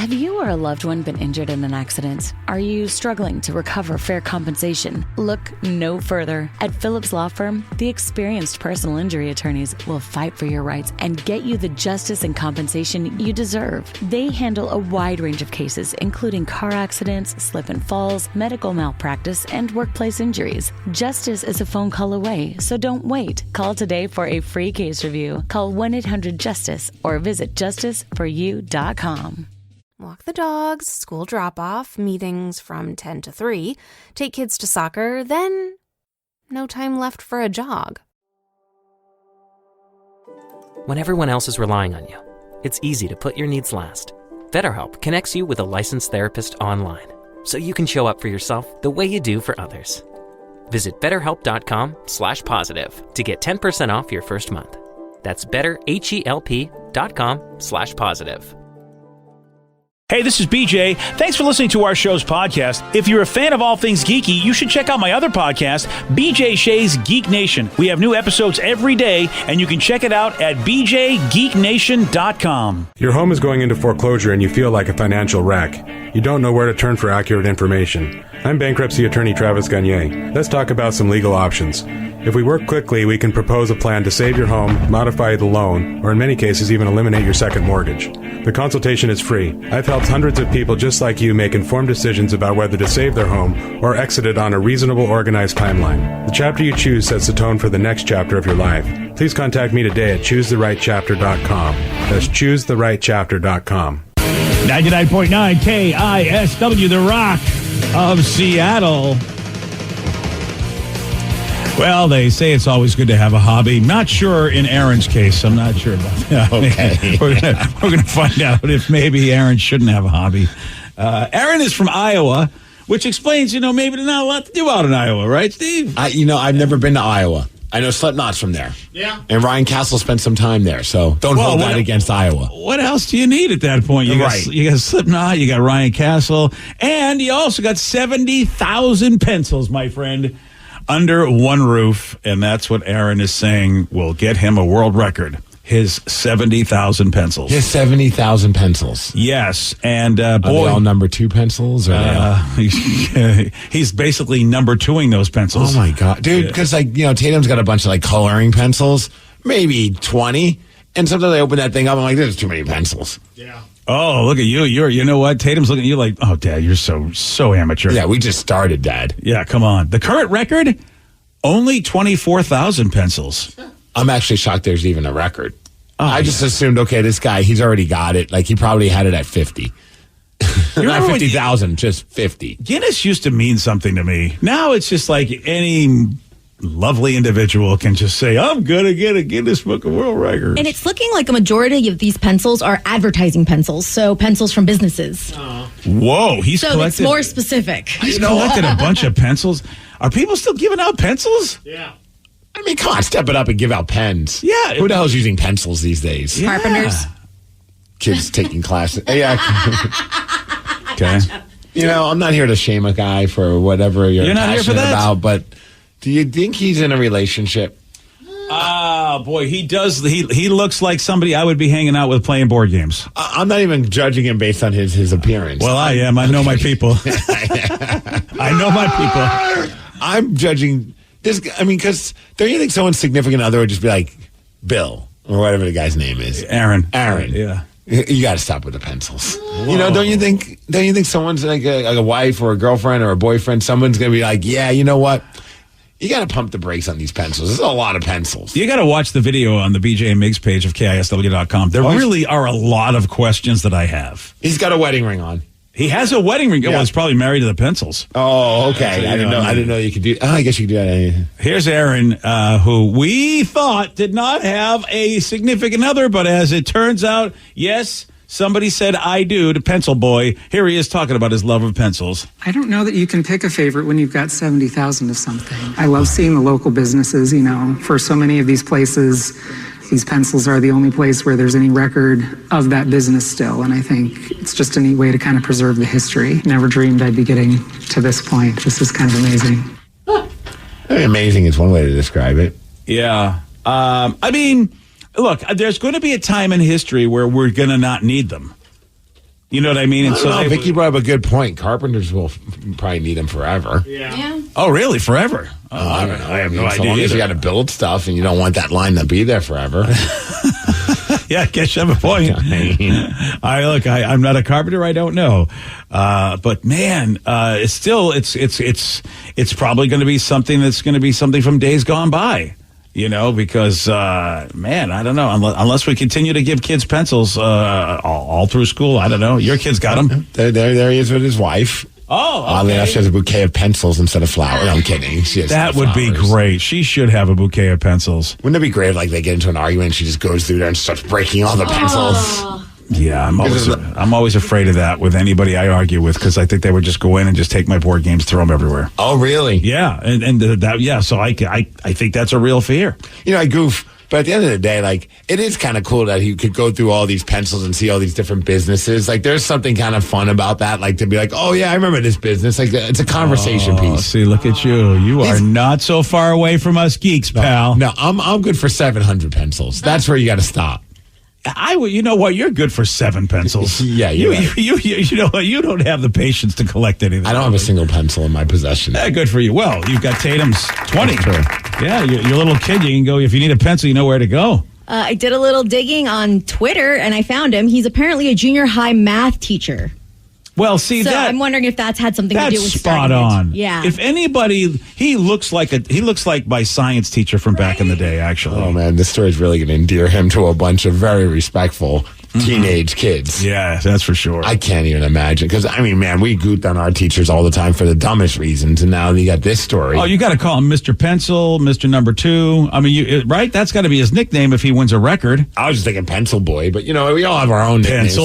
Have you or a loved one been injured in an accident? Are you struggling to recover fair compensation? Look no further. At Phillips Law Firm, the experienced personal injury attorneys will fight for your rights and get you the justice and compensation you deserve. They handle a wide range of cases, including car accidents, slip and falls, medical malpractice, and workplace injuries. Justice is a phone call away, so don't wait. Call today for a free case review. Call 1-800-JUSTICE or visit justiceforyou.com. Walk the dogs, school drop-off, meetings from 10 to 3, take kids to soccer, then no time left for a jog. When everyone else is relying on you, it's easy to put your needs last. BetterHelp connects you with a licensed therapist online, so you can show up for yourself the way you do for others. Visit BetterHelp.com/positive to get 10% off your first month. That's BetterHelp.com/positive. Hey, this is BJ. Thanks for listening to our show's podcast. If you're a fan of all things geeky, you should check out my other podcast, BJ Shea's Geek Nation. We have new episodes every day, and you can check it out at bjgeeknation.com. Your home is going into foreclosure and you feel like a financial wreck. You don't know where to turn for accurate information. I'm bankruptcy attorney Travis Gagne. Let's talk about some legal options. If we work quickly, we can propose a plan to save your home, modify the loan, or in many cases even eliminate your second mortgage. The consultation is free. I've helped hundreds of people just like you make informed decisions about whether to save their home or exit it on a reasonable, organized timeline. The chapter you choose sets the tone for the next chapter of your life. Please contact me today at choosetherightchapter.com. That's choosetherightchapter.com. 99.9 KISW, the Rock of Seattle. Well, they say it's always good to have a hobby. Not sure in Aaron's case. I'm not sure about that. Okay. We're gonna find out if maybe Aaron shouldn't have a hobby. Aaron is from Iowa, which explains, maybe there's not a lot to do out in Iowa, right, Steve? I've never been to Iowa. I know Slipknot's from there. Yeah. And Ryan Castle spent some time there, so don't hold that against Iowa. What else do you need at that point? You got Slipknot, you got Ryan Castle, and you also got 70,000 pencils, my friend, under one roof, and that's what Aaron is saying will get him a world record. His 70,000 pencils. His 70,000 pencils. Yes, and Are they all number 2 pencils? Or he's basically number 2ing those pencils. Oh my God, dude! Because Tatum's got a bunch of coloring pencils, maybe 20, and sometimes I open that thing up, I'm like, there's too many pencils. Yeah. Oh, look at you! You know what? Tatum's looking at you like, oh, Dad, you're so amateur. Yeah, we just started, Dad. Yeah, come on. The current record, only 24,000 pencils. I'm actually shocked there's even a record. I just assumed, okay, this guy, he's already got it. He probably had it at 50. Not 50,000, just 50. Guinness used to mean something to me. Now it's just like any lovely individual can just say, I'm going to get a Guinness Book of World Records. And it's looking like a majority of these pencils are advertising pencils, so pencils from businesses. Whoa, so it's more specific. He's collected a bunch of pencils. Are people still giving out pencils? Yeah. I mean, come on, step it up and give out pens. Yeah. Who the hell is using pencils these days? Yeah. Carpenters. Kids taking classes. Yeah. Okay. I'm not here to shame a guy for whatever you're not here for passionate that? about, but do you think he's in a relationship? Boy, he does. He looks like somebody I would be hanging out with playing board games. I'm not even judging him based on his appearance. Well, I am. I know my people. I know my people. I'm judging this. I mean, because don't you think someone's significant other would just be like Bill or whatever the guy's name is? Aaron. Yeah. You got to stop with the pencils. Whoa. Don't you think someone's like a wife or a girlfriend or a boyfriend? Someone's going to be like, yeah, you know what? You got to pump the brakes on these pencils. There's a lot of pencils. You got to watch the video on the BJ and Migs page of KISW.com. There really are a lot of questions that I have. He's got a wedding ring on. He has a wedding ring. Yeah. Well, he's probably married to the pencils. Oh, okay. I didn't know you could do. I guess you could do that. Here's Aaron, who we thought did not have a significant other, but as it turns out, yes, somebody said I do to Pencil Boy. Here he is talking about his love of pencils. I don't know that you can pick a favorite when you've got 70,000 of something. I love seeing the local businesses. For so many of these places, these pencils are the only place where there's any record of that business still. And I think it's just a neat way to kind of preserve the history. Never dreamed I'd be getting to this point. This is kind of amazing. Amazing is one way to describe it. Yeah. I mean, look, there's going to be a time in history where we're going to not need them. You know what I mean? And so Vicky brought up a good point. Carpenters will probably need them forever. Yeah. Oh, really? Forever? Oh, I don't know. I have no so idea. long as you got to build stuff and you don't want that line to be there forever. Yeah, I guess you have a point. I'm not a carpenter. I don't know, but man, it's still it's probably going to be something that's going to be something from days gone by. You know, because man, I don't know. Unless we continue to give kids pencils all through school, I don't know. Your kid's got them. There he is with his wife. Oh, okay. Oddly enough, she has a bouquet of pencils instead of flowers. No, I'm kidding. That would be great. She should have a bouquet of pencils. Wouldn't it be great if, like, they get into an argument and she just goes through there and starts breaking all the pencils? Yeah, I'm always afraid of that with anybody I argue with, because I think they would just go in and just take my board games, throw them everywhere. Oh, really? Yeah, and that, yeah. So I think that's a real fear. You know, I goof. But at the end of the day, like, it is kind of cool that he could go through all these pencils and see all these different businesses. Like, there's something kind of fun about that. Like, to be like, oh, yeah, I remember this business. Like, it's a conversation piece. See, look at you. You are not so far away from us geeks, pal. No, I'm good for 700 pencils. That's where you got to stop. You know what? You're good for 7 pencils. Yeah, you know what? You don't have the patience to collect anything. I don't have a single pencil in my possession. Good for you. Well, you've got Tatum's 20. Yeah, your little kid. You can go if you need a pencil. You know where to go. I did a little digging on Twitter and I found him. He's apparently a junior high math teacher. Well, see, so I'm wondering if that's had something to do with spot on. Yeah. If anybody, he looks like my science teacher from back in the day. Actually. Oh man, this story is really going to endear him to a bunch of very respectful teenage kids. Yeah, that's for sure. I can't even imagine, because I mean, man, we goofed on our teachers all the time for the dumbest reasons, and now you got this story. Oh, you got to call him Mr. Pencil, Mr. Number 2. I mean, right? That's got to be his nickname if he wins a record. I was just thinking Pencil Boy, but you know, we all have our own nicknames.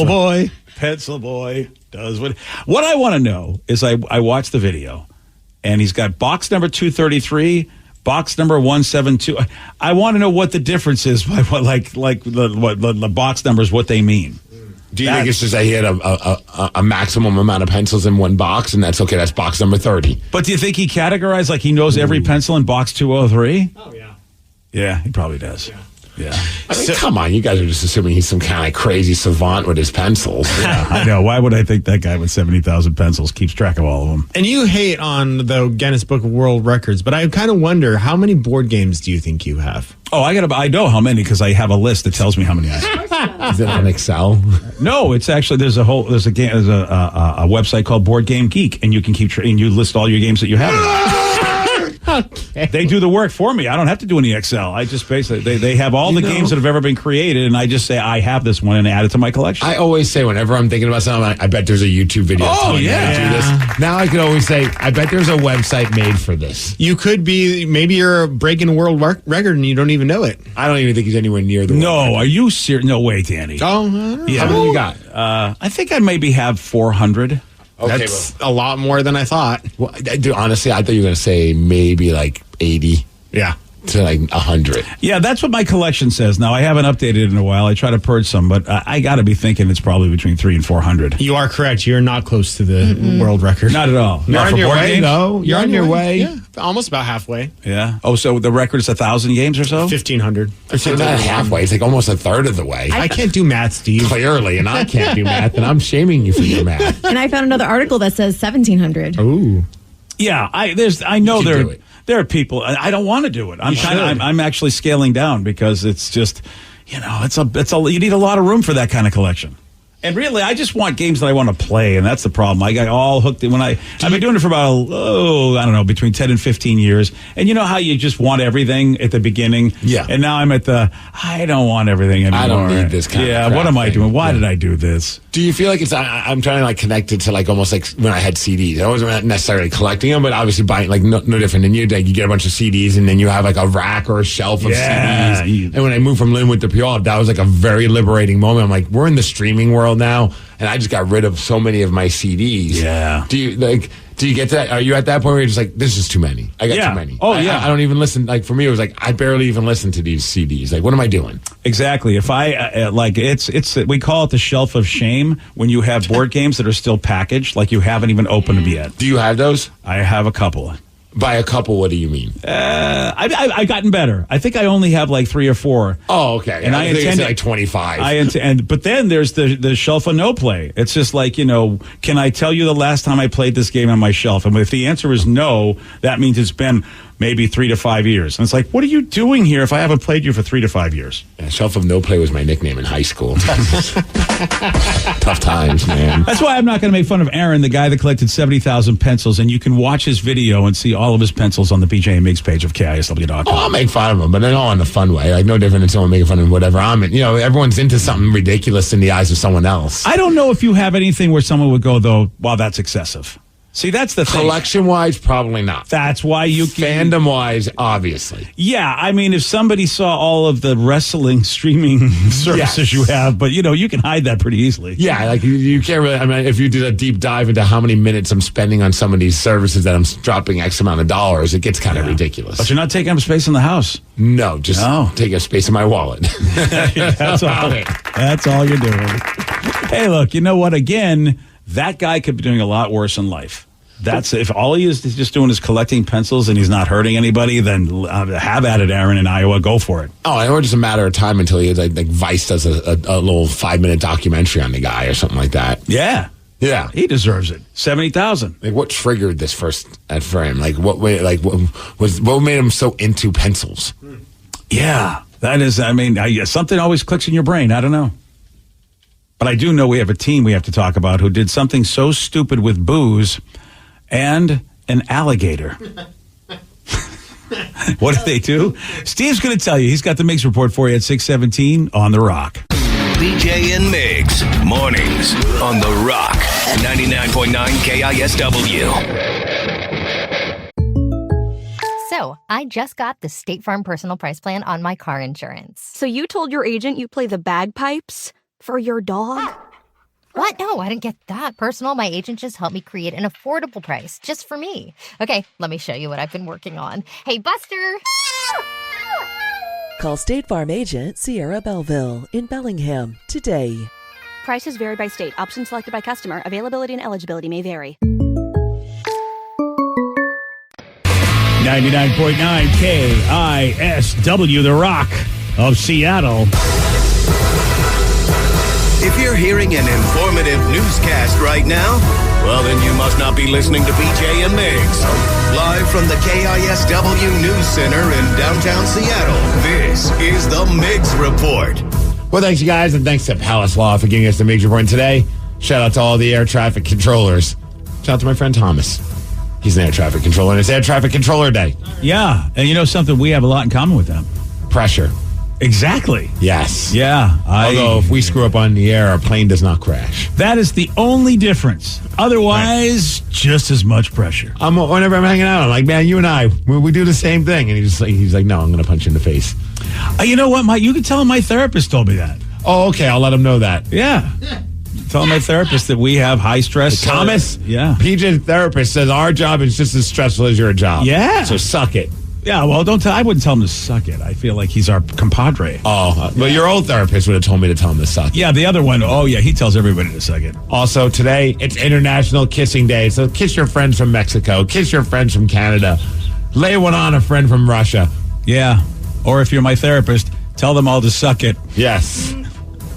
Pencil Boy does what I want to know is I watched the video, and he's got box number 233, box number 172. I want to know what the difference is by what the box numbers, what they mean. Do you think it's just that he had a maximum amount of pencils in one box, and that's okay? That's box number 30. But do you think he categorized like he knows every pencil in box 203? Oh yeah. Yeah, he probably does. Yeah. I mean, come on, you guys are just assuming he's some kind of crazy savant with his pencils. Yeah, I know. Why would I think that guy with 70,000 pencils keeps track of all of them? And you hate on the Guinness Book of World Records, but I kind of wonder, how many board games do you think you have? Oh, I know how many, because I have a list that tells me how many I have. Is it on Excel? No, it's actually there's a website called Board Game Geek, and you can and you list all your games that you have. Okay. They do the work for me. I don't have to do any Excel. I just basically they have all the games that have ever been created, and I just say I have this one and add it to my collection. I always say whenever I'm thinking about something, I bet there's a YouTube video. Oh yeah, do this. Now I can always say I bet there's a website made for this. You could be, maybe you're breaking a world record and you don't even know it. I don't even think he's anywhere near the. No, are you serious? No way, Danny. Oh, yeah. How many you got? I think I maybe have 400. Okay, that's a lot more than I thought. Well, dude, honestly, I thought you were going to say maybe like 80. Yeah. To like 100. Yeah, that's what my collection says. Now, I haven't updated it in a while. I try to purge some, but I got to be thinking it's probably between 300 and 400. You are correct. You're not close to the world record. Not at all. You're on your way, though. You're on your way. Yeah, almost about halfway. Yeah. Oh, so the record is 1,000 games or so? 1,500. It's not halfway. It's like almost a third of the way. I can't do math, Steve. Clearly, and I can't do math, and I'm shaming you for your math. And I found another article that says 1,700. Ooh. Yeah, I know there are people. I don't want to do it. I'm actually scaling down, because it's just, you need a lot of room for that kind of collection. And really, I just want games that I want to play, and that's the problem. I got all hooked in I've been doing it for about, I don't know, between 10 and 15 years. And you know how you just want everything at the beginning? Yeah. And now I'm at I don't want everything anymore. I don't need this kind of crap what am I thing. doing? Why did I do this? Do you feel like I'm trying to like connect it to like almost like when I had CDs. I wasn't necessarily collecting them, but obviously buying like no different than you. Like you get a bunch of CDs and then you have like a rack or a shelf of CDs. And when I moved from Linwood to Puyallup, that was like a very liberating moment. I'm like, we're in the streaming world now, and I just got rid of so many of my CDs. Yeah. Do you get to that? Are you at that point where you're just like, this is too many? I got too many. Oh, yeah. I don't even listen. Like for me, it was like, I barely even listen to these CDs. Like, what am I doing? Exactly. If I it's we call it the shelf of shame when you have board games that are still packaged, like you haven't even opened them yet. Do you have those? I have a couple. By a couple, what do you mean? I've gotten better. I think I only have like 3 or 4. Oh, okay. And I intend intend like 25. But then there's the shelf of no play. It's just like, can I tell you the last time I played this game on my shelf? And if the answer is no, that means it's been maybe 3 to 5 years. And it's like, what are you doing here if I haven't played you for 3 to 5 years? Yeah, shelf of no play was my nickname in high school. Tough times, man. That's why I'm not going to make fun of Aaron, the guy that collected 70,000 pencils. And you can watch his video and see all of his pencils on the BJ and Migs page of KISW.com. Oh, I'll make fun of him, but then all in a fun way. Like, no different than someone making fun of whatever I'm in. Everyone's into something ridiculous in the eyes of someone else. I don't know if you have anything where someone would go, though, wow, that's excessive. See, that's the thing. Collection-wise, probably not. That's why you can. Fandom-wise, obviously. Yeah, I mean, if somebody saw all of the wrestling streaming services you have, but, you can hide that pretty easily. Yeah, like you can't really, I mean, if you did a deep dive into how many minutes I'm spending on some of these services that I'm dropping X amount of dollars, it gets kind of ridiculous. But you're not taking up space in the house. No, just taking up space in my wallet. That's all. That's all you're doing. Hey, look, you know what? Again, that guy could be doing a lot worse in life. If all he is just doing is collecting pencils and he's not hurting anybody, then have at it, Aaron, in Iowa. Go for it. Oh, and it's just a matter of time until he like Vice does a little 5-minute documentary on the guy or something like that. Yeah. Yeah, he deserves it. 70,000. Like, what triggered this for him? Like, what made him so into pencils? Yeah, that is. I mean, something always clicks in your brain. I don't know. But I do know we have a team we have to talk about who did something so stupid with booze and an alligator. What did they do? Steve's going to tell you. He's got the Migs report for you at 6:17 on The Rock. BJ and Migs, mornings on The Rock, 99.9 KISW. So, I just got the State Farm Personal Price Plan on my car insurance. So you told your agent you play the bagpipes for your dog? What? No, I didn't get that personal. My agent just helped me create an affordable price just for me. Okay, let me show you what I've been working on. Hey, Buster! Call State Farm agent Sierra Belleville in Bellingham today. Prices vary by state. Options selected by customer. Availability and eligibility may vary. 99.9 KISW, The Rock of Seattle. If you're hearing an informative newscast right now, well, then you must not be listening to BJ and Migs. Live from the KISW News Center in downtown Seattle, this is the Migs Report. Well, thanks, you guys, and thanks to Palace Law for giving us the Migs Report. And today, shout out to all the air traffic controllers. Shout out to my friend Thomas. He's an air traffic controller, and it's Air Traffic Controller Day. Yeah, and you know something? We have a lot in common with them. Pressure. Exactly. Yes. Yeah. Although if we screw up on the air, our plane does not crash. That is the only difference. Otherwise, just as much pressure. Whenever I'm hanging out, I'm like, man, you and I, we do the same thing. And he's like, no, I'm going to punch you in the face. You know what, Mike? You can tell him my therapist told me that. Oh, okay. I'll let him know that. Yeah. Tell my therapist that we have high stress. Thomas? Yeah. PJ's therapist says our job is just as stressful as your job. Yeah. So suck it. Yeah, well, I wouldn't tell him to suck it. I feel like he's our compadre. Oh, well, your old therapist would have told me to tell him to suck it. Yeah, the other one, he tells everybody to suck it. Also, today, it's International Kissing Day. So kiss your friends from Mexico. Kiss your friends from Canada. Lay one on a friend from Russia. Yeah. Or if you're my therapist, tell them all to suck it. Yes.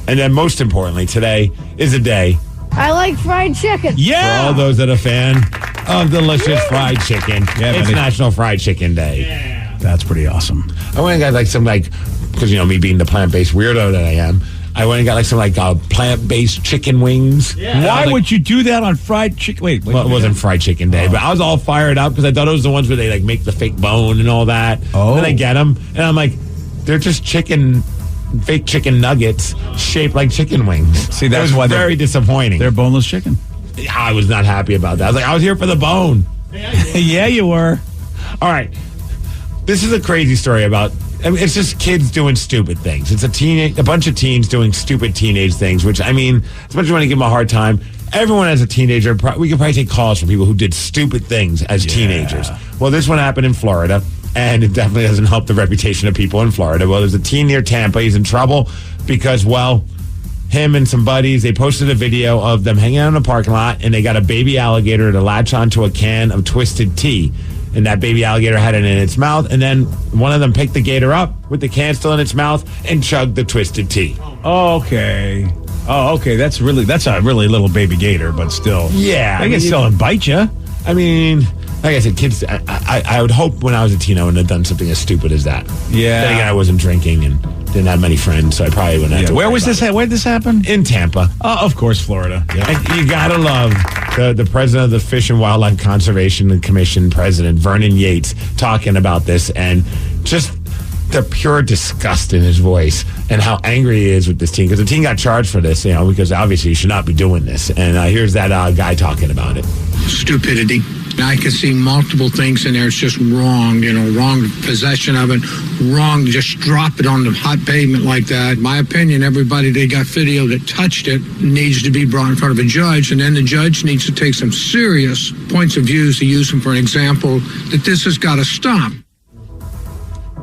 And then most importantly, today is a day. I like fried chicken. Yeah. For all those that are a fan of delicious fried chicken. Yeah, it's National Fried Chicken Day. Yeah. That's pretty awesome. I went and got because me being the plant-based weirdo that I am, I went and got some plant-based chicken wings. Yeah. Why would you do that on fried chicken? Wait. Well, it wasn't fried chicken day, but I was all fired up because I thought it was the ones where they make the fake bone and all that. Oh. And then I get them, and I'm like, they're just fake chicken nuggets shaped like chicken wings. See, that's why very disappointing. They're boneless chicken. I was not happy about that. I was here for the bone. Yeah, you were. All right. This is a crazy story it's just kids doing stupid things. It's a bunch of teens doing stupid teenage things, which, as much as you want to give them a hard time, everyone as a teenager, we could probably take calls from people who did stupid things as teenagers. Well, this one happened in Florida, and it definitely doesn't help the reputation of people in Florida. Well, there's a teen near Tampa. He's in trouble because, him and some buddies, they posted a video of them hanging out in a parking lot, and they got a baby alligator to latch onto a can of Twisted Tea. and that baby alligator had it in its mouth, and then one of them picked the gator up with the can still in its mouth and chugged the twisted tea. Okay. Oh, okay. That's a really little baby gator, but still. Yeah. They can still bite you. I mean, like I said, kids, I would hope when I was a teen I wouldn't have done something as stupid as that. Yeah. Then again, I wasn't drinking and didn't have many friends, so I probably wouldn't have to. Where did this happen? In Tampa. Oh, of course, Florida. Yeah. And you gotta love the president of the Fish and Wildlife Conservation Commission, President Vernon Yates, talking about this, and just the pure disgust in his voice and how angry he is with this team, because the team got charged for this, because obviously you should not be doing this. And here's that guy talking about it. Stupidity. I can see multiple things in there. It's just wrong, wrong possession of it, wrong. Just drop it on the hot pavement like that. My opinion, everybody they got video that touched it needs to be brought in front of a judge, and then the judge needs to take some serious points of views to use them for an example that this has got to stop.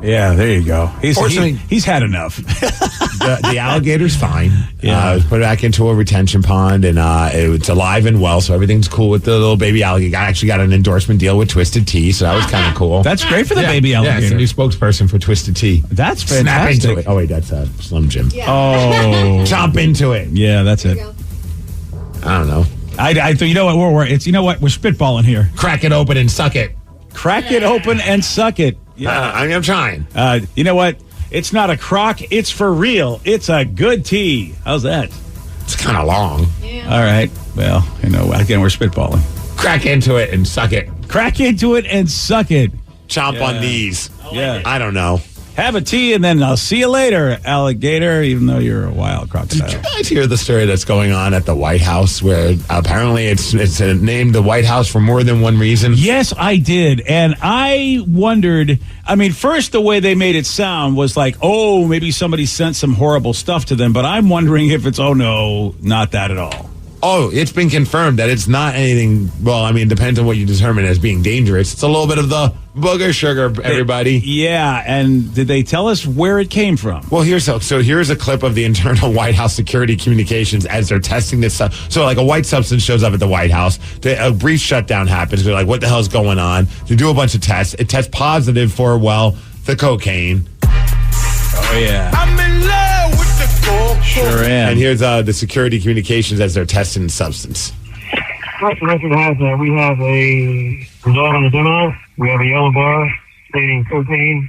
Yeah, there you go. He's had enough. The alligator's fine. Yeah. It was put back into a retention pond, and it's alive and well, so everything's cool with the little baby alligator. I actually got an endorsement deal with Twisted Tea, so that was kind of cool. That's great for the baby alligator. Yeah, it's a new spokesperson for Twisted Tea. That's fantastic. Snap into it. Oh, wait, that's Slim Jim. Yeah. Oh. Chomp into it. Yeah, that's it. I don't know. I you know what? We're spitballing here. Crack it open and suck it. Crack it open and suck it. Yeah. I'm trying. You know what? It's not a crock. It's for real. It's a good tea. How's that? It's kind of long. Yeah. All right. Well, again, we're spitballing. Crack into it and suck it. Crack into it and suck it. Chomp on these. Yeah. I don't know. Have a tea, and then I'll see you later, alligator, even though you're a wild crocodile. Did you guys hear the story that's going on at the White House, where apparently it's named the White House for more than one reason? Yes, I did. And I wondered, first the way they made it sound was like, oh, maybe somebody sent some horrible stuff to them. But I'm wondering if it's, oh, no, not that at all. Oh, it's been confirmed that it's not anything. Well, it depends on what you determine as being dangerous. It's a little bit of the booger sugar, everybody. Yeah, and did they tell us where it came from? Well, here's a clip of the internal White House security communications as they're testing this stuff. So, like, a white substance shows up at the White House. A brief shutdown happens. They're like, what the hell's going on? They do a bunch of tests. It tests positive for, the cocaine. Oh, yeah. I'm in love with the coke. Sure am. And here's the security communications as they're testing the substance. First record has we have a result on the demo. We have a yellow bar stating cocaine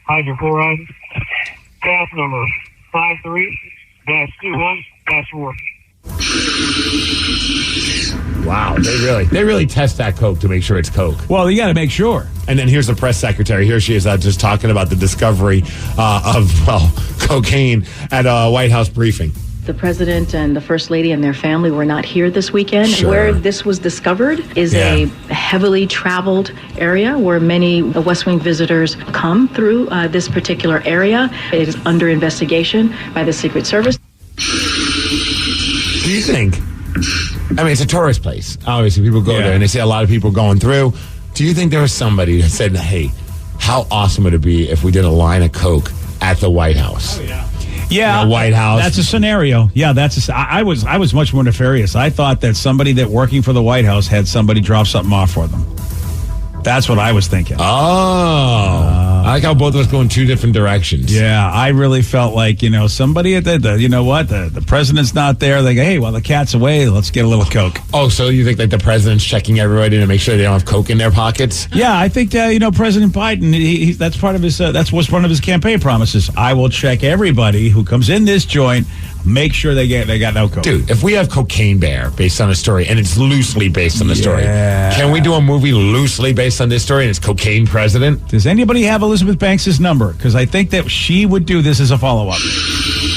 hydrochloride. Gas number 53-21-4. Wow, they really test that coke to make sure it's coke. Well, you got to make sure. And then here's the press secretary. Here she is just talking about the discovery of cocaine at a White House briefing. The president and the first lady and their family were not here this weekend. Sure. Where this was discovered is a heavily traveled area where many West Wing visitors come through this particular area. It is under investigation by the Secret Service. Do you think? It's a tourist place. Obviously, people go there and they see a lot of people going through. Do you think there was somebody that said, hey, how awesome would it be if we did a line of coke at the White House? Oh, yeah. Yeah, White House. That's a scenario. Yeah, I was much more nefarious. I thought that somebody that working for the White House had somebody drop something off for them. That's what I was thinking. Oh, I like how both of us go in two different directions. Yeah, I really felt like somebody at the president's not there. They go, hey, while the cat's away, let's get a little coke. Oh, so you think the president's checking everybody to make sure they don't have coke in their pockets? Yeah, I think President Biden. That's part of his. That's what's one of his campaign promises. I will check everybody who comes in this joint. Make sure they got no coke. Dude, if we have Cocaine Bear based on a story, and it's loosely based on the story, can we do a movie loosely based on this story and it's Cocaine President? Does anybody have Elizabeth Banks' number? Because I think that she would do this as a follow-up.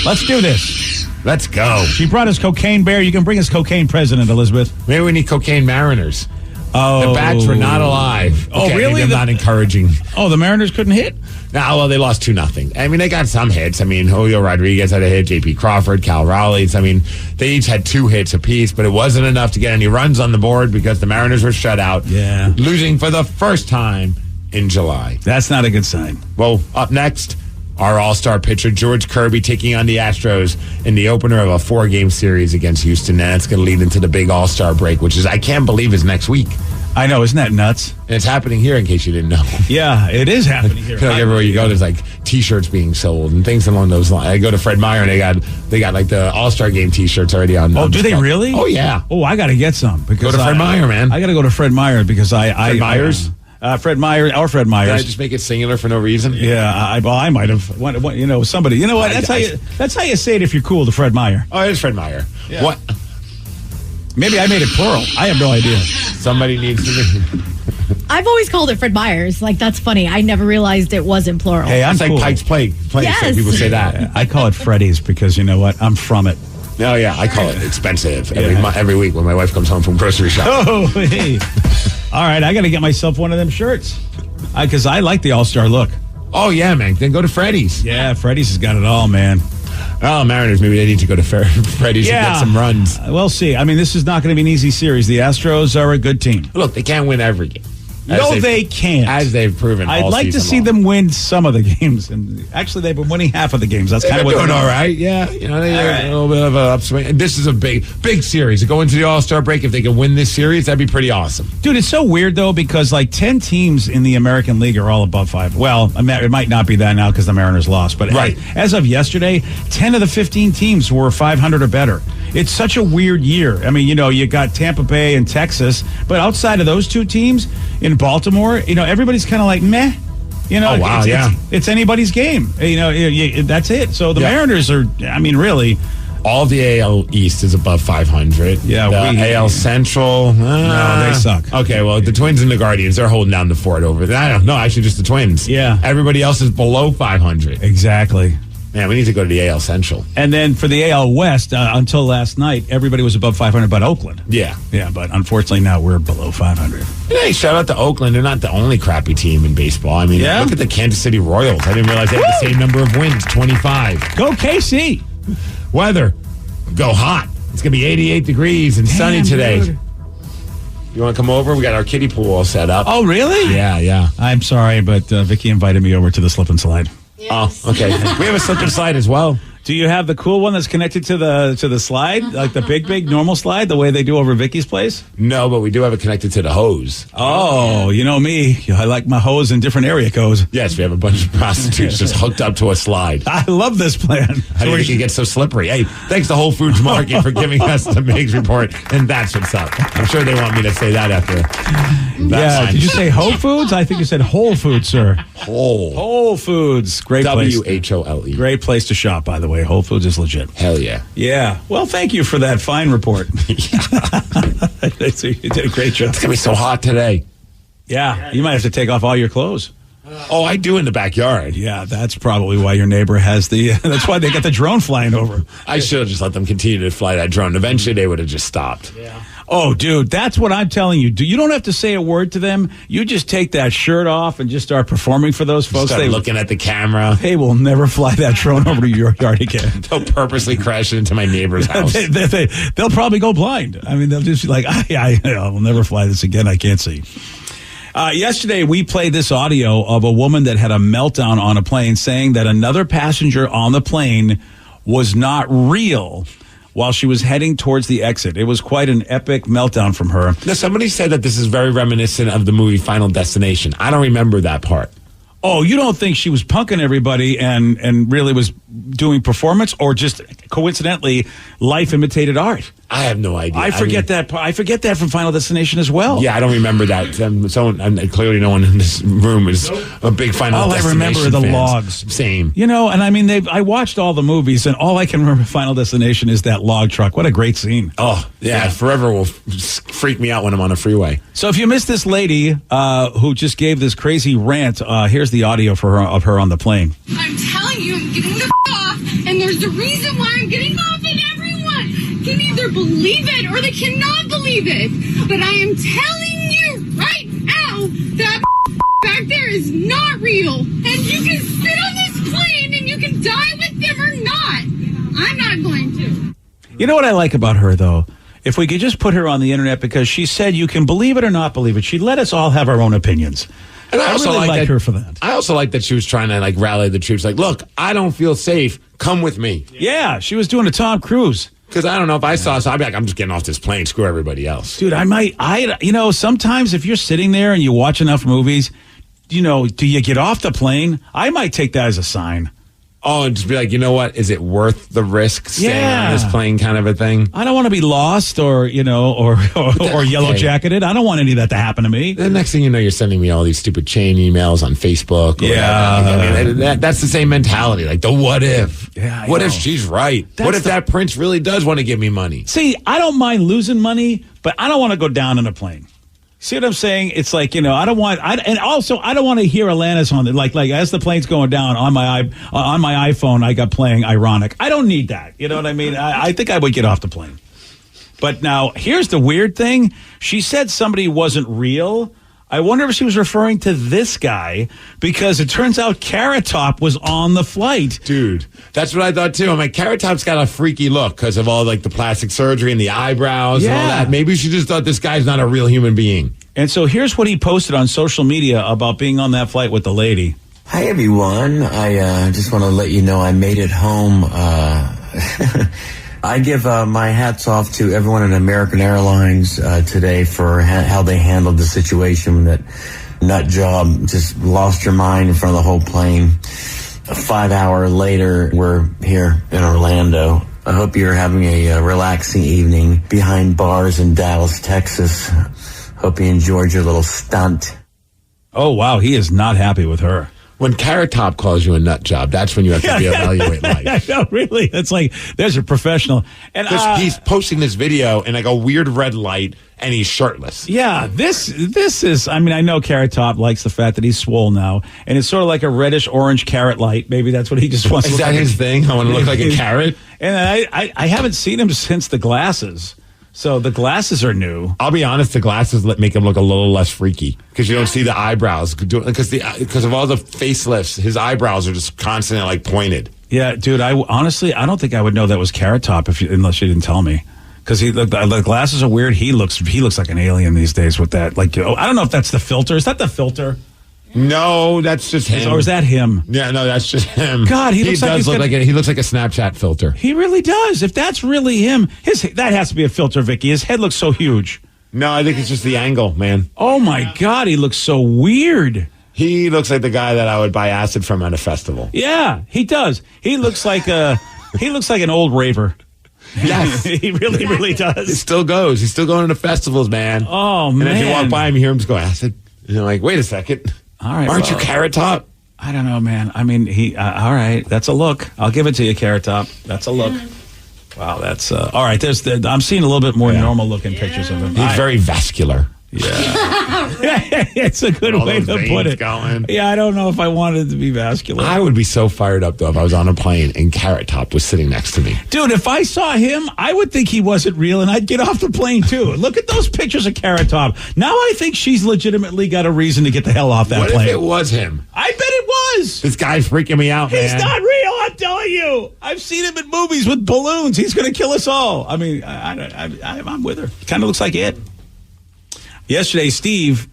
Let's do this. Let's go. She brought us Cocaine Bear. You can bring us Cocaine President, Elizabeth. Maybe we need Cocaine Mariners. Oh. The Bats were not alive. Oh, okay, really? I'm not encouraging. Oh, the Mariners couldn't hit? No, well, they lost 2-0. They got some hits. Julio Rodriguez had a hit, J.P. Crawford, Cal Raleigh. They each had 2 hits apiece, but it wasn't enough to get any runs on the board because the Mariners were shut out. Yeah. Losing for the first time in July. That's not a good sign. Well, up next, our all-star pitcher, George Kirby, taking on the Astros in the opener of a 4-game series against Houston. And that's going to lead into the big all-star break, which I can't believe is next week. I know, isn't that nuts? And it's happening here, in case you didn't know. Yeah, it is happening here. I feel like everywhere you go, there's like T-shirts being sold and things along those lines. I go to Fred Meyer and they got like the All-Star Game T-shirts already on. Oh, do they really? Oh yeah. Oh, I got to get some because go to Fred Meyer, man. I got to go to Fred Meyer because Fred Meyer's. Fred Meyer or Fred Myers. Did I just make it singular for no reason? Yeah, I might have. Somebody. You know what? That's how you say it if you're cool to Fred Meyer. Oh, it is Fred Meyer. Yeah. What? Maybe I made it plural. I have no idea. Somebody needs to. I've always called it Fred Meyer's. Like, that's funny. I never realized it wasn't plural. Hey, I'm it's cool. like Pike's Place. Yes. People say that. I call it Freddy's because you know what? I'm from it. Oh yeah, I call it expensive every week when my wife comes home from grocery shopping. Oh, hey. All right, I got to get myself one of them shirts because I like the All-Star look. Oh yeah, man. Then go to Freddy's. Yeah, Freddy's has got it all, man. Oh, Mariners, maybe they need to go to Freddy's and get some runs. We'll see. I mean, this is not going to be an easy series. The Astros are a good team. Look, they can't win every game. No, they can't. As they've proven I'd like to see them win some of the games. And actually, they've been winning half of the games. That's kind of what they're doing all right. Yeah. You know, they're a little bit of an upswing. And this is a big series. To go into the All-Star break, if they can win this series, that'd be pretty awesome. Dude, it's so weird, though, because like 10 teams in the American League are all above 5. Well, it might not be that now because the Mariners lost. But as of yesterday, 10 of the 15 teams were 500 or better. It's such a weird year. I mean, you know, you got Tampa Bay and Texas, but outside of those two teams in Baltimore, you know, everybody's kind of like, meh. You know, it's anybody's game. You know, that's it. So the Mariners are, I mean, really. All the AL East is above 500. Yeah, the AL Central. No, they suck. Okay, well, the Twins and the Guardians, they're holding down the fort over there. I don't know, actually just the Twins. Yeah. Everybody else is below 500. Exactly. Man, we need to go to the AL Central. And then for the AL West, until last night, everybody was above 500 but Oakland. Yeah. Yeah, but unfortunately now we're below 500. Hey, shout out to Oakland. They're not the only crappy team in baseball. I mean, look at the Kansas City Royals. I didn't realize they had the same number of wins, 25. Go KC. Weather, go hot. It's going to be 88 degrees and sunny today. Dude. You want to come over? We got our kiddie pool all set up. Oh, really? Yeah. I'm sorry, but Vicky invited me over to the slip and slide. Yes. Oh, okay. We have a slip and slide as well. Do you have the cool one that's connected to the slide, like the big normal slide, the way they do over Vicky's place? No, but we do have it connected to the hose. Oh, you know me. I like my hose in different area codes. Yes, we have a bunch of prostitutes just hooked up to a slide. I love this plan. How do you think it gets so slippery? Hey, thanks to Whole Foods Market for giving us the Migs report, and that's what's up. I'm sure they want me to say that after. Yeah, did you say Whole Foods? I think you said Whole Foods, sir. Whole Foods. Great place. WHOLE. Great place to shop, by the way. Whole Foods is legit. Hell yeah. Yeah. Well, thank you for that fine report. You did a great job. It's going to be so hot today. Yeah. You might have to take off all your clothes. Oh, I do in the backyard. Yeah, that's probably why your neighbor has that's why they got the drone flying over. I should have just let them continue to fly that drone. Eventually, they would have just stopped. Yeah. Oh, dude, that's what I'm telling you. You don't have to say a word to them. You just take that shirt off and just start performing for those folks. Start looking at the camera. They will never fly that drone over to your yard again. They'll purposely crash into my neighbor's house. They'll probably go blind. I mean, they'll just be like, I'll never fly this again. I can't see. Yesterday, we played this audio of a woman that had a meltdown on a plane saying that another passenger on the plane was not real while she was heading towards the exit. It was quite an epic meltdown from her. Now, somebody said that this is very reminiscent of the movie Final Destination. I don't remember that part. Oh, you don't think she was punking everybody and really was doing performance, or just coincidentally life imitated art? I have no idea. I forget that from Final Destination as well. Yeah, I don't remember that. Clearly no one in this room is a big Final Destination I remember the fans. logs. Same. You know, and I mean, I watched all the movies, and all I can remember Final Destination is that log truck. What a great scene. Oh, yeah. Forever will freak me out when I'm on a freeway. So if you missed this lady who just gave this crazy rant, here's the audio of her on the plane. I'm telling you, I'm getting the off, and there's a reason why I'm getting off, and everyone can either believe it or they cannot believe it. But I am telling you right now that back there is not real, and you can sit on this plane and you can die with them or not. I'm not going to. You know what I like about her, though? If we could just put her on the internet, because she said you can believe it or not believe it. She let us all have our own opinions. And I also really like her for that. I also like that she was trying to rally the troops. Like, look, I don't feel safe. Come with me. Yeah, she was doing a Tom Cruise. Because I don't know if I saw, so I'd be like, I'm just getting off this plane. Screw everybody else. Dude, sometimes if you're sitting there and you watch enough movies, do you get off the plane? I might take that as a sign. Oh, and just be like, you know what? Is it worth the risk staying on this plane kind of a thing? I don't want to be lost or yellow jacketed. I don't want any of that to happen to me. The next thing you know, you're sending me all these stupid chain emails on Facebook. That's the same mentality. Like the what if? Yeah, what if she's right? What if that prince really does want to give me money? See, I don't mind losing money, but I don't want to go down in a plane. See what I'm saying? It's like, I don't want to hear Alanis on it. Like as the plane's going down on my iPhone, I got playing Ironic. I don't need that. You know what I mean? I think I would get off the plane. But now here's the weird thing. She said somebody wasn't real. I wonder if she was referring to this guy because it turns out Carrot Top was on the flight. Dude, that's what I thought too. I'm like, Carrot Top's got a freaky look because of all like the plastic surgery and the eyebrows and all that. Maybe she just thought this guy's not a real human being. And so here's what he posted on social media about being on that flight with the lady. Hi, everyone. I just want to let you know I made it home. I give my hats off to everyone at American Airlines today for how they handled the situation. That nut job just lost your mind in front of the whole plane. 5 hours later, we're here in Orlando. I hope you're having a relaxing evening behind bars in Dallas, Texas. Hope you enjoyed your little stunt. Oh, wow. He is not happy with her. When Carrot Top calls you a nut job, that's when you have to reevaluate life. No, really. It's like, there's a professional. And he's posting this video in like a weird red light, and he's shirtless. Yeah, this is, I know Carrot Top likes the fact that he's swole now, and it's sort of like a reddish-orange carrot light. Maybe that's what he just wants to look like. Is that his thing? I want to look like a carrot? And I haven't seen him since the glasses. So the glasses are new. I'll be honest, the glasses make him look a little less freaky because you don't see the eyebrows because of all the facelifts. His eyebrows are just constantly like pointed. Yeah, dude. I don't think I would know that was Carrot Top unless you didn't tell me. Because the glasses are weird. He looks like an alien these days with that. Like, I don't know if that's the filter. Is that the filter? No, that's just him. Or is that him? Yeah, no, that's just him. God, he looks like he looks like a Snapchat filter. He really does. If that's really him, that has to be a filter, Vicky. His head looks so huge. No, I think it's just the angle, man. Oh my God, he looks so weird. He looks like the guy that I would buy acid from at a festival. Yeah, he does. He looks like an old raver. Yes. He really, really does. It still goes. He's still going to festivals, man. Oh, man. And if you walk by him, you hear him just go acid. And you're like, wait a second. All right, aren't you Carrot Top? I don't know, man. All right. That's a look. I'll give it to you, Carrot Top. That's a look. Wow, that's all right. I'm seeing a little bit more normal looking pictures of him. He's very vascular. Yeah. It's a good way to put it. Going. Yeah, I don't know if I wanted to be vascular. I would be so fired up, though, if I was on a plane and Carrot Top was sitting next to me. Dude, if I saw him, I would think he wasn't real, and I'd get off the plane, too. Look at those pictures of Carrot Top. Now I think she's legitimately got a reason to get the hell off that plane. What if it was him? I bet it was. This guy's freaking me out, man. He's not real, I'm telling you. I've seen him in movies with balloons. He's going to kill us all. I'm with her. Kind of looks like it. Yesterday, Steve,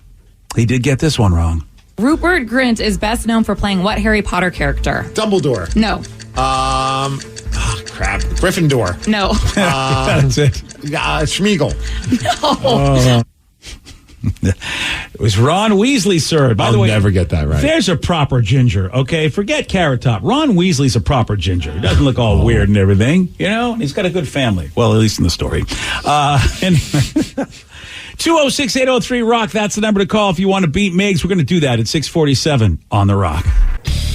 he did get this one wrong. Rupert Grint is best known for playing what Harry Potter character? Dumbledore. No. Crap. Gryffindor. No. That's it. Schmeagol. No. It was Ron Weasley, sir. By the way, I'll never get that right. There's a proper ginger, okay? Forget Carrot Top. Ron Weasley's a proper ginger. He doesn't look all weird and everything, He's got a good family. Well, at least in the story. 206-803-ROCK. That's the number to call if you want to beat Migs. We're going to do that at 647 on The Rock.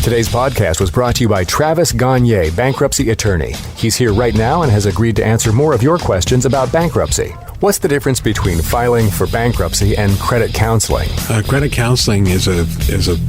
Today's podcast was brought to you by Travis Gagne, bankruptcy attorney. He's here right now and has agreed to answer more of your questions about bankruptcy. What's the difference between filing for bankruptcy and credit counseling? Credit counseling is a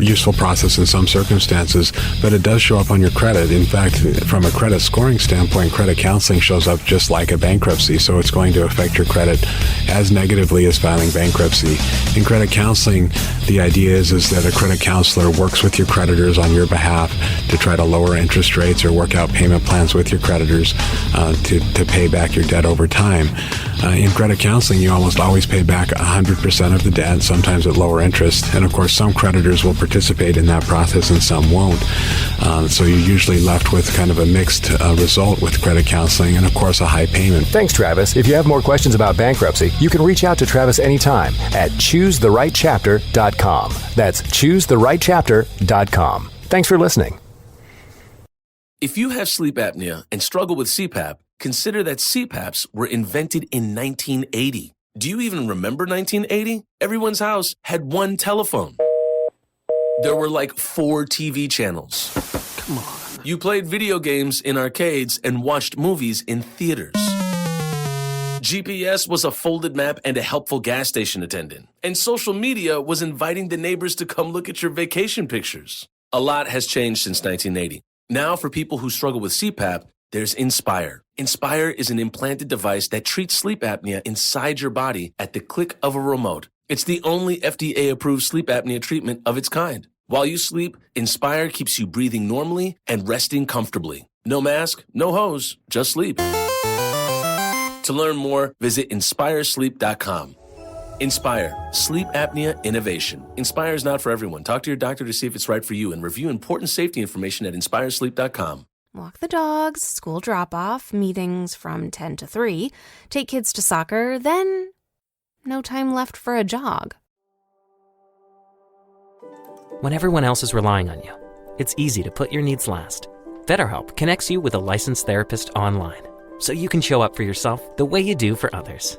useful process in some circumstances, but it does show up on your credit. In fact, from a credit scoring standpoint, credit counseling shows up just like a bankruptcy, so it's going to affect your credit as negatively as filing bankruptcy. In credit counseling, the idea is that a credit counselor works with your creditors on your behalf to try to lower interest rates or work out payment plans with your creditors to pay back your debt over time. In credit counseling, you almost always pay back 100% of the debt, sometimes at lower interest. And of course, some creditors will participate in that process and some won't. So you're usually left with kind of a mixed result with credit counseling and, of course, a high payment. Thanks, Travis. If you have more questions about bankruptcy, you can reach out to Travis anytime at ChooseTheRightChapter.com. That's ChooseTheRightChapter.com. Thanks for listening. If you have sleep apnea and struggle with CPAP, consider that CPAPs were invented in 1980. Do you even remember 1980? Everyone's house had one telephone. There were like 4 TV channels. Come on. You played video games in arcades and watched movies in theaters. GPS was a folded map and a helpful gas station attendant. And social media was inviting the neighbors to come look at your vacation pictures. A lot has changed since 1980. Now, for people who struggle with CPAP, there's Inspire. Inspire is an implanted device that treats sleep apnea inside your body at the click of a remote. It's the only FDA-approved sleep apnea treatment of its kind. While you sleep, Inspire keeps you breathing normally and resting comfortably. No mask, no hose, just sleep. To learn more, visit InspireSleep.com. Inspire, sleep apnea innovation. Inspire is not for everyone. Talk to your doctor to see if it's right for you and review important safety information at InspireSleep.com. Walk the dogs, school drop-off, meetings from 10 to 3, take kids to soccer, then no time left for a jog. When everyone else is relying on you, it's easy to put your needs last. BetterHelp connects you with a licensed therapist online, so you can show up for yourself the way you do for others.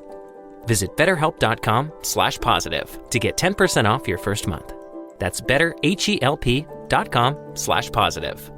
Visit BetterHelp.com/positive to get 10% off your first month. That's BetterHelp.com/positive.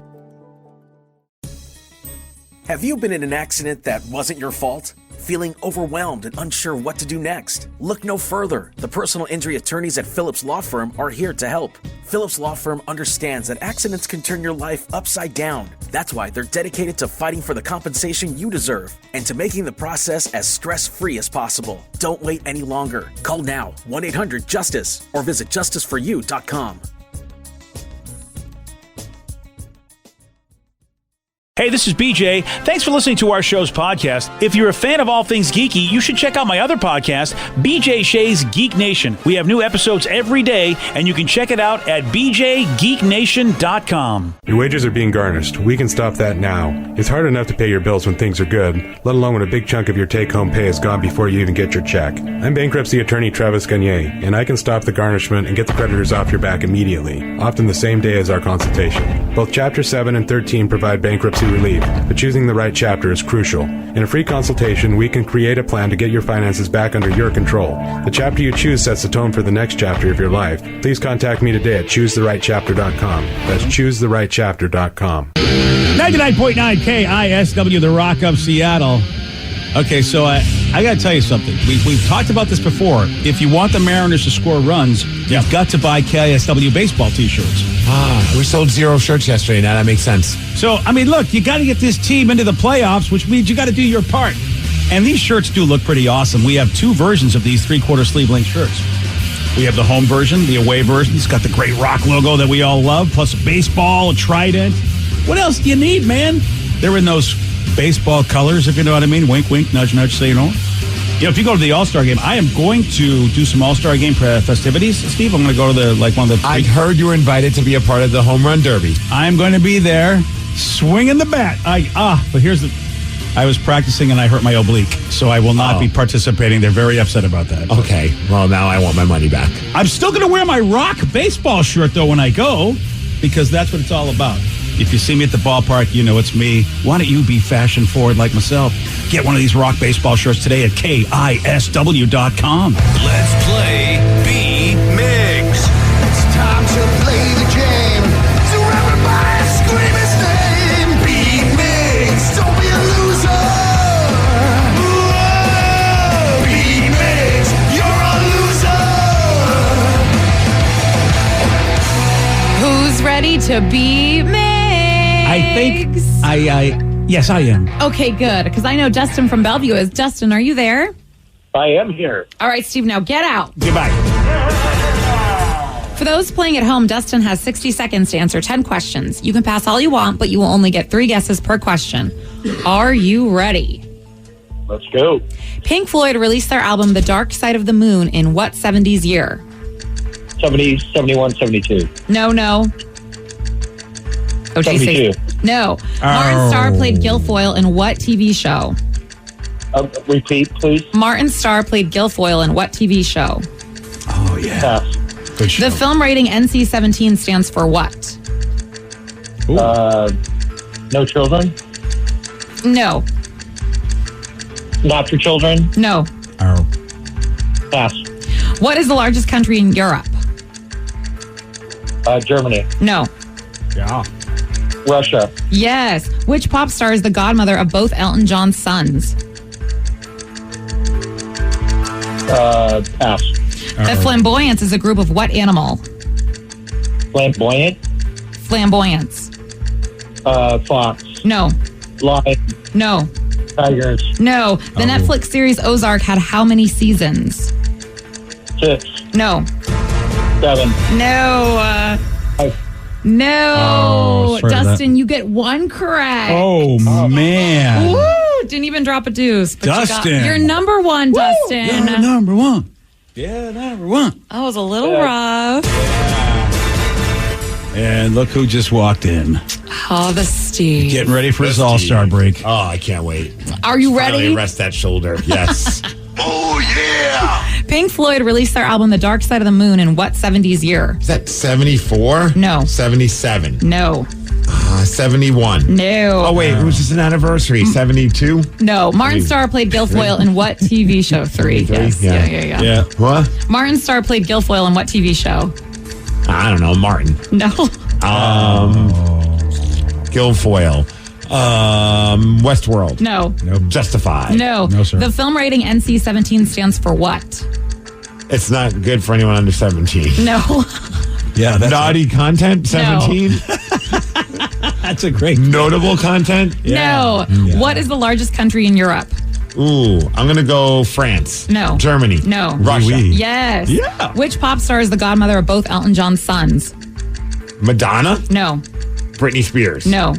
Have you been in an accident that wasn't your fault? Feeling overwhelmed and unsure what to do next? Look no further. The personal injury attorneys at Phillips Law Firm are here to help. Phillips Law Firm understands that accidents can turn your life upside down. That's why they're dedicated to fighting for the compensation you deserve and to making the process as stress-free as possible. Don't wait any longer. Call now, 1-800-JUSTICE, or visit justiceforyou.com. Hey, this is BJ. Thanks for listening to our show's podcast. If you're a fan of all things geeky, you should check out my other podcast, BJ Shea's Geek Nation. We have new episodes every day, and you can check it out at bjgeeknation.com. Your wages are being garnished. We can stop that now. It's hard enough to pay your bills when things are good, let alone when a big chunk of your take-home pay is gone before you even get your check. I'm bankruptcy attorney Travis Gagne, and I can stop the garnishment and get the creditors off your back immediately, often the same day as our consultation. Both Chapter 7 and 13 provide bankruptcy relief, but choosing the right chapter is crucial. In a free consultation, we can create a plan to get your finances back under your control. The chapter you choose sets the tone for the next chapter of your life. Please contact me today at ChooseTheRightChapter.com. That's ChooseTheRightChapter.com. 99.9 KISW, the Rock of Seattle. Okay, so I got to tell you something. We've talked about this before. If you want the Mariners to score runs, you've got to buy KISW baseball T-shirts. We sold 0 shirts yesterday. Now that makes sense. So, I mean, look, you got to get this team into the playoffs, which means you got to do your part. And these shirts do look pretty awesome. We have 2 versions of these 3/4 sleeve length shirts. We have the home version, the away version. It's got the great Rock logo that we all love, plus a baseball, a trident. What else do you need, man? They're in those baseball colors, if you know what I mean. Wink, wink, nudge, nudge, so you know. You know, if you go to the All-Star game, I am going to do some All-Star game festivities. Steve, I'm going to go to one of the... I heard you were invited to be a part of the home run derby. I'm going to be there, swinging the bat. But here's the... I was practicing and I hurt my oblique, so I will not be participating. They're very upset about that. Okay, well, now I want my money back. I'm still going to wear my Rock baseball shirt, though, when I go, because that's what it's all about. If you see me at the ballpark, you know it's me. Why don't you be fashion forward like myself? Get one of these Rock baseball shirts today at KISW.com. Let's play B Migs. It's time to play the game. So everybody scream his name. B Migs. Don't be a loser. Whoa. B Migs. You're a loser. Who's ready to be Migs? I think yes, I am. Okay, good. Because I know Justin from Bellevue is. Justin, are you there? I am here. All right, Steve, now get out. Goodbye. For those playing at home, Dustin has 60 seconds to answer 10 questions. You can pass all you want, but you will only get 3 guesses per question. Are you ready? Let's go. Pink Floyd released their album The Dark Side of the Moon in what 70s year? 70, 71, 72. No. OJ 72. No. Martin Starr played Guilfoyle in what TV show? Repeat, please. Martin Starr played Guilfoyle in what TV show? Oh, yeah. Pass. Good show. The film rating NC-17 stands for what? No children? No. Not for children? No. Oh. Pass. What is the largest country in Europe? Germany. No. Yeah. Russia. Yes. Which pop star is the godmother of both Elton John's sons? Pass. The Flamboyants is a group of what animal? Flamboyant? Flamboyants. Fox. No. Lion. No. Tigers. No. The Netflix series Ozark had how many seasons? 6. No. 7. No. No. Oh, sorry about Dustin, you get one correct. Oh, man. Woo! Didn't even drop a deuce. But Dustin. You're number one, Dustin. You're number one. Yeah, number one. That was a little rough. And look who just walked in. Oh, the Steve. Getting ready for his all-star break. Oh, I can't wait. Are you ready? Finally rest that shoulder. Yes. Oh, yeah. Pink Floyd released their album The Dark Side of the Moon in what 70s year? Is that 74? No. 77? No. 71? No. Oh, wait. It was just an anniversary. 72? No. Martin Starr played Guilfoyle in what TV show? 3. Yes. Yeah. Yeah. What? Martin Starr played Guilfoyle in what TV show? I don't know. Martin. No. Guilfoyle. Westworld. No. Nope. Justified. No. No, sir. The film rating NC-17 stands for what? It's not good for anyone under 17. No. Yeah, that's Naughty content, 17? That's a great Notable content? No. Yeah. What is the largest country in Europe? Ooh, I'm going to go France. No. Germany. No. Russia. Yes. Yeah. Which pop star is the godmother of both Elton John's sons? Madonna? No. Britney Spears? No.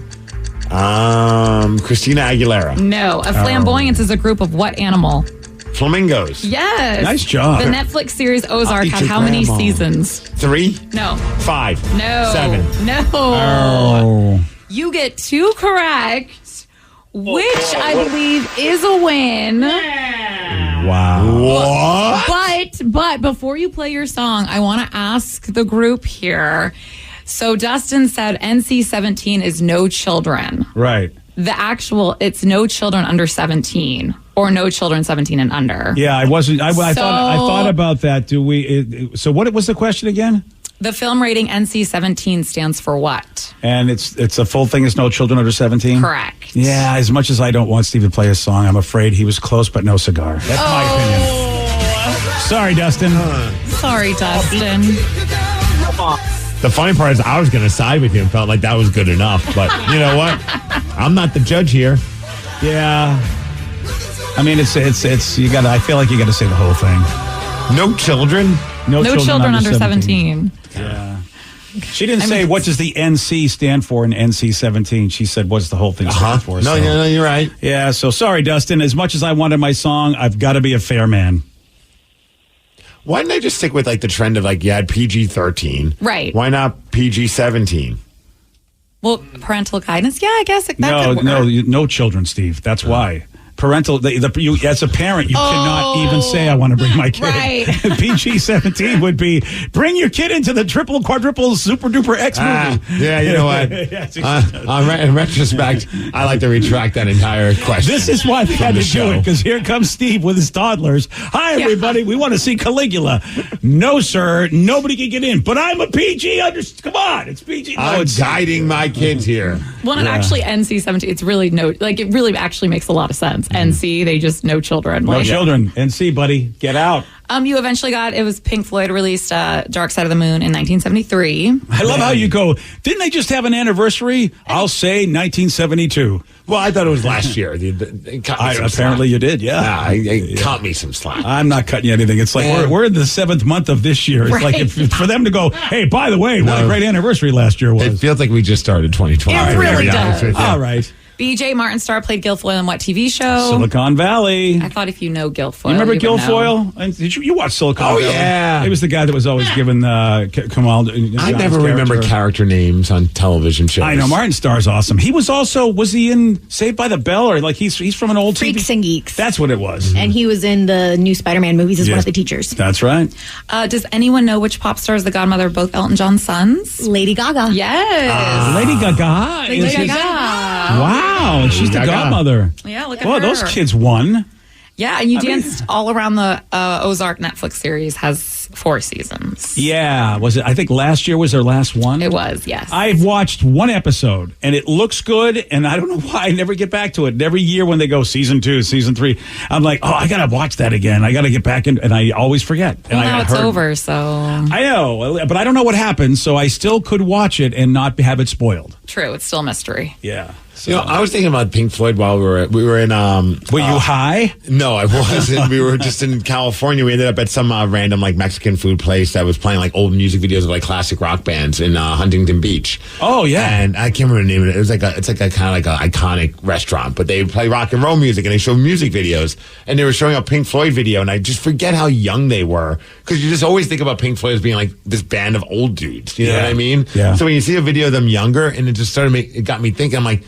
Christina Aguilera? No. A flamboyance is a group of what animal? Flamingos? Yes. Nice job. The Netflix series Ozark eat had your how many grandma. seasons? 3? No. 5? No. 7? No. Oh. You get 2 correct, which I believe is a win. Wow. But before you play your song, I want to ask the group here. So Dustin said NC-17 is no children. Right. The actual, it's no children under 17 or no children 17 and under. Yeah, I wasn't. I thought about that. Do we? So what was the question again? The film rating NC-17 stands for what? And it's a full thing. It's no children under 17. Correct. Yeah. As much as I don't want Steve to play a song, I'm afraid he was close, but no cigar. That's my opinion. Sorry, Dustin. Sorry, Dustin. The funny part is I was going to side with you and felt like that was good enough. But you know what? I'm not the judge here. Yeah. I mean, it's you got. I feel like you got to say the whole thing. No children. No children under 17. Yeah. She didn't say what does the NC stand for in NC-17. She said what's the whole thing stand for. No, you're right. Yeah. So sorry, Dustin. As much as I wanted my song, I've got to be a fair man. Why didn't they just stick with like the trend of like you had PG-13? Right. Why not PG-17? Well, parental guidance. Yeah, I guess that could work. No children, Steve. That's why. Parental, you, as a parent, you cannot even say, I want to bring my kid. Right. PG-17 would be, bring your kid into the triple, quadruple, super duper X movie. Yeah, you know what? In retrospect, I like to retract that entire question. This is why they had to do it, because here comes Steve with his toddlers. Hi, everybody. We want to see Caligula. No, sir. Nobody can get in. But I'm a PG. Come on. It's PG. No, I'm guiding my kids here. Well, and actually, NC-17, it's really it really actually makes a lot of sense. NC, they just no children. No children. NC, buddy. Get out. You eventually it was Pink Floyd released Dark Side of the Moon in 1973. I love how you go, didn't they just have an anniversary? I'll say 1972. Well, I thought it was last year. Apparently you did, yeah. Cut me some slack. I'm not cutting you anything. It's like we're in the 7th month of this year. It's like for them to go, hey, by the way, what a great anniversary last year was. It feels like we just started 2020. It really does. All right. BJ Martin Starr played Guilfoyle in what TV show? Silicon Valley. I thought if you know Guilfoyle, You remember would know. Guilfoyle? And did you watch Silicon Valley? Yeah. He was the guy that was always given Kamal. I never remember character names on television shows. I know Martin Starr's awesome. He was he in Saved by the Bell, or like he's from an old Freaks TV? and Geeks. That's what it was. And he was in the new Spider-Man movies as one Yes. of the teachers. That's right. Does anyone know which pop star is the godmother of both Elton John's sons? Lady Gaga. Yes. Lady Gaga. Lady is his- Gaga. Wow, she's the Gaga. godmother. Yeah, look at Boy, her. those kids won. Yeah, and you danced all around the Ozark Netflix series. Has 4 seasons. Yeah, was it? I think last year was their last one. It was, yes. I've watched one episode, and it looks good, and I don't know why I never get back to it. And every year when they go season 2, season 3, I'm like, oh, I got to watch that again. I got to get back in, and I always forget. And Well, now I it's over, so. I know, but I don't know what happened, so I still could watch it and not have it spoiled. True, it's still a mystery. Yeah. You know, I was thinking about Pink Floyd while we were in. Were you high? No, I wasn't. We were just in California. We ended up at some random like Mexican food place that was playing like old music videos of like classic rock bands in Huntington Beach. Oh yeah, and I can't remember the name of it. It was like it's like a kind of like an iconic restaurant, but they play rock and roll music and they show music videos. And they were showing a Pink Floyd video, and I just forget how young they were because you just always think about Pink Floyd as being like this band of old dudes. You know what I mean? Yeah. So when you see a video of them younger, and it just it got me thinking. I'm like,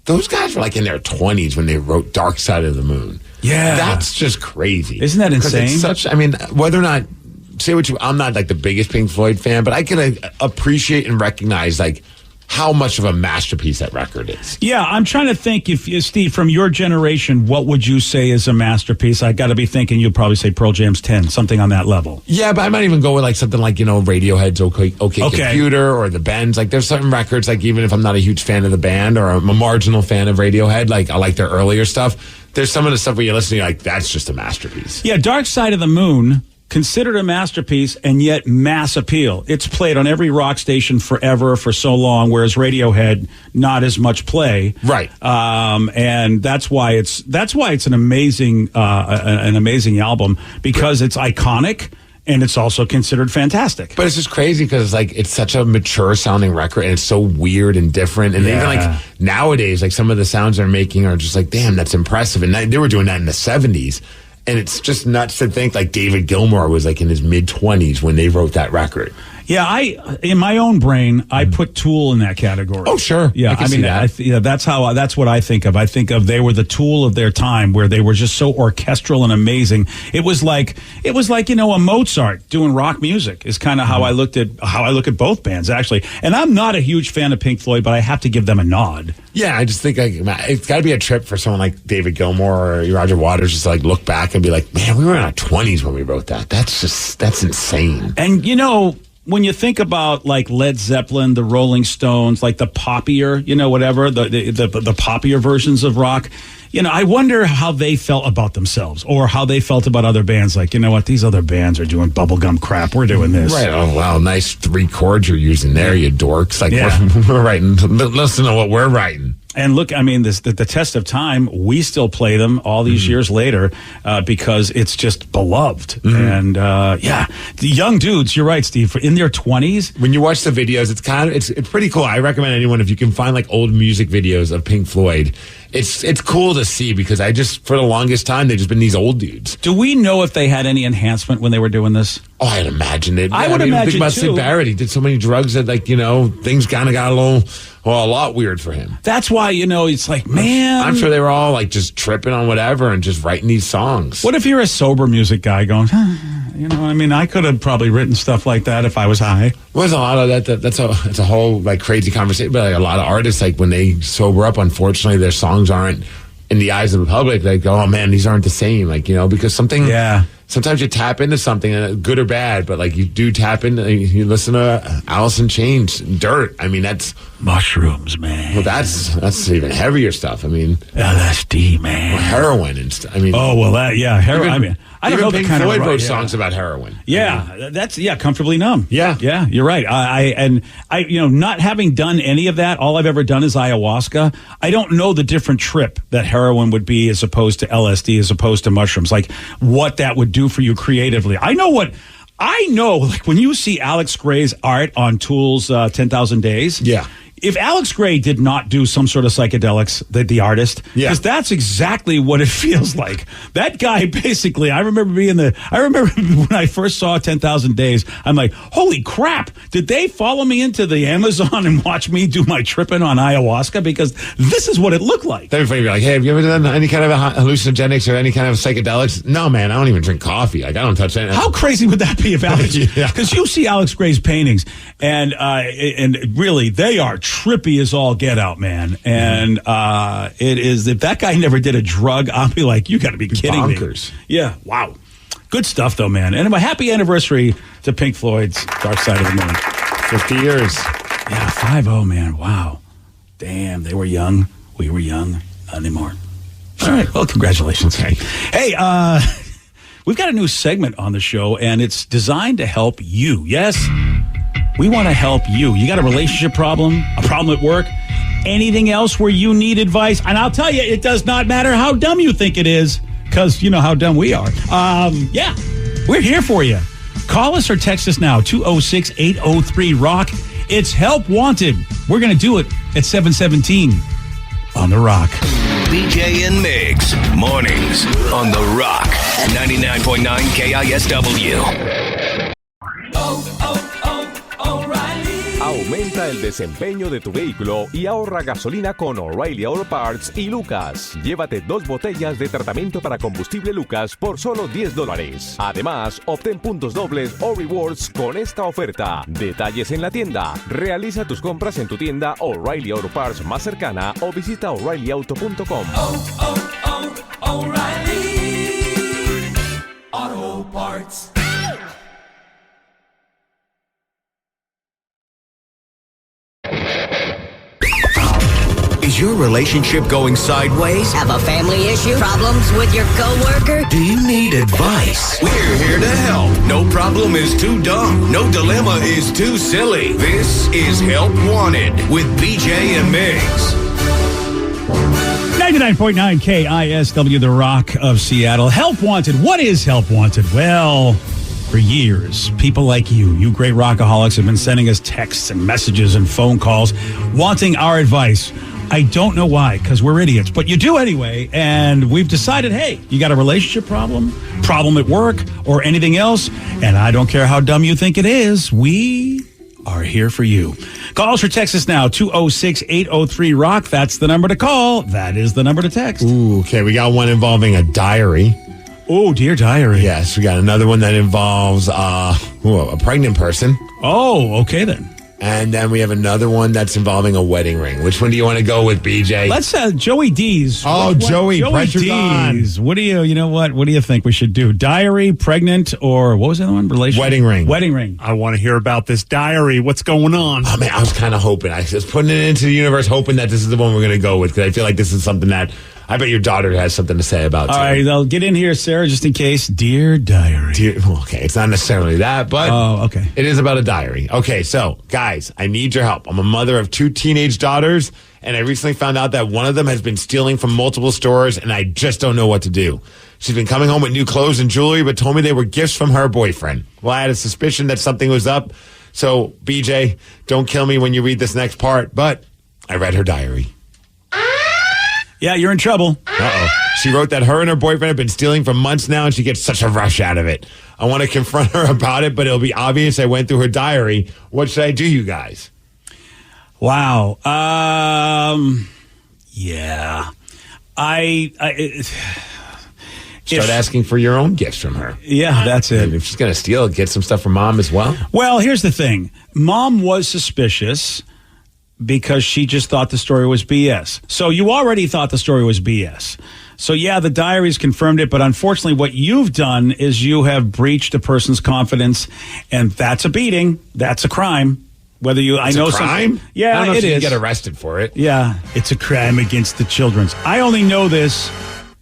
those guys were like in their 20s when they wrote Dark Side of the Moon. Yeah. That's just crazy. Isn't that 'Cause insane? it's such, I mean, whether or not, I'm not like the biggest Pink Floyd fan, but I can appreciate and recognize like how much of a masterpiece that record is. Yeah, I'm trying to think if, Steve, from your generation, what would you say is a masterpiece? I got to be thinking you'd probably say Pearl Jam's 10, something on that level. Yeah, but I might even go with like something like, Radiohead's OK Computer or the Bends. Like there's certain records, like even if I'm not a huge fan of the band or I'm a marginal fan of Radiohead, like I like their earlier stuff. There's some of the stuff where you're listening, like that's just a masterpiece. Yeah, Dark Side of the Moon, considered a masterpiece and yet mass appeal. It's played on every rock station forever for so long, whereas Radiohead not as much play. Right. And that's why it's an amazing album because it's iconic. And it's also considered fantastic. But it's just crazy because it's such a mature sounding record and it's so weird and different. And even like nowadays, like some of the sounds they're making are just like, damn, that's impressive. And they were doing that in the 70s. And it's just nuts to think like David Gilmour was like in his mid-20s when they wrote that record. Yeah, in my own brain, I put Tool in that category. Oh, sure. Yeah, I mean, that's what I think of. I think of they were the Tool of their time, where they were just so orchestral and amazing. It was like a Mozart doing rock music. Is kind of how I look at both bands actually. And I'm not a huge fan of Pink Floyd, but I have to give them a nod. Yeah, I just think it's got to be a trip for someone like David Gilmour or Roger Waters just to like look back and be like, man, we were in our 20s when we wrote that. That's insane. And when you think about like Led Zeppelin, the Rolling Stones, like the poppier, whatever, the poppier versions of rock, I wonder how they felt about themselves or how they felt about other bands. Like, you know what, these other bands are doing bubblegum crap. We're doing this. Right. Oh, wow. Nice 3 chords you're using there, you dorks. Like, we're writing. Listen to what we're writing. And look, I mean, the test of time, we still play them all these years later because it's just beloved. And the young dudes, you're right, Steve, in their 20s. When you watch the videos, it's pretty cool. I recommend anyone, if you can find like old music videos of Pink Floyd, it's cool to see because for the longest time, they've just been these old dudes. Do we know if they had any enhancement when they were doing this? Oh, I'd imagine it. I would imagine think about too. Sid Barrett. He did so many drugs that things kind of got a lot weird for him. That's why, it's like, man. I'm sure they were all like just tripping on whatever and just writing these songs. What if you're a sober music guy going, I could have probably written stuff like that if I was high. Well, there's a lot of that. That's a whole like crazy conversation. But like, a lot of artists, like when they sober up, unfortunately, their songs aren't in the eyes of the public. They go, oh man, these aren't the same. Like, because something. Yeah. Sometimes you tap into something, good or bad, but like you do tap into, you listen to Alice in Chains, Dirt. I mean, that's mushrooms, man. Well, that's even heavier stuff. I mean, LSD, man. Heroin and stuff. I mean, heroin. I don't know. Pink Floyd wrote songs about heroin. Yeah, Comfortably Numb. Yeah, you're right. I not having done any of that, all I've ever done is ayahuasca. I don't know the different trip that heroin would be as opposed to LSD, as opposed to mushrooms. Like what that would do for you creatively. I know, like when you see Alex Gray's art on Tool's 10,000 Days. Yeah. If Alex Gray did not do some sort of psychedelics, the artist, because that's exactly what it feels like. That guy basically, I remember when I first saw 10,000 Days, I'm like, holy crap, did they follow me into the Amazon and watch me do my tripping on ayahuasca? Because this is what it looked like. Everybody be like, hey, have you ever done any kind of hallucinogenics or any kind of psychedelics? No, man, I don't even drink coffee. Like, I don't touch anything. How crazy would that be if Alex, because you see Alex Gray's paintings and really they are trippy as all get out, man. And it is, if that guy never did a drug, I'll be like, you got to be kidding bonkers. me. Yeah, wow. Good stuff, though, man. And a happy anniversary to Pink Floyd's Dark Side of the Moon. 50 years. Yeah, 5-0, man. Wow. Damn, they were young. We were young. Not anymore. All right, well, congratulations. Okay. Hey, we've got a new segment on the show, and it's designed to help you. Yes? We want to help you. You got a relationship problem, a problem at work, anything else where you need advice? And I'll tell you, it does not matter how dumb you think it is, because you know how dumb we are. Yeah, we're here for you. Call us or text us now, 206-803-ROCK. It's Help Wanted. We're going to do it at 7:17 on The Rock. BJ and Migs, mornings on The Rock, 99.9 KISW. Aumenta el desempeño de tu vehículo y ahorra gasolina con O'Reilly Auto Parts y Lucas. Llévate 2 botellas de tratamiento para combustible Lucas por solo $10. Además, obtén puntos dobles o rewards con esta oferta. Detalles en la tienda. Realiza tus compras en tu tienda O'Reilly Auto Parts más cercana o visita O'ReillyAuto.com. O'Reilly Auto Parts. Is your relationship going sideways? Have a family issue? Problems with your coworker? Do you need advice? We're here to help. No problem is too dumb. No dilemma is too silly. This is Help Wanted with BJ and Migs. 99.9 KISW, The Rock of Seattle. Help Wanted. What is Help Wanted? Well, for years, people like you great rockaholics, have been sending us texts and messages and phone calls wanting our advice. I don't know why, because we're idiots, but you do anyway. And we've decided, hey, you got a relationship problem at work, or anything else, and I don't care how dumb you think it is, we are here for you. Call us or text us now, 206-803-ROCK. That's the number to call. That is the number to text. Ooh, okay, we got one involving a diary. Oh, dear diary. Yes, we got another one that involves a pregnant person. Oh, okay then. And then we have another one that's involving a wedding ring. Which one do you want to go with, BJ? Let's Joey D's. Oh, Joey D's. What do you think we should do? Diary, pregnant, or what was the other one? Relationship? Wedding ring. Wedding ring. I want to hear about this diary. What's going on? Oh, man, I was kind of hoping. I was putting it into the universe, hoping that this is the one we're going to go with, because I feel like this is something that I bet your daughter has something to say about. All right, I'll get in here, Sarah, just in case. Dear diary. Okay, it's not necessarily that, but okay. It is about a diary. Okay, so, guys, I need your help. I'm a mother of 2 teenage daughters, and I recently found out that one of them has been stealing from multiple stores, and I just don't know what to do. She's been coming home with new clothes and jewelry, but told me they were gifts from her boyfriend. Well, I had a suspicion that something was up. So, BJ, don't kill me when you read this next part, but I read her diary. Yeah, you're in trouble. Uh-oh. She wrote that her and her boyfriend have been stealing for months now, and she gets such a rush out of it. I want to confront her about it, but it'll be obvious I went through her diary. What should I do, you guys? Wow. Yeah. Start asking for your own gifts from her. Yeah, that's it. And if she's going to steal, get some stuff from mom as well. Well, here's the thing. Mom was suspicious because she just thought the story was BS. So you already thought the story was BS. So yeah, the diaries confirmed it, but unfortunately what you've done is you have breached a person's confidence, and that's a beating. That's a crime. Whether you, It's I know a crime? some, yeah, I don't know it if you is. can get arrested for it. Yeah, it's a crime against the children. I only know this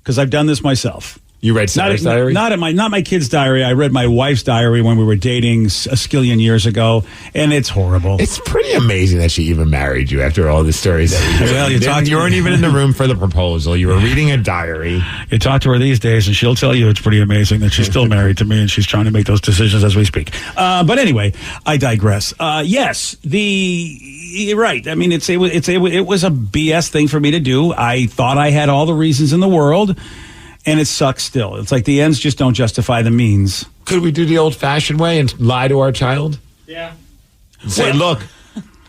because I've done this myself. You read Sarah's diary? Not my kid's diary. I read my wife's diary when we were dating a skillion years ago, and it's horrible. It's pretty amazing that she even married you after all the stories that we heard. Well, you weren't even in the room for the proposal. You were reading a diary. You talk to her these days, and she'll tell you it's pretty amazing that she's still married to me, and she's trying to make those decisions as we speak. But anyway, I digress. Yes, you're right. I mean, it was a BS thing for me to do. I thought I had all the reasons in the world. And it sucks still. It's like the ends just don't justify the means. Could we do the old-fashioned way and lie to our child? Yeah. Say, look,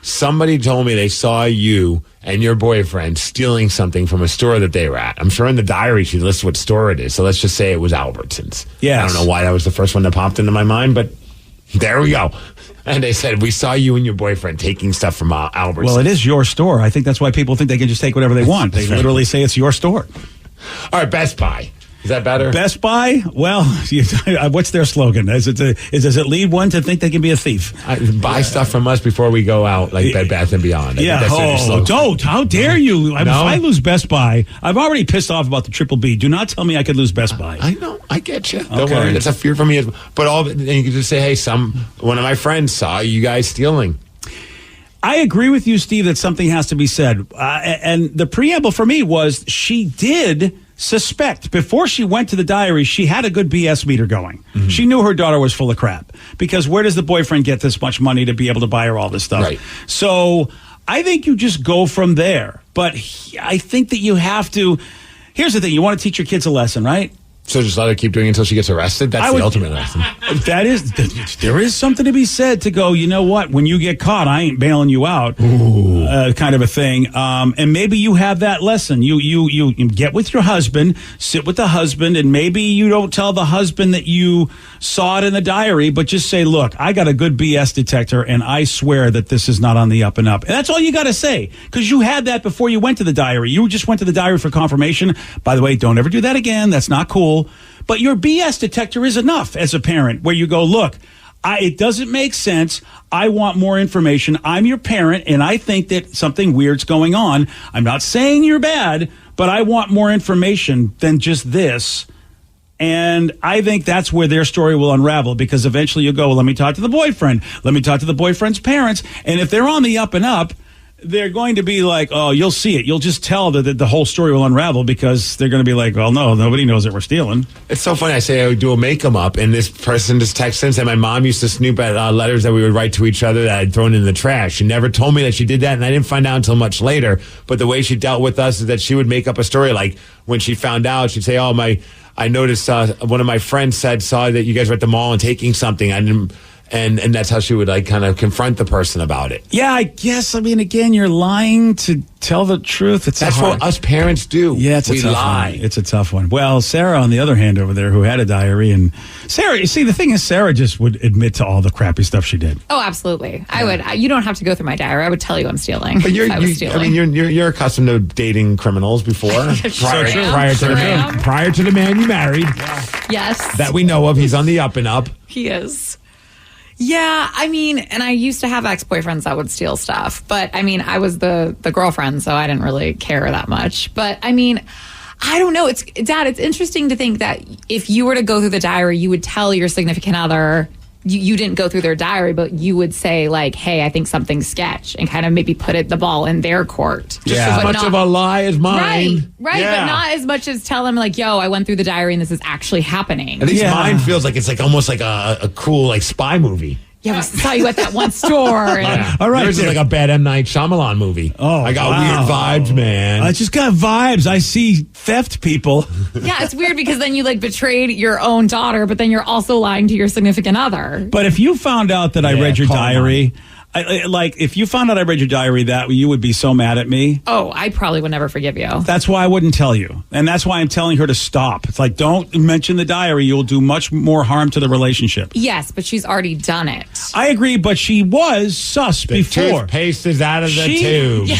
somebody told me they saw you and your boyfriend stealing something from a store that they were at. I'm sure in the diary she lists what store it is. So let's just say it was Albertsons. Yes. I don't know why that was the first one that popped into my mind, but there we go. And they said, we saw you and your boyfriend taking stuff from Albertsons. Well, it is your store. I think that's why people think they can just take whatever they want. They literally say it's your store. All right, Best Buy. Is that better? Best Buy? Well, what's their slogan? Does it lead one to think they can be a thief? Buy stuff from us before we go out, like Bed Bath & Beyond. Don't. How dare you? If I lose Best Buy, I've already pissed off about the Triple B. Do not tell me I could lose Best Buy. I know. I get you. Don't worry. That's a fear for me. But and you can just say, hey, one of my friends saw you guys stealing. I agree with you, Steve, that something has to be said. And the preamble for me was she did suspect, before she went to the diary, she had a good BS meter going. Mm-hmm. She knew her daughter was full of crap. Because where does the boyfriend get this much money to be able to buy her all this stuff? Right. So I think you just go from there. But I think that you have to... Here's the thing. You want to teach your kids a lesson, right? So just let her keep doing it until she gets arrested? That's the ultimate lesson. There is something to be said to go, you know what, when you get caught, I ain't bailing you out, kind of a thing. And maybe you have that lesson. You get with your husband, sit with the husband, and maybe you don't tell the husband that you saw it in the diary, but just say, look, I got a good BS detector, and I swear that this is not on the up and up. And that's all you got to say, because you had that before you went to the diary. You just went to the diary for confirmation. By the way, don't ever do that again. That's not cool. But your BS detector is enough as a parent, where you go, look, it doesn't make sense. I want more information. I'm your parent, and I think that something weird's going on. I'm not saying you're bad, but I want more information than just this. And I think that's where their story will unravel, because eventually you'll go, well, let me talk to the boyfriend. Let me talk to the boyfriend's parents. And if they're on the up and up, they're going to be like, oh, you'll see it. You'll just tell that the whole story will unravel, because they're going to be like, well, no, nobody knows that we're stealing. It's so funny. I say I would do a make 'em up, and this person just texts in and said my mom used to snoop at letters that we would write to each other that I'd thrown in the trash. She never told me that she did that, and I didn't find out until much later. But the way she dealt with us is that she would make up a story. Like when she found out, she'd say, oh, I noticed one of my friends saw that you guys were at the mall and taking something. I didn't... And that's how she would like kind of confront the person about it. Yeah, I guess. I mean, again, you're lying to tell the truth. That's what us parents do. Yeah, we lie. It's a tough one. Well, Sarah, on the other hand, over there, who had a diary, and Sarah, you see, the thing is, Sarah just would admit to all the crappy stuff she did. Oh, absolutely. I would. You don't have to go through my diary. I would tell you I'm stealing. But you're accustomed to dating criminals before. prior to the man you married. Yes, that we know of. He's on the up and up. He is. Yeah, I mean, and I used to have ex-boyfriends that would steal stuff, but I mean, I was the girlfriend, so I didn't really care that much. But I mean, I don't know. Dad, it's interesting to think that if you were to go through the diary, you would tell your significant other. You didn't go through their diary, but you would say like, hey, I think something's sketch, and kind of maybe put the ball in their court. Just as much of a lie as mine. Right, yeah. But not as much as tell them like, yo, I went through the diary and this is actually happening. At least mine feels like it's like almost like a cool like spy movie. Yeah, we saw you at that one store. All right, yours is like a bad M. Night Shyamalan movie. Oh, I got weird vibes, man. I just got vibes. I see theft people. Yeah, it's weird because then you like betrayed your own daughter, but then you're also lying to your significant other. But if you found out that I read your diary, if you found out I read your diary, that you would be so mad at me. Oh, I probably would never forgive you. That's why I wouldn't tell you. And that's why I'm telling her to stop. It's like, don't mention the diary. You'll do much more harm to the relationship. Yes, but she's already done it. I agree, but she was sus before. The toothpaste is out of the tube. Yeah.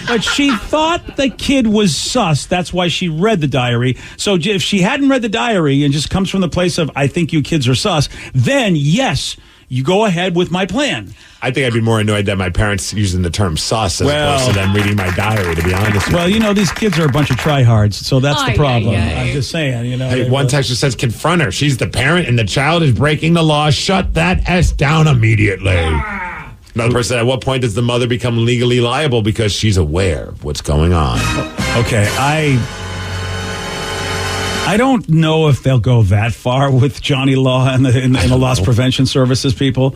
But she thought the kid was sus. That's why she read the diary. So if she hadn't read the diary and just comes from the place of, I think you kids are sus, then yes, you go ahead with my plan. I think I'd be more annoyed that my parents using the term sus as opposed to them reading my diary, to be honest with Well, you know, these kids are a bunch of tryhards, so that's the problem. yeah. I'm just saying, you know. Hey, one texter says, confront her. She's the parent and the child is breaking the law. Shut that S down immediately. Another person said, at what point does the mother become legally liable because she's aware of what's going on? Okay, I don't know if they'll go that far with Johnny Law and the loss prevention services people.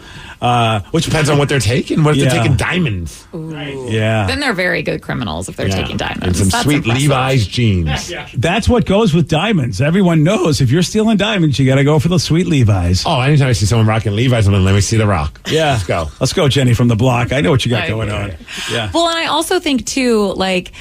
Which depends on what they're taking. What if they're taking diamonds? Yeah. Then they're very good criminals if they're taking diamonds. And some That's sweet impressive. Levi's jeans. That's what goes with diamonds. Everyone knows if you're stealing diamonds, you got to go for the sweet Levi's. Oh, anytime I see someone rocking Levi's, I'm going to let me see the rock. Yeah. Let's go. Let's go, Jenny from the block. I know what you got going on. Yeah. Well, and I also think too, like,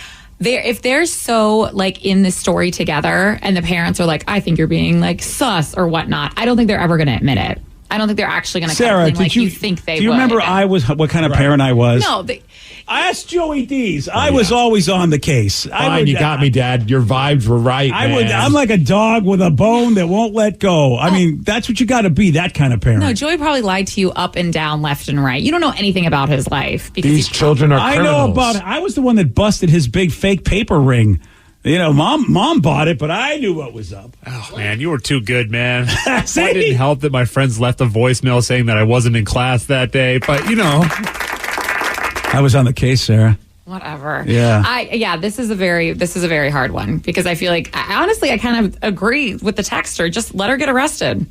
if they're so like in this story together and the parents are like, I think you're being like sus or whatnot, I don't think they're ever going to admit it. I don't think they're actually going to Sarah, come clean did like you think they would. Do you remember what kind of parent I was? No, Ask Joey Dees. I was always on the case. Fine, you got me, Dad. Your vibes were right, man. I'm like a dog with a bone that won't let go. I mean, that's what you got to be, that kind of parent. No, Joey probably lied to you up and down, left and right. You don't know anything about his life. Because These children are I criminals. know about it. I was the one that busted his big fake paper ring. You know, mom bought it, but I knew what was up. Oh, man, you were too good, man. It didn't help that my friends left a voicemail saying that I wasn't in class that day, but, you know. I was on the case, Sarah. Whatever. Yeah. This is a very hard one because I feel like honestly I kind of agree with the texter. Just let her get arrested.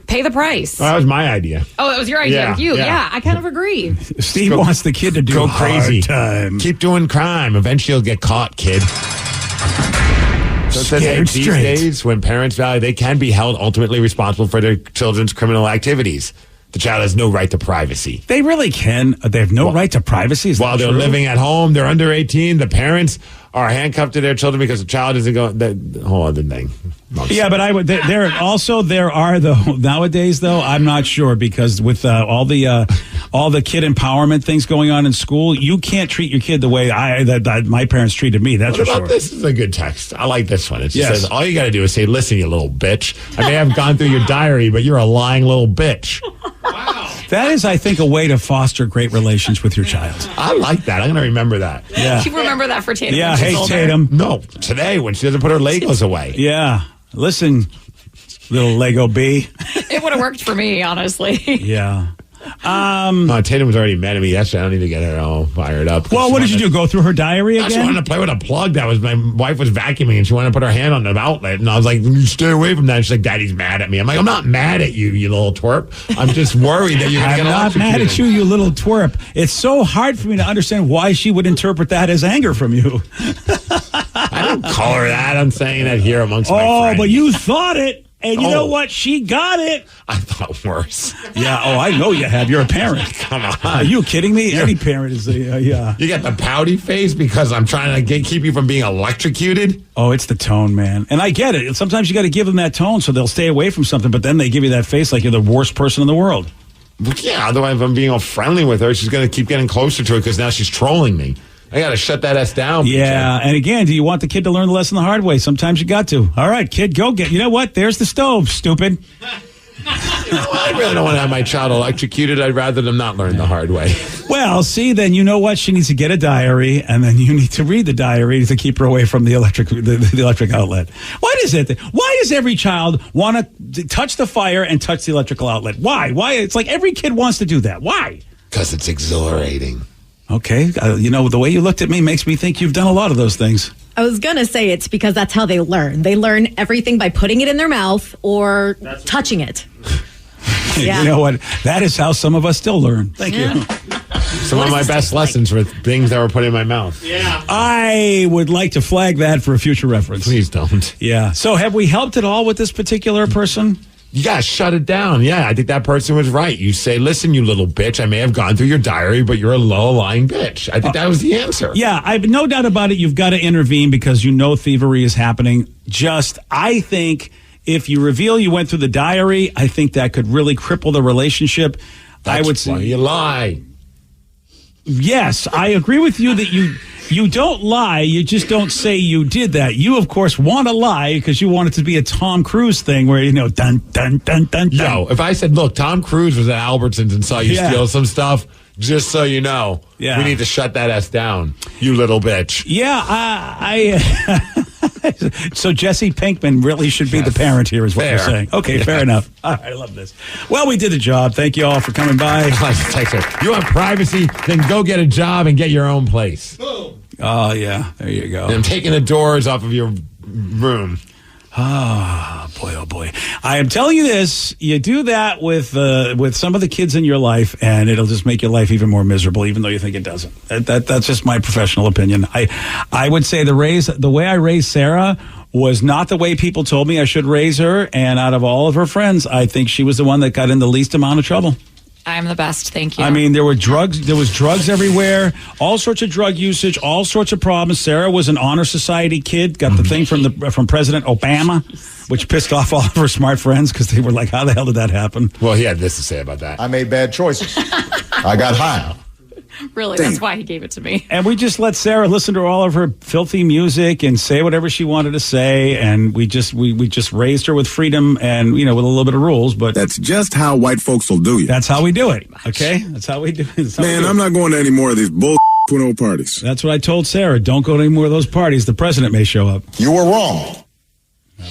Pay the price. Well, that was my idea. Oh, that was your idea with you. Yeah, I kind of agree. Steve wants the kid to do go crazy. hard time. Keep doing crime. Eventually you'll get caught, kid. So it says, hey, Scared these straight. days, when parents value, they can be held ultimately responsible for their children's criminal activities. The child has no right to privacy. They really can. They have no right to privacy. While they're living at home, they're under 18. The parents are handcuffed to their children because the child isn't going. The whole other thing. Yeah, but I would. There are though nowadays though. I'm not sure because with all the kid empowerment things going on in school, you can't treat your kid the way that my parents treated me. That's What for about sure. This is a good text. I like this one. It just Yes. says, all you got to do is say, listen, you little bitch. I may have gone through your diary, but you're a lying little bitch. That is, I think, a way to foster great relations with your child. I like that. I'm going to remember that. Yeah. You remember that for Tatum? Yeah, when she's hey, older? Tatum. No, today when she doesn't put her Legos away. Yeah. Listen, little Lego B. It would have worked for me, honestly. Yeah. Tatum was already mad at me yesterday. I don't need to get her all fired up. Well, what did you do? Go through her diary I just again? wanted to play with a plug that was, my wife was vacuuming and she wanted to put her hand on the outlet. And I was like, you stay away from that. And she's like, Daddy's mad at me. I'm like, I'm not mad at you, you little twerp. I'm just worried that you're going to I'm get not mad at you, you little twerp. It's so hard for me to understand why she would interpret that as anger from you. I don't call her that. I'm saying that here amongst my friends. But you thought it. And you know what? She got it. I thought worse. Yeah. Oh, I know you have. You're a parent. Come on. Are you kidding me? Any parent is yeah. You got the pouty face because I'm trying to keep you from being electrocuted? Oh, it's the tone, man. And I get it. Sometimes you got to give them that tone so they'll stay away from something, but then they give you that face like you're the worst person in the world. Yeah, otherwise if I'm being all friendly with her, she's going to keep getting closer to it because now she's trolling me. I got to shut that ass down. Yeah, and again, do you want the kid to learn the lesson the hard way? Sometimes you got to. All right, kid, go get. You know what? There's the stove, stupid. I really don't want to have my child electrocuted. I'd rather them not learn the hard way. Well, see, then you know what? She needs to get a diary, and then you need to read the diary to keep her away from the electric outlet. What is it? Why does every child want to touch the fire and touch the electrical outlet? Why? It's like every kid wants to do that. Why? Because it's exhilarating. Okay, the way you looked at me makes me think you've done a lot of those things. I was going to say it's because that's how they learn. They learn everything by putting it in their mouth or touching it. You know what? That is how some of us still learn. Thank you. Some of my best lessons were things that were put in my mouth. Yeah. I would like to flag that for a future reference. Please don't. Yeah. So have we helped at all with this particular person? You got to shut it down. Yeah, I think that person was right. You say, listen, you little bitch, I may have gone through your diary, but you're a low-lying bitch. I think that was the answer. Yeah, I've no doubt about it. You've got to intervene because you know thievery is happening. I think if you reveal you went through the diary, I think that could really cripple the relationship. That's I would say why you lie. Yes, I agree with you that you don't lie. You just don't say you did that. You, of course, want to lie because you want it to be a Tom Cruise thing where, dun, dun, dun, dun, dun. Yo, if I said, look, Tom Cruise was at Albertsons and saw you steal some stuff, just so you know, we need to shut that ass down, you little bitch. Yeah, so Jesse Pinkman really should be the parent here is what you're saying. Okay, fair enough. All right, I love this. Well, we did the job. Thank you all for coming by. You want privacy? Then go get a job and get your own place. Oh, yeah. There you go. And I'm taking the doors off of your room. Oh, boy, oh, boy. I am telling you this. You do that with some of the kids in your life, and it'll just make your life even more miserable, even though you think it doesn't. That's just my professional opinion. I would say the way I raised Sarah was not the way people told me I should raise her, and out of all of her friends, I think she was the one that got in the least amount of trouble. I'm the best. Thank you. I mean, there were drugs. There was drugs everywhere. All sorts of drug usage. All sorts of problems. Sarah was an honor society kid. Got the thing from President Obama, which pissed off all of her smart friends because they were like, "How the hell did that happen?" Well, he had this to say about that. I made bad choices. I got high. Really, that's why he gave it to me. And we just let Sarah listen to all of her filthy music and say whatever she wanted to say, and we just raised her with freedom and with a little bit of rules. But that's just how white folks will do you. That's how we do it. Okay, that's how we do it. Man, I'm not going to any more of these bull Puno parties. That's what I told Sarah. Don't go to any more of those parties. The president may show up. You were wrong.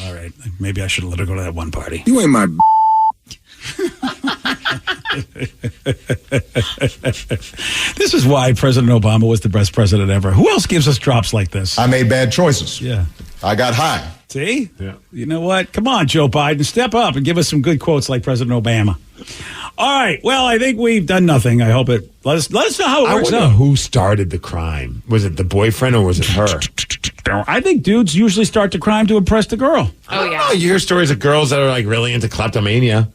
All right, maybe I should have let her go to that one party. You ain't my. This is why President Obama was the best president ever. Who else gives us drops like this? I made bad choices. Yeah. I got high. See? Yeah. You know what? Come on, Joe Biden. Step up and give us some good quotes like President Obama. All right. Well, I think we've done nothing. I hope it. Let us know how it works I out. wonder who started the crime. Was it the boyfriend or was it her? I think dudes usually start the crime to impress the girl. Oh, yeah. You hear stories of girls that are like really into kleptomania.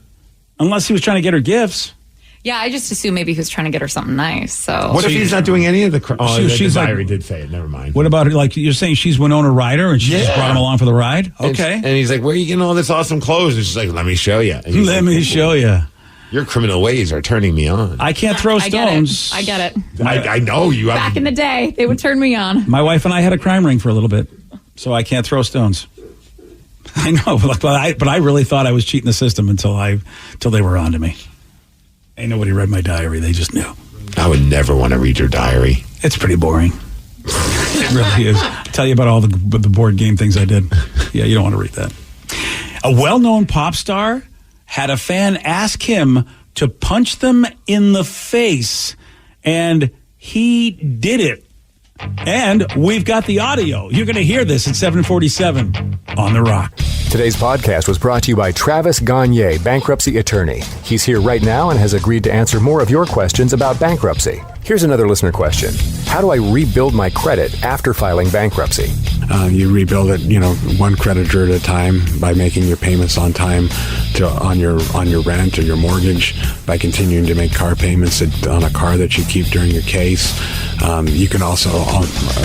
Unless he was trying to get her gifts. Yeah, I just assume maybe he was trying to get her something nice. So What if he's not doing any of the crime? Oh, she's the like, diary did say it. Never mind. What about like you're saying she's Winona Ryder and she just brought him along for the ride? Okay. And he's like, where are you getting all this awesome clothes? And she's like, let me show you. Let me show you. Your criminal ways are turning me on. I can't throw stones. I get it. I know you. Back in the day, they would turn me on. My wife and I had a crime ring for a little bit, so I can't throw stones. I know, but I really thought I was cheating the system until they were on to me. Ain't nobody read my diary. They just knew. I would never want to read your diary. It's pretty boring. It really is. I'll tell you about all the board game things I did. Yeah, you don't want to read that. A well-known pop star had a fan ask him to punch them in the face, and he did it. And we've got the audio. You're going to hear this at 7:47 on The Rock. Today's podcast was brought to you by Travis Gagne, bankruptcy attorney. He's here right now and has agreed to answer more of your questions about bankruptcy. Here's another listener question. How do I rebuild my credit after filing bankruptcy? You rebuild it, one creditor at a time by making your payments on time on your rent or your mortgage, by continuing to make car payments on a car that you keep during your case. You can also,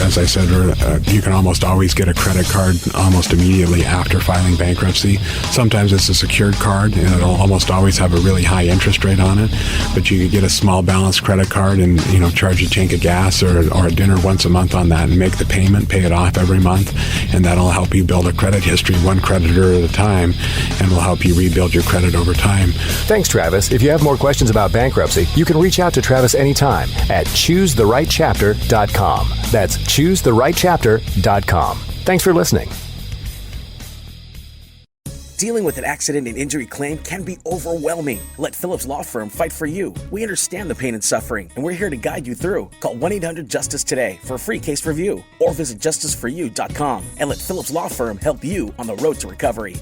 as I said earlier, you can almost always get a credit card almost immediately after filing bankruptcy. Sometimes it's a secured card, and it'll almost always have a really high interest rate on it. But you could get a small balance credit card and charge a tank of gas or a dinner once a month on that and make the payment, pay it off every month, and that'll help you build a credit history one creditor at a time, and will help you rebuild your credit over time. Thanks, Travis. If you have more questions about bankruptcy, you can reach out to Travis anytime at ChooseTheRightChapter.com. That's ChooseTheRightChapter.com. Thanks for listening. Dealing with an accident and injury claim can be overwhelming. Let Phillips Law Firm fight for you. We understand the pain and suffering, and we're here to guide you through. Call 1-800-JUSTICE today for a free case review, or visit justiceforyou.com and let Phillips Law Firm help you on the road to recovery.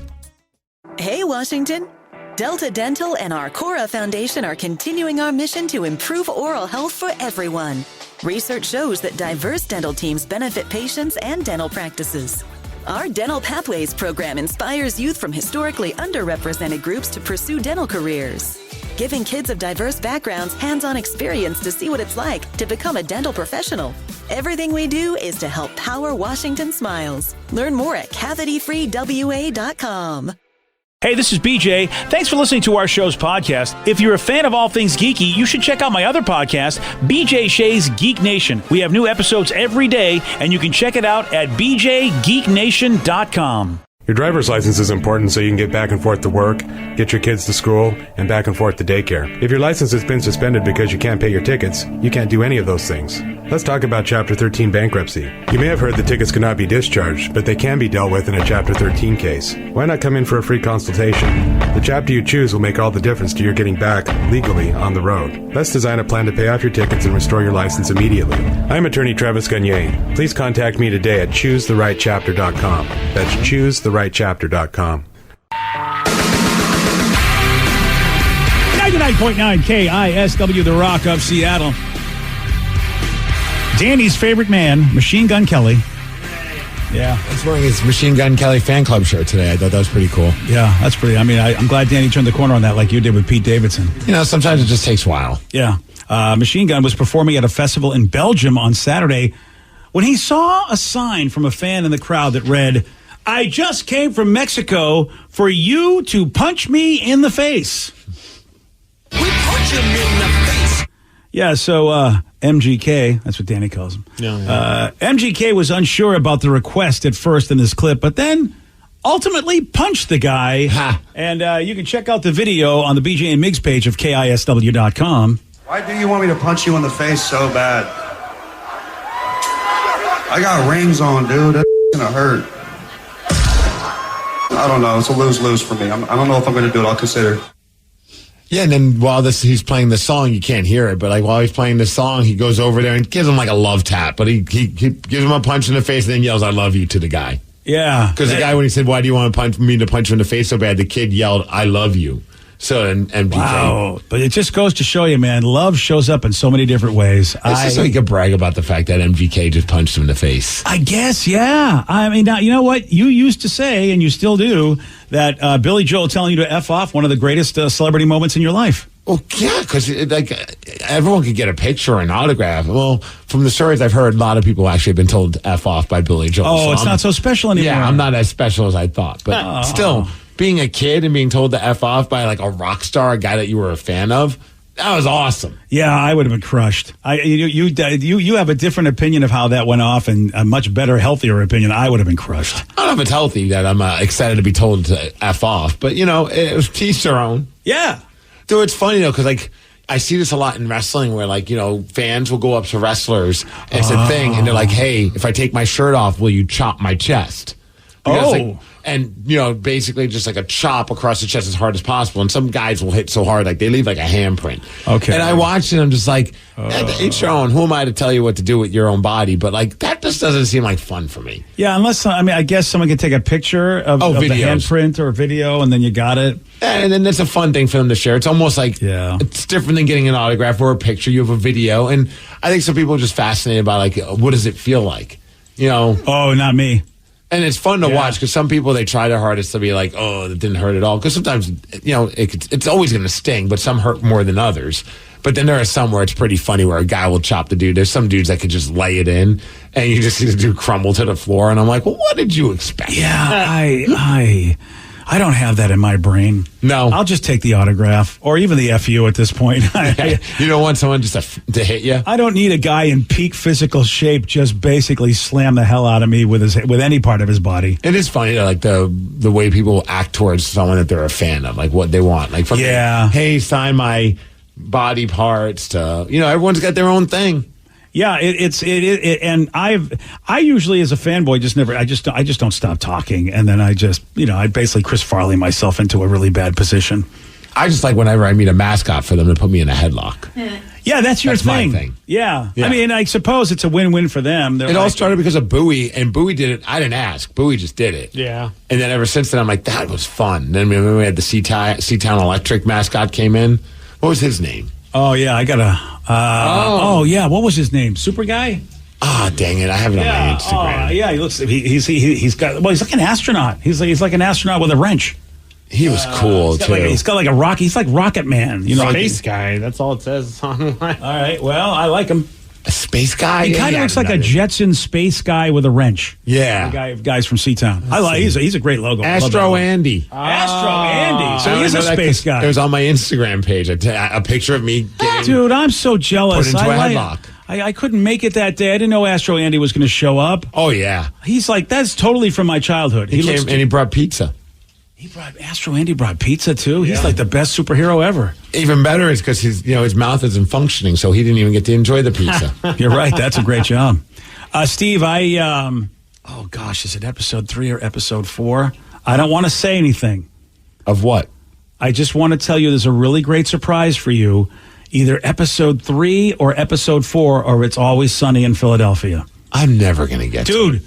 Hey, Washington. Delta Dental and our Cora Foundation are continuing our mission to improve oral health for everyone. Research shows that diverse dental teams benefit patients and dental practices. Our Dental Pathways program inspires youth from historically underrepresented groups to pursue dental careers, giving kids of diverse backgrounds hands-on experience to see what it's like to become a dental professional. Everything we do is to help power Washington smiles. Learn more at CavityFreeWA.com. Hey, this is BJ. Thanks for listening to our show's podcast. If you're a fan of all things geeky, you should check out my other podcast, BJ Shea's Geek Nation. We have new episodes every day, and you can check it out at bjgeeknation.com. Your driver's license is important so you can get back and forth to work, get your kids to school, and back and forth to daycare. If your license has been suspended because you can't pay your tickets, you can't do any of those things. Let's talk about Chapter 13 bankruptcy. You may have heard the tickets cannot be discharged, but they can be dealt with in a Chapter 13 case. Why not come in for a free consultation? The chapter you choose will make all the difference to your getting back legally on the road. Let's design a plan to pay off your tickets and restore your license immediately. I'm attorney Travis Gagne. Please contact me today at choosetherightchapter.com. That's choosetherightchapter.com. 99.9 KISW, The Rock of Seattle. Danny's favorite man, Machine Gun Kelly. Yeah. He's wearing his Machine Gun Kelly fan club shirt today. I thought that was pretty cool. Yeah, that's pretty. I mean, I'm glad Danny turned the corner on that like you did with Pete Davidson. You know, sometimes it just takes a while. Yeah. Machine Gun was performing at a festival in Belgium on Saturday when he saw a sign from a fan in the crowd that read, "I just came from Mexico for you to punch me in the face." We punch him in the face. Yeah, so MGK, that's what Danny calls him. MGK was unsure about the request at first in this clip, but then ultimately punched the guy. Ha. And you can check out the video on the BJ and Migs page of KISW.com. Why do you want me to punch you in the face so bad? I got rings on, dude. That's gonna hurt. I don't know. It's a lose-lose for me. I don't know if I'm gonna do it. I'll consider. Yeah, and then while he's playing the song, you can't hear it, but like while he's playing the song, he goes over there and gives him like a love tap, but he gives him a punch in the face and then yells, "I love you" to the guy. Yeah. Because the guy, when he said, "Why do you want to punch me to punch you in the face so bad?" the kid yelled, "I love you." So, and wow. But it just goes to show you, man, love shows up in so many different ways. It's just so he could brag about the fact that MGK just punched him in the face. I guess, yeah. I mean, now, you know what? You used to say, and you still do, that Billy Joel telling you to F off, one of the greatest celebrity moments in your life. Well, yeah, because like everyone could get a picture or an autograph. Well, from the stories I've heard, a lot of people actually have been told to F off by Billy Joel. Oh, so it's not so special anymore. Yeah, I'm not as special as I thought. But still, being a kid and being told to F off by like a rock star, a guy that you were a fan of, that was awesome. Yeah, I would have been crushed. You have a different opinion of how that went off, and a much better, healthier opinion. I would have been crushed. I don't know if it's healthy that I'm excited to be told to F off, but, you know, it was to each their own. Yeah. Dude, it's funny, though, because, like, I see this a lot in wrestling where, like, you know, fans will go up to wrestlers, and it's a thing, and they're like, "Hey, if I take my shirt off, will you chop my chest?" Because, like, and, you know, basically just like a chop across the chest as hard as possible. And some guys will hit so hard, like they leave like a handprint. Okay. And I watched it, I'm just like, each your own. Who am I to tell you what to do with your own body? But like, that just doesn't seem like fun for me. Yeah, unless, I mean, I guess someone can take a picture of the handprint or a video, and then you got it. And then it's a fun thing for them to share. It's almost like, it's different than getting an autograph or a picture. You have a video. And I think some people are just fascinated by, like, what does it feel like? You know? Oh, not me. And it's fun to watch because some people, they try their hardest to be like, "Oh, it didn't hurt at all." Because sometimes, you know, it's always going to sting, but some hurt more than others. But then there are some where it's pretty funny where a guy will chop the dude. There's some dudes that could just lay it in and you just see the dude crumble to the floor. And I'm like, well, what did you expect? Yeah, I don't have that in my brain. No. I'll just take the autograph or even the FU at this point. You don't want someone just to hit you? I don't need a guy in peak physical shape just basically slam the hell out of me with any part of his body. It is funny, like the way people act towards someone that they're a fan of, like what they want. Like, from hey, sign my body parts to, you know, everyone's got their own thing. Yeah, and I usually as a fanboy I just don't stop talking, and then I basically Chris Farley myself into a really bad position. I just like whenever I meet a mascot for them to put me in a headlock. Yeah, that's your thing. My thing. Yeah. I mean, I suppose it's a win-win for them. It all started because of Bowie, and Bowie did it. I didn't ask. Bowie just did it. Yeah. And then ever since then, I'm like, that was fun. Then we had the Seatown Electric mascot came in. What was his name? Oh, yeah, I got a... yeah, what was his name? Super Guy? Ah, dang it, I have it on my Instagram. Yeah, he looks... He's like an astronaut. He's like an astronaut with a wrench. He was cool, too. He's got like a rock... He's like Rocket Man. You know, Space Guy, that's all it says online. All right, well, I like him. A space guy? He kind of looks like a Jetson space guy with a wrench. Yeah. The guys from Seatown. I like. He's a great logo. Astro Andy. Astro Andy. So he's a space guy. It was on my Instagram page. A picture of me getting Dude, I'm so jealous. put into a headlock. I couldn't make it that day. I didn't know Astro Andy was going to show up. Oh, yeah. He's like, that's totally from my childhood. He came and he brought pizza. Astro Andy brought pizza, too. He's like the best superhero ever. Even better is because his mouth isn't functioning, so he didn't even get to enjoy the pizza. You're right. That's a great job. Steve, oh gosh, is it episode 3 or episode 4? I don't want to say anything. Of what? I just want to tell you there's a really great surprise for you. Either episode 3 or episode 4, or It's Always Sunny in Philadelphia. I'm never going to get to it.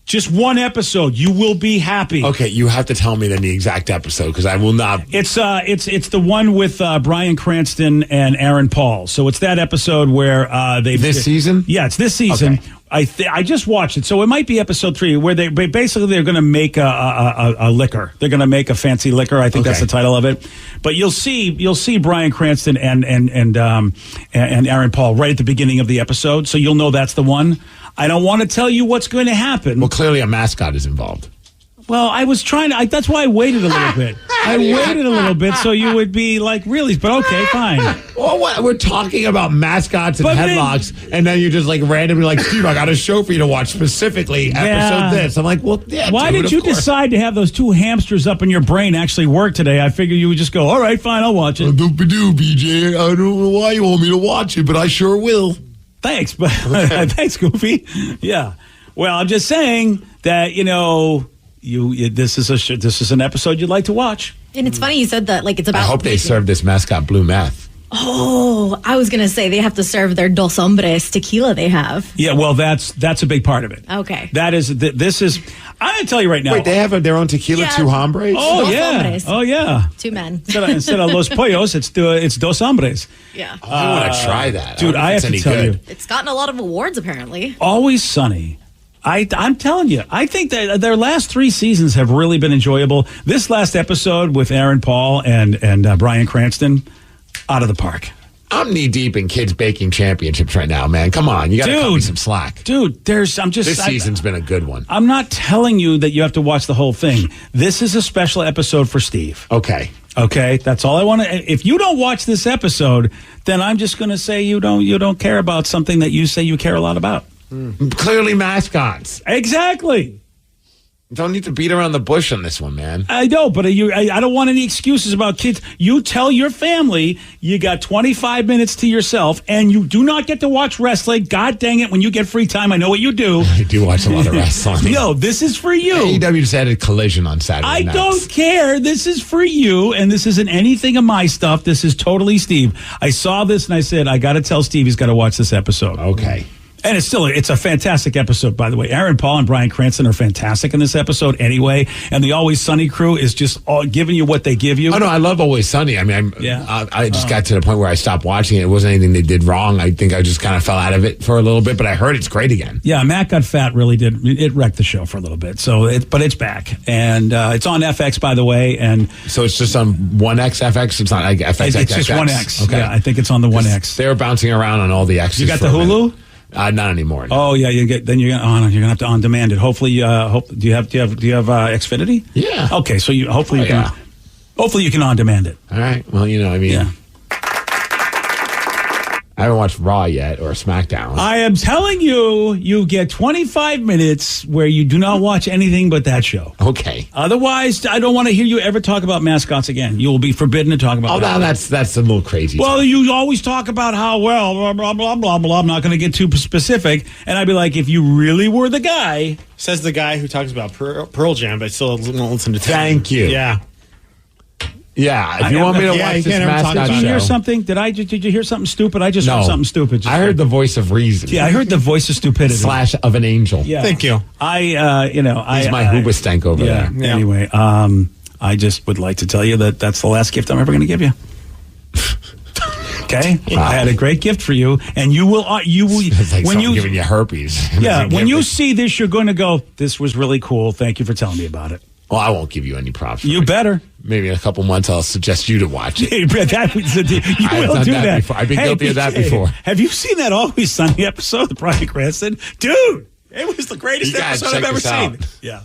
Just one episode. You will be happy. Okay, you have to tell me then the exact episode because I will not. It's the one with Bryan Cranston and Aaron Paul. So it's that episode where this season. Yeah, it's this season. Okay. I just watched it, so it might be episode 3 where they're going to make a liquor. They're going to make a fancy liquor. I think that's the title of it. But you'll see Bryan Cranston and Aaron Paul right at the beginning of the episode, so you'll know that's the one. I don't want to tell you what's going to happen. Well, clearly a mascot is involved. Well, I was trying to. That's why I waited a little bit. I waited a little bit so you would be like, really? But okay, fine. Well, what? We're talking about mascots and headlocks, and then you just like randomly like, Steve, I got a show for you to watch specifically. Episode this. I'm like, well, yeah. Why did you decide to have those 2 hamsters up in your brain actually work today? I figured you would just go, all right, fine, I'll watch it. Doop-a-doo, BJ. I don't know why you want me to watch it, but I sure will. Thanks, but thanks, Goofy. Yeah. Well, I'm just saying that this is an episode you'd like to watch. And it's funny you said that. Like it's about. I hope they serve this mascot blue meth. Oh, I was gonna say they have to serve their Dos Hombres tequila they have. Yeah, well, that's a big part of it. Okay. That is. This is. I'm gonna tell you right now. Wait, they have their own tequila, Yeah. 2 hombres. Oh Dos yeah. hombres. Oh yeah. 2 men. Instead of Los Pollos, it's Dos Hombres. Yeah. I want to try that, Dude. I have to tell you, It's gotten a lot of awards apparently. Always Sunny. I'm telling you, I think that their last 3 seasons have really been enjoyable. This last episode with Aaron Paul and Bryan Cranston, out of the park. I'm knee deep in kids baking championships right now, man. Come on, you got to cut me some slack, dude. This season's been a good one. I'm not telling you that you have to watch the whole thing. This is a special episode for Steve. Okay, that's all I want to. If you don't watch this episode, then I'm just going to say you don't care about something that you say you care a lot about. Clearly, mascots. Exactly. Don't need to beat around the bush on this one, man. I know, but I don't want any excuses about kids. You tell your family you got 25 minutes to yourself, and you do not get to watch wrestling. God dang it, when you get free time, I know what you do. I do watch a lot of wrestling. No, this is for you. AEW just added Collision on Saturday nights. Don't care. This is for you, and this isn't anything of my stuff. This is totally Steve. I saw this, and I said, I got to tell Steve he's got to watch this episode. Okay. And it's a fantastic episode, by the way. Aaron Paul and Bryan Cranston are fantastic in this episode anyway. And the Always Sunny crew is just all giving you what they give you. Oh, no, I love Always Sunny. I mean, I just got to the point where I stopped watching it. It wasn't anything they did wrong. I think I just kind of fell out of it for a little bit, but I heard it's great again. Yeah, Matt Got Fat really did. It wrecked the show for a little bit. But it's back. And it's on FX, by the way. And so it's just on 1X FX? It's not like FX. It's just 1X. Okay. Yeah, I think it's on the 1X. They were bouncing around on all the X's. You got the Hulu? Not anymore. No. Oh yeah, you're gonna have to on demand it. Hopefully, do you have Xfinity? Yeah. Okay, so hopefully you can on demand it. All right. Well, yeah. I haven't watched Raw yet or SmackDown. I am telling you, you get 25 minutes where you do not watch anything but that show. Okay. Otherwise, I don't want to hear you ever talk about mascots again. You will be forbidden to talk about. Oh, now that's a little crazy. Well, you always talk about how blah blah blah blah blah. I'm not going to get too specific, and I'd be like, if you really were the guy, says the guy who talks about Pearl Jam, but still won't listen to. Thank you. Yeah. Yeah, if you want me to watch this mascot show. Did you hear something? Did you hear something stupid? I just heard something stupid. I heard the voice of reason. Yeah, I heard the voice of stupidity. / of an angel. Yeah. Thank you. He's my hoobastank over there. Yeah. Anyway, I just would like to tell you that that's the last gift I'm ever going to give you. Okay, wow. I had a great gift for you, and you will. It's like when giving you herpes. Yeah, when you see this, you're going to go, "This was really cool. Thank you for telling me about it." Well, I won't give you any props. You better. Maybe in a couple months I'll suggest you to watch it. You will do that. Before. I've been guilty of that before. Have you seen that Always Sunny episode, the Bryan Cranston? Dude, it was the greatest episode I've ever seen. Yeah.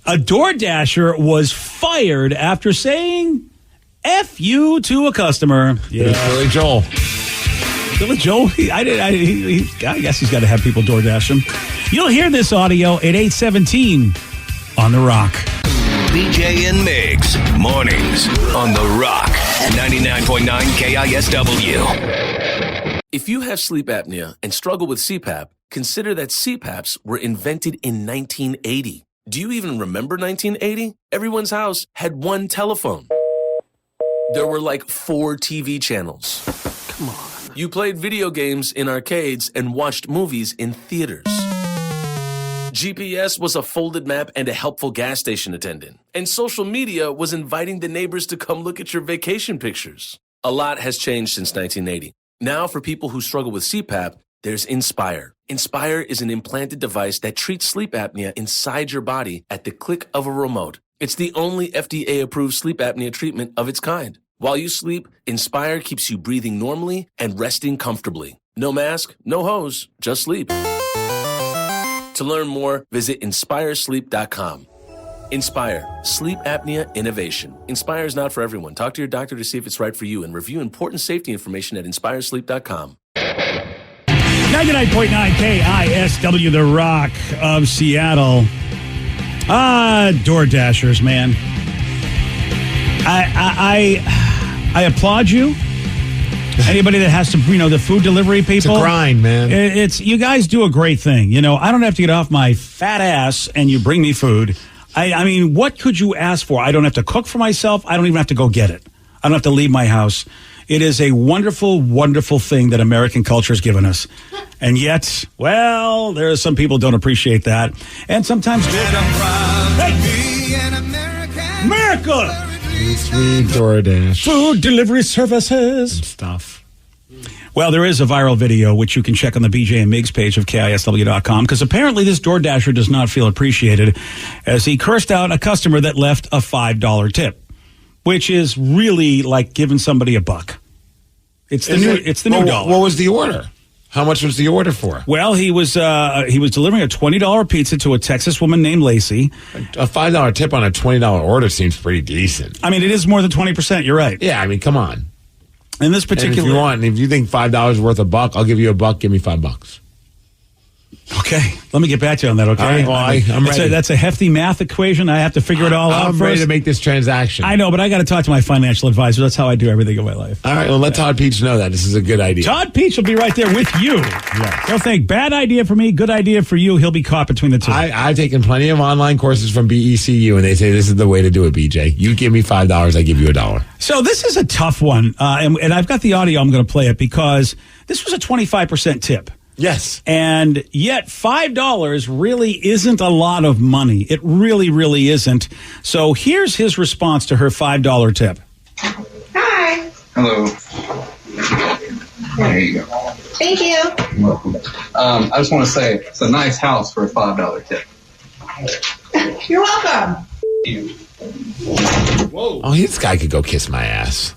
A DoorDasher was fired after saying F you to a customer. Yeah. Billy Joel. Billy Joel? I guess he's got to have people DoorDash him. You'll hear this audio at 8:17 on The Rock. BJ and Migs, mornings on The Rock, 99.9 KISW. If you have sleep apnea and struggle with CPAP, consider that CPAPs were invented in 1980. Do you even remember 1980? Everyone's house had one telephone. There were like 4 TV channels. Come on. You played video games in arcades and watched movies in theaters. GPS was a folded map and a helpful gas station attendant. And social media was inviting the neighbors to come look at your vacation pictures. A lot has changed since 1980. Now, for people who struggle with CPAP, there's Inspire. Inspire is an implanted device that treats sleep apnea inside your body at the click of a remote. It's the only FDA-approved sleep apnea treatment of its kind. While you sleep, Inspire keeps you breathing normally and resting comfortably. No mask, no hose, just sleep. To learn more, visit InspireSleep.com. Inspire, sleep apnea innovation. Inspire is not for everyone. Talk to your doctor to see if it's right for you and review important safety information at InspireSleep.com. 99.9 KISW, The Rock of Seattle. DoorDashers, man. I applaud you. Anybody that has to, the food delivery people. It's a grind, man. You guys do a great thing. I don't have to get off my fat ass and you bring me food. I mean, what could you ask for? I don't have to cook for myself. I don't even have to go get it. I don't have to leave my house. It is a wonderful, wonderful thing that American culture has given us. And yet, well, there are some people who don't appreciate that. And sometimes... America! Sweet DoorDash. Food delivery services. And stuff. Well, there is a viral video, which you can check on the BJ and Migs page of KISW.com, because apparently this DoorDasher does not feel appreciated as he cursed out a customer that left a $5 tip, which is really like giving somebody a buck. It's the new dollar. What was the order? How much was the order for? Well, he was delivering a $20 pizza to a Texas woman named Lacey. A $5 tip on a $20 order seems pretty decent. I mean, it is more than 20%. You're right. Yeah, I mean, come on. In this particular, if you think $5 is worth a buck, I'll give you a buck. Give me $5. Okay, let me get back to you on that, okay? All right, well, I'm ready. That's a hefty math equation. I have to figure it all out I'm first. ready to make this transaction. I know, but I got to talk to my financial advisor. That's how I do everything in my life. All right, well, let Todd Peach know that. This is a good idea. Todd Peach will be right there with you. Yes. He'll think, bad idea for me, good idea for you. He'll be caught between the two. I've taken plenty of online courses from BECU, and they say this is the way to do it, BJ. You give me $5, I give you $1. So this is a tough one, and I've got the audio. I'm going to play it because this was a 25% tip. Yes. And yet $5 really isn't a lot of money. It really, really isn't. So here's his response to her $5 tip. Hi. Hello. There you go. Thank you. You're welcome. I just want to say it's a nice house for a $5 tip. You're welcome. Whoa. Oh, this guy could go kiss my ass.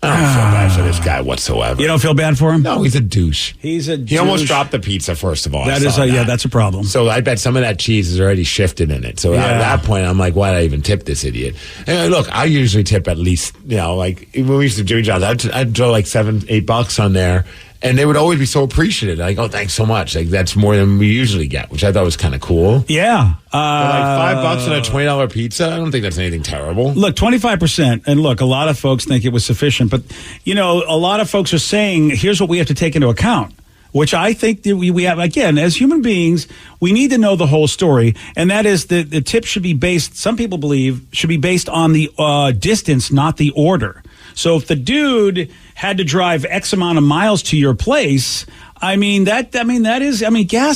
I don't feel bad for this guy whatsoever. You don't feel bad for him? No, he's a douche. He almost dropped the pizza, first of all. That's a problem. So I bet some of that cheese is already shifted in it. So at that point, I'm like, why did I even tip this idiot? And look, I usually tip at least, like when we used to do jobs, I'd throw like $7-8 on there. And they would always be so appreciative. Like, oh, thanks so much. Like, that's more than we usually get, which I thought was kind of cool. Yeah. But like $5 on a $20 pizza, I don't think that's anything terrible. Look, 25%. And look, a lot of folks think it was sufficient. But, a lot of folks are saying, here's what we have to take into account, which I think that we have, again, as human beings, we need to know the whole story. And that is that the tip should be based, some people believe, should be based on the distance, not the order. So if the dude had to drive X amount of miles to your place, gas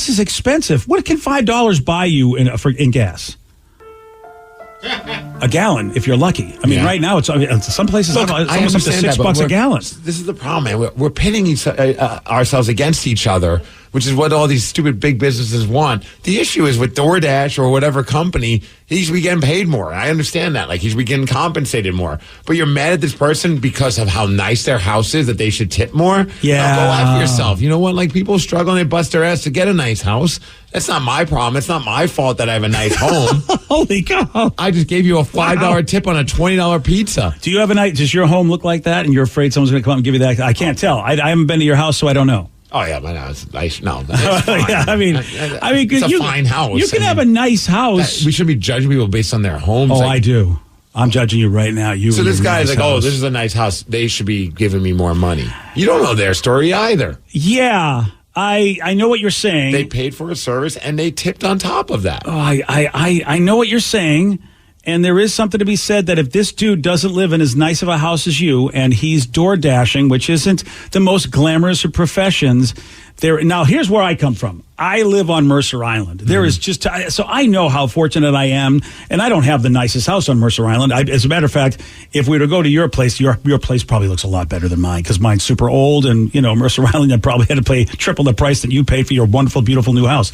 is expensive. What can $5 buy you in gas? A gallon, if you're lucky. Right now, it's some places it's almost up to $6 a gallon. This is the problem, man. We're pitting ourselves against each other which is what all these stupid big businesses want. The issue is with DoorDash or whatever company, he should be getting paid more. I understand that. Like, he should be getting compensated more. But you're mad at this person because of how nice their house is that they should tip more? Yeah. Now, go after yourself. You know what? Like, people struggle and they bust their ass to get a nice house. That's not my problem. It's not my fault that I have a nice home. Holy cow. I just gave you a $5 tip on a $20 pizza. Do you have a night? Does your home look like that and you're afraid someone's going to come up and give you that? I can't tell. I haven't been to your house, so I don't know. Oh, yeah, but no, it's nice. No, that's fine. Yeah, I mean, it's a fine house. You can have a nice house. We should be judging people based on their homes. Oh, like, I do. I'm judging you right now. So this guy's nice like, house. oh, this is a nice house. They should be giving me more money. You don't know their story either. Yeah, I know what you're saying. They paid for a service and they tipped on top of that. Oh, I know what you're saying. And there is something to be said that if this dude doesn't live in as nice of a house as you and he's door dashing, which isn't the most glamorous of professions, now here's where I come from. I live on Mercer Island. There is just, so I know how fortunate I am, and I don't have the nicest house on Mercer Island. As a matter of fact, if we were to go to your place, your place probably looks a lot better than mine because mine's super old, and Mercer Island, I probably had to pay triple the price that you pay for your wonderful, beautiful new house.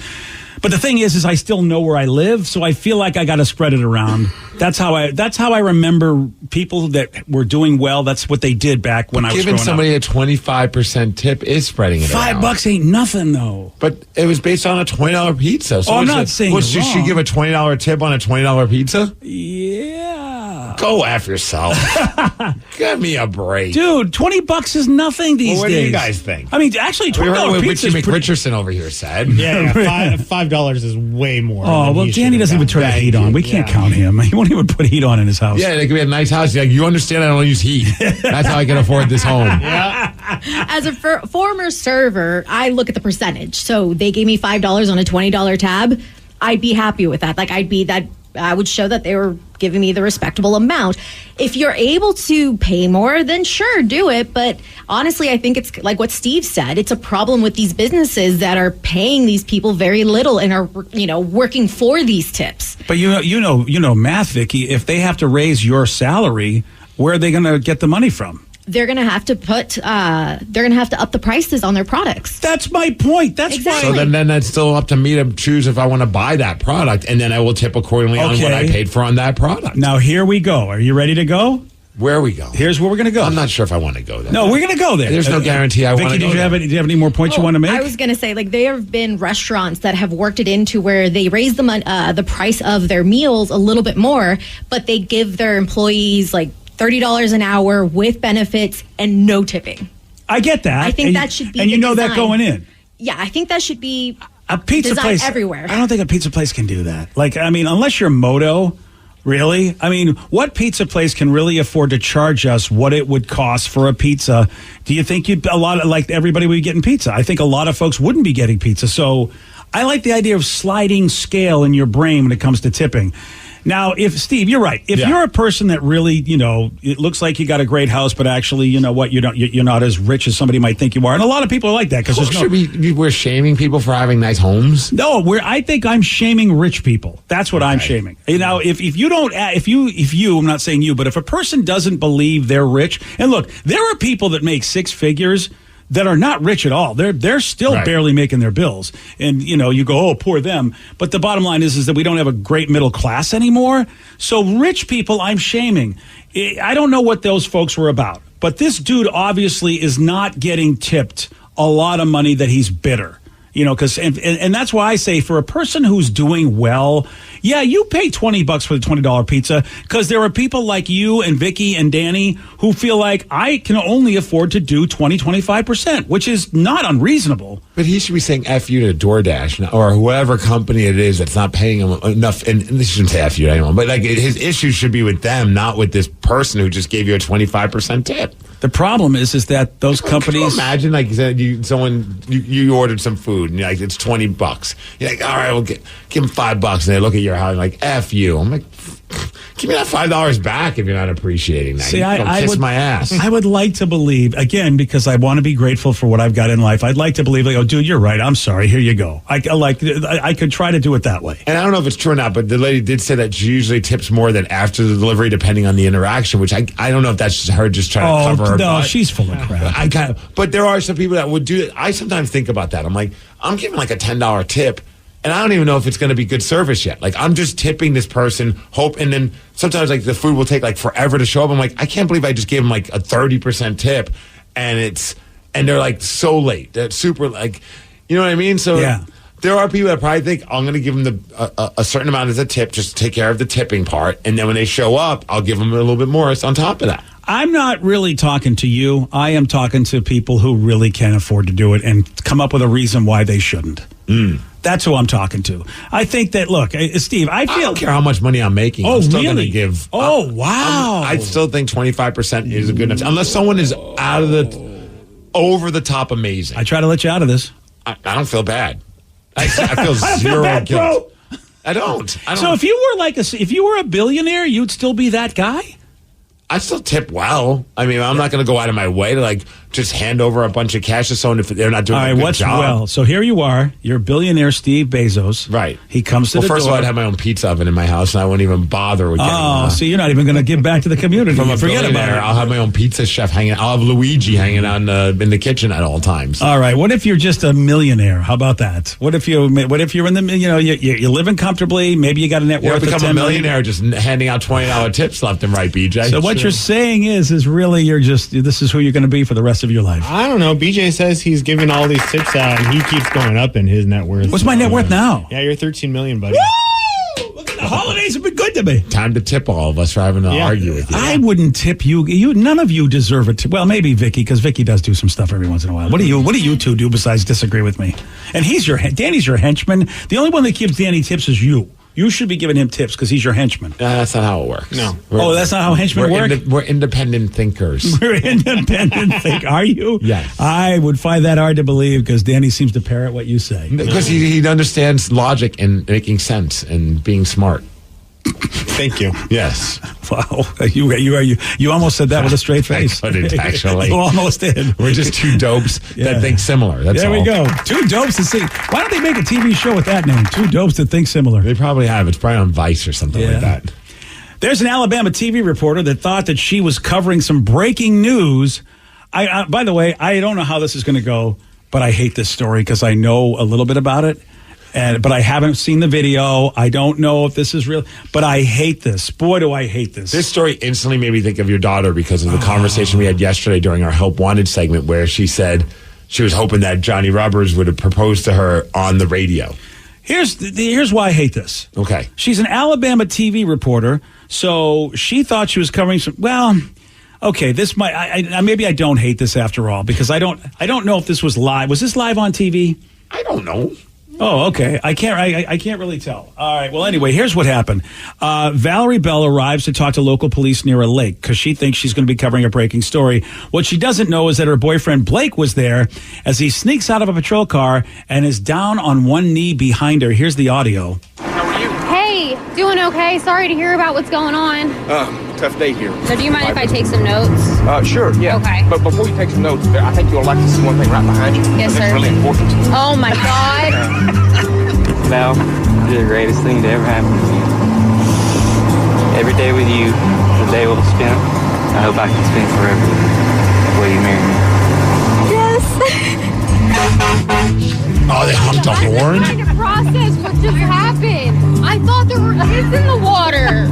But the thing is I still know where I live, so I feel like I got to spread it around. That's how I remember people that were doing well. That's what they did back when I was growing up. Giving somebody a 25% tip is spreading it around. $5 ain't nothing, though. But it was based on a $20 pizza. So I'm not saying you're should she wrong. give a $20 tip on a $20 pizza? Yeah. Go after yourself. Give me a break. Dude, $20 is nothing these days. What do you guys think? I mean, actually, $20 pizza is Richie McRicherson over here said. Yeah, $5 is way more. Oh, well, Danny doesn't even turn the heat on. We can't count him. He won't even put heat on in his house. Yeah, they could be a nice house. Like, you understand I don't use heat. That's how I can afford this home. Yeah. As a former server, I look at the percentage. So they gave me $5 on a $20 tab. I'd be happy with that. Like, I would show that they were giving me the respectable amount. If you're able to pay more, then sure, do it. But honestly, I think it's like what Steve said. It's a problem with these businesses that are paying these people very little and are, working for these tips. But you know math, Vicky. If they have to raise your salary, where are they going to get the money from? They're going to have to up the prices on their products. That's my point. That's exactly. So then that's still up to me to choose if I want to buy that product, and then I will tip accordingly on what I paid for on that product. Now here we go. Are you ready to go? Where we go? Here's where we're going to go. I'm not sure if I want to go there. No, we're going to go there. There's no guarantee I want to go Vicky, there. do you have any more points you want to make? I was going to say, there have been restaurants that have worked it into where they raise the price of their meals a little bit more, but they give their employees $30 an hour with benefits and no tipping. I get that. I think that should be and the you know design. that going in. Yeah, I think that should be a pizza designed place everywhere. I don't think a pizza place can do that. Unless you're Moto, really. I mean, what pizza place can really afford to charge us what it would cost for a pizza? Do you think everybody would be getting pizza? I think a lot of folks wouldn't be getting pizza. So I like the idea of sliding scale in your brain when it comes to tipping. Now, Steve, you're right. If you're a person that really, it looks like you got a great house, but actually, you know what, you're not as rich as somebody might think you are, and a lot of people are like that because we're shaming people for having nice homes. No, I think I'm shaming rich people. That's what I'm shaming. Now, if you don't, if you, I'm not saying you, but if a person doesn't believe they're rich, and look, there are people that make six figures that are not rich at all. They're still barely making their bills. And, you go, oh, poor them. But the bottom line is that we don't have a great middle class anymore. So rich people, I'm shaming. I don't know what those folks were about. But this dude obviously is not getting tipped a lot of money that he's bitter. And that's why I say for a person who's doing well, yeah, you pay $20 for the $20 pizza because there are people like you and Vicky and Danny who feel like I can only afford to do 25%, which is not unreasonable. But he should be saying F you to DoorDash or whatever company it is that's not paying him enough. And this shouldn't say F you to anyone, but his issue should be with them, not with this person who just gave you a 25% tip. The problem is that those companies. Can you imagine, you ordered some food and it's $20. You're like, all right, we'll give him $5, and they look at your house and like, F you. I'm like, give me that $5 back if you're not appreciating that. See, I kiss my ass. I would like to believe, again, because I want to be grateful for what I've got in life. I'd like to believe, like, oh, dude, you're right. I'm sorry. Here you go. I could try to do it that way. And I don't know if it's true or not, but the lady did say that she usually tips more than after the delivery, depending on the interaction, which I don't know if that's just her just trying to cover her butt. She's full of crap. But there are some people that would do it. I sometimes think about that. I'm like, I'm giving like a $10 tip. And I don't even know if it's going to be good service yet. Like, I'm just tipping this person, and then sometimes, like, the food will take, like, forever to show up. I'm like, I can't believe I just gave them, like, a 30% tip, and they're, like, so late. They're super, like, you know what I mean? So, yeah. There are people that probably think, I'm going to give them a certain amount as a tip, just to take care of the tipping part, and then when they show up, I'll give them a little bit more on top of that. I'm not really talking to you. I am talking to people who really can't afford to do it and come up with a reason why they shouldn't. That's who I'm talking to. I think that, look, Steve, I don't care how much money I'm making. Oh, I'm still really? going to give. Oh, wow. I still think 25% is a good enough. Unless someone is out of over the top amazing. I try to let you out of this. I don't feel bad. I feel zero bad, guilt. I don't. So if you were a billionaire, you'd still be that guy? I still tip well. I mean, I'm not going to go out of my way to like just hand over a bunch of cash to someone if they're not doing a good job. Well, so here you are. You're billionaire Steve Bezos. Right. He comes to the door. First of all, I'd have my own pizza oven in my house, and I wouldn't even bother with getting one. So you're not even going to give back to the community. From a Forget about billionaire, it. I'll have my own pizza chef hanging out. I'll have Luigi hanging out in the kitchen at all times. All right. What if you're just a millionaire? How about that? What if you're in the, you're living comfortably, maybe you got a net worth of $10 become a millionaire just handing out $20 tips left and right, BJ. So what you're saying is really this is who you're going to be for the rest of your life. I don't know. BJ says he's giving all these tips out, and he keeps going up in his net worth. What's my net worth now? Yeah, you're $13 million, buddy. Woo! Look at the holidays have been good to me. Time to tip all of us for having to argue with you. I wouldn't tip you. None of you deserve it. Well, maybe Vicky, because Vicky does do some stuff every once in a while. What do you two do besides disagree with me? And Danny's your henchman. The only one that gives Danny tips is you. You should be giving him tips because he's your henchman. That's not how it works. No. That's not how henchmen work? We're independent thinkers. We're independent thinkers. Are you? Yes. I would find that hard to believe because Danny seems to parrot what you say. Because he understands logic and making sense and being smart. Thank you. Yes. Wow. You almost said that with a straight face. I couldn't, actually. You almost did. We're just two dopes that think similar. That's there all. we go. Two dopes that see. Why don't they make a TV show with that name? Two dopes that think similar. They probably have. It's probably on Vice or something like that. There's an Alabama TV reporter that thought that she was covering some breaking news. By the way, I don't know how this is going to go, but I hate this story because I know a little bit about it. But I haven't seen the video. I don't know if this is real. But I hate this. Boy, do I hate this. This story instantly made me think of your daughter because of the conversation we had yesterday during our Help Wanted segment where she said she was hoping that Johnny Roberts would have proposed to her on the radio. Here's why I hate this. Okay. She's an Alabama TV reporter, so she thought she was covering some... Well... Okay, this might... maybe I don't hate this after all because I don't know if this was live. Was this live on TV? I don't know. Oh, okay. I can't really tell. All right. Well, anyway, here's what happened. Valerie Bell arrives to talk to local police near a lake because she thinks she's going to be covering a breaking story. What she doesn't know is that her boyfriend Blake was there as he sneaks out of a patrol car and is down on one knee behind her. Here's the audio. Hey, doing okay. Sorry to hear about what's going on. Tough day here. So do you mind if I take some notes? Sure, yeah. Okay. But before you take some notes, I think you'll like to see one thing right behind you. Yes, sir. It's really important. Oh, my God. Val, you're the greatest thing to ever happen to me. Every day with you, the day we'll spend, I hope I can spend forever with you. Will you marry me? Yes. Oh, they humped a horn? I'm trying to process what just happened. I thought there were kids in the water.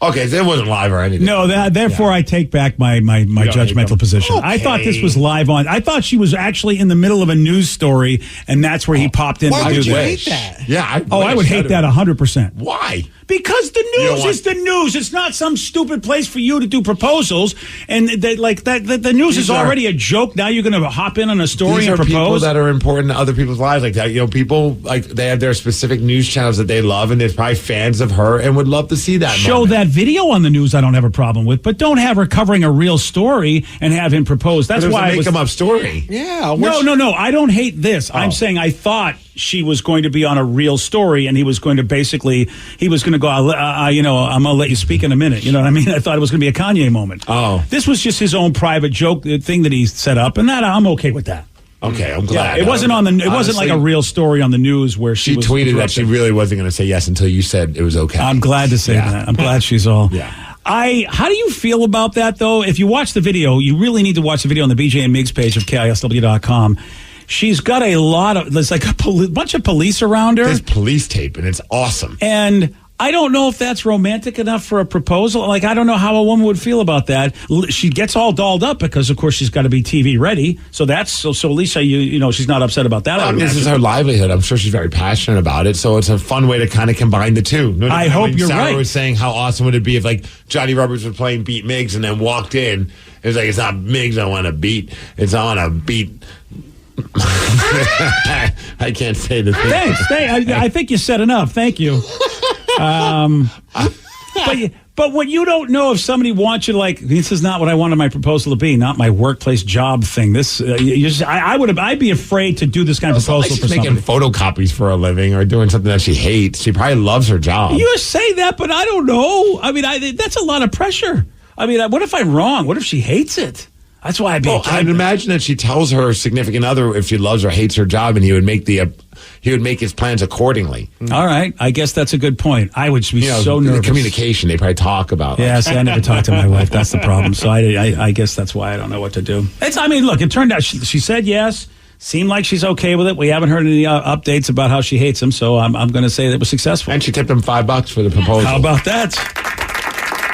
Okay, so it wasn't live or anything. No, therefore I take back my judgmental position. Okay. I thought this was live on. I thought she was actually in the middle of a news story, and that's where he popped in to do Why would you that. hate that? Yeah, I would hate that 100%. Why? Because the news is the news. It's not some stupid place for you to do proposals. And the news is already a joke. Now you're going to hop in on a story and propose. These are people that are important to other people's lives like that. You know, people, like, they have their specific news channels that they love, and they're probably fans of her and would love to see that Show that video on the news, I don't have a problem with. But don't have her covering a real story and have him propose. That's why it was a make-em-up story. Yeah. No. I don't hate this. I'm saying I thought she was going to be on a real story, and he was going to go, I'm going to let you speak in a minute. You know what I mean? I thought it was going to be a Kanye moment. Oh. This was just his own private joke thing that he set up, and that I'm okay with that. Okay, I'm glad. Yeah, it wasn't like a real story on the news where she was tweeted that interrupted. she really wasn't going to say yes until you said it was okay. I'm glad to say that. I'm glad she's all. Yeah. How do you feel about that, though? If you watch the video, you really need to watch the video on the BJ and Migs page of KISW.com. She's got there's like a bunch of police around her. There's police tape, and it's awesome. And I don't know if that's romantic enough for a proposal. Like, I don't know how a woman would feel about that. She gets all dolled up because, of course, she's got to be TV ready. So so at least she's not upset about that. Well, this is her livelihood. I'm sure she's very passionate about it. So it's a fun way to kind of combine the two. I hope you're Sarah right. was saying how awesome would it be if like Johnny Roberts was playing Beat Migs and then walked in. It was like, it's not Migs I want to beat. It's I want to beat. I can't say the thing. Thanks. I think you said enough. Thank you. But what you don't know if somebody wants you, like, this is not what I wanted my proposal to be, not my workplace job thing. This, I'd be afraid to do this kind of proposal for making somebody. photocopies for a living or doing something that she hates. She probably loves her job. You say that, but I don't know. I mean, that's a lot of pressure. I mean, what if I'm wrong? What if she hates it? That's why I'd be. Well, I'd imagine that she tells her significant other if she loves or hates her job, and he would make his plans accordingly. All right, I guess that's a good point. I would be so nervous. The communication they probably talk about. Yeah, see, I never talk to my wife. That's the problem. So I guess that's why I don't know what to do. Look, it turned out she said yes. Seemed like she's okay with it. We haven't heard any updates about how she hates him, so I'm going to say that it was successful. And she tipped him $5 for the proposal. How about that?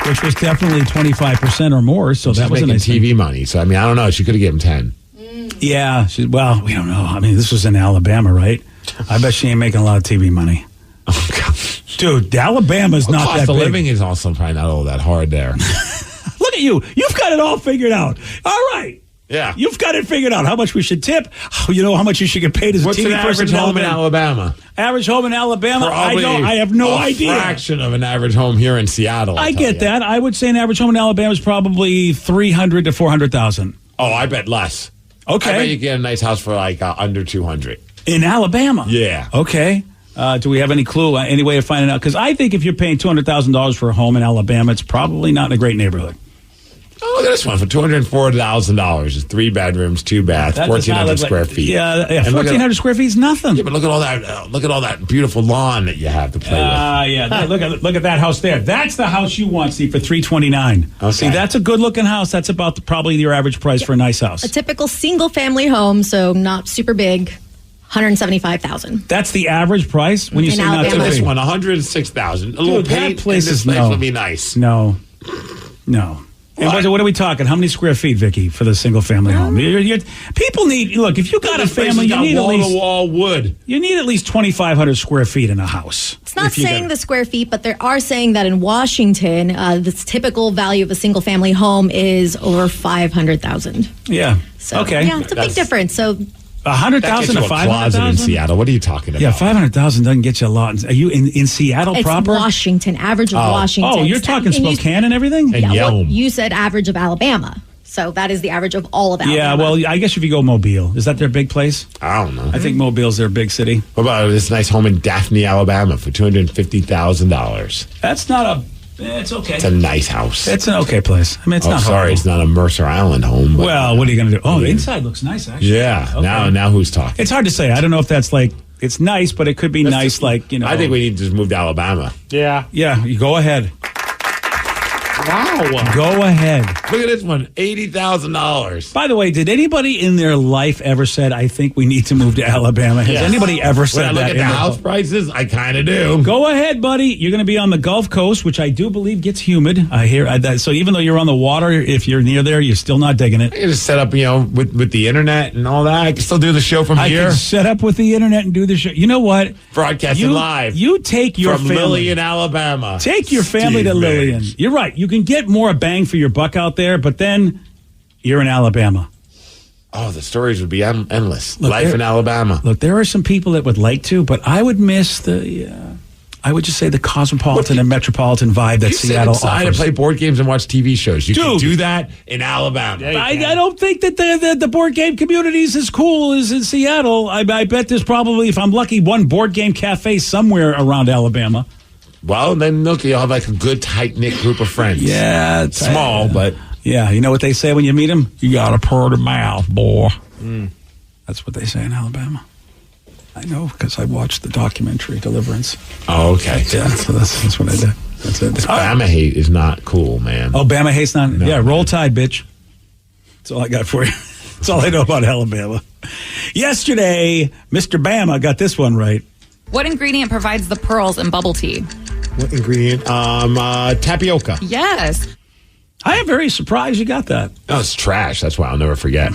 Which was definitely 25% or more. So that was a nice TV money. So I don't know. She could have given him 10. Yeah. Well, we don't know. This was in Alabama, right? I bet she ain't making a lot of TV money. Oh God, dude, Alabama's not that big. Cost of living is also probably not all that hard there. Look at you. You've got it all figured out. All right. Yeah. You've got it figured out. How much we should tip. You know how much you should get paid as a What's TV an person average home in Alabama? Average home in Alabama? Probably I have no idea. A fraction of an average home here in Seattle. I get that. I would say an average home in Alabama is probably $300,000 to $400,000. Oh, I bet less. Okay. I bet you get a nice house for like under $200,000 in Alabama. Yeah. Okay. Do we have any clue, any way of finding out? Because I think if you're paying $200,000 for a home in Alabama, it's probably not in a great neighborhood. Oh, look at this one for $204,000. It's 3 bedrooms, 2 baths, 1,400 square feet. Yeah, 1,400 square feet is nothing. Yeah, but look at all that. Look at all that beautiful lawn that you have to play with. Yeah. Look at that house there. That's the house you want, Steve, for $329,000. Okay. See, that's a good looking house. That's about probably your average price for a nice house. A typical single family home, so not super big. $175,000. That's the average price when you say not too big. This one, $106,000. A little paint. That place would be nice. No. And what are we talking? How many square feet, Vicky, for the single family home? People need. Look, if you got a family, you need at least wall wood. You need at least 2,500 square feet in a house. It's not saying the square feet, but they are saying that in Washington, the typical value of a single family home is over $500,000. Yeah. So, okay. Yeah, it's a big difference. So. 100,000 to 500,000 in Seattle. What are you talking about? Yeah, 500,000 doesn't get you a lot. Are you in Seattle it's proper? Washington, average of Washington. Oh, you're talking Spokane and everything? Yeah, well, you said average of Alabama. So that is the average of all of Alabama. Yeah, well, I guess if you go Mobile, is that their big place? I don't know. I think Mobile's their big city. What about this nice home in Daphne, Alabama for $250,000? That's not it's okay. It's a nice house. It's an okay place. It's not sorry, horrible. it's not a Mercer Island home. But, well, what are you going to do? Oh, the inside looks nice, actually. Yeah. Okay. Now who's talking? It's hard to say. I don't know if that's like, it's nice, but it could be nice, like, I think we need to just move to Alabama. Yeah. Yeah, you go ahead. Wow. Go ahead. Look at this one, $80,000. By the way, did anybody in their life ever said, I think we need to move to Alabama? Has anybody ever said that? When I look at the house prices, I kind of do. Go ahead, buddy. You're going to be on the Gulf Coast, which I do believe gets humid. I hear that. So even though you're on the water, if you're near there, you're still not digging it. I can just set up, with the internet and all that. I can still do the show from here. I can set up with the internet and do the show. You know what? Broadcasting live. You take your from family. Lillian, Alabama. Take your family to Lillian. You're right. You can get more bang for your buck out there, but then you're in Alabama. Oh, the stories would be endless. Look, Life in Alabama. Look, there are some people that would like to, but I would miss the I would just say the cosmopolitan and metropolitan vibe that You Seattle sit inside offers. and play board games and watch TV shows. You can Dude. do that in Alabama. I don't think that the board game community is as cool as in Seattle. I bet there's probably, if I'm lucky, one board game cafe somewhere around Alabama. Well, then look, you'll have like a good tight-knit group of friends. Yeah. It's small, but... Yeah, you know what they say when you meet them? You got a purty mouth, boy. That's what they say in Alabama. I know, because I watched the documentary Deliverance. Oh, okay. Yeah, so that's what I did. That's it. Bama hate is not cool, man. Oh, Bama hate's not? No. Yeah, roll tide, bitch. That's all I got for you. That's all I know about Alabama. Yesterday, Mr. Bama got this one right. What ingredient provides the pearls in bubble tea? What ingredient? Tapioca. Yes. I am very surprised you got that. Oh, it's trash. That's why I'll never forget.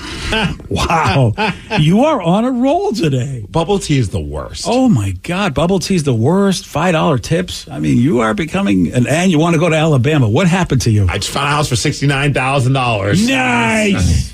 Wow. You are on a roll today. Bubble tea is the worst. Oh, my God. Bubble tea's the worst. $5 tips. I mean, you are becoming and you want to go to Alabama. What happened to you? I just found a house for $69,000. Nice.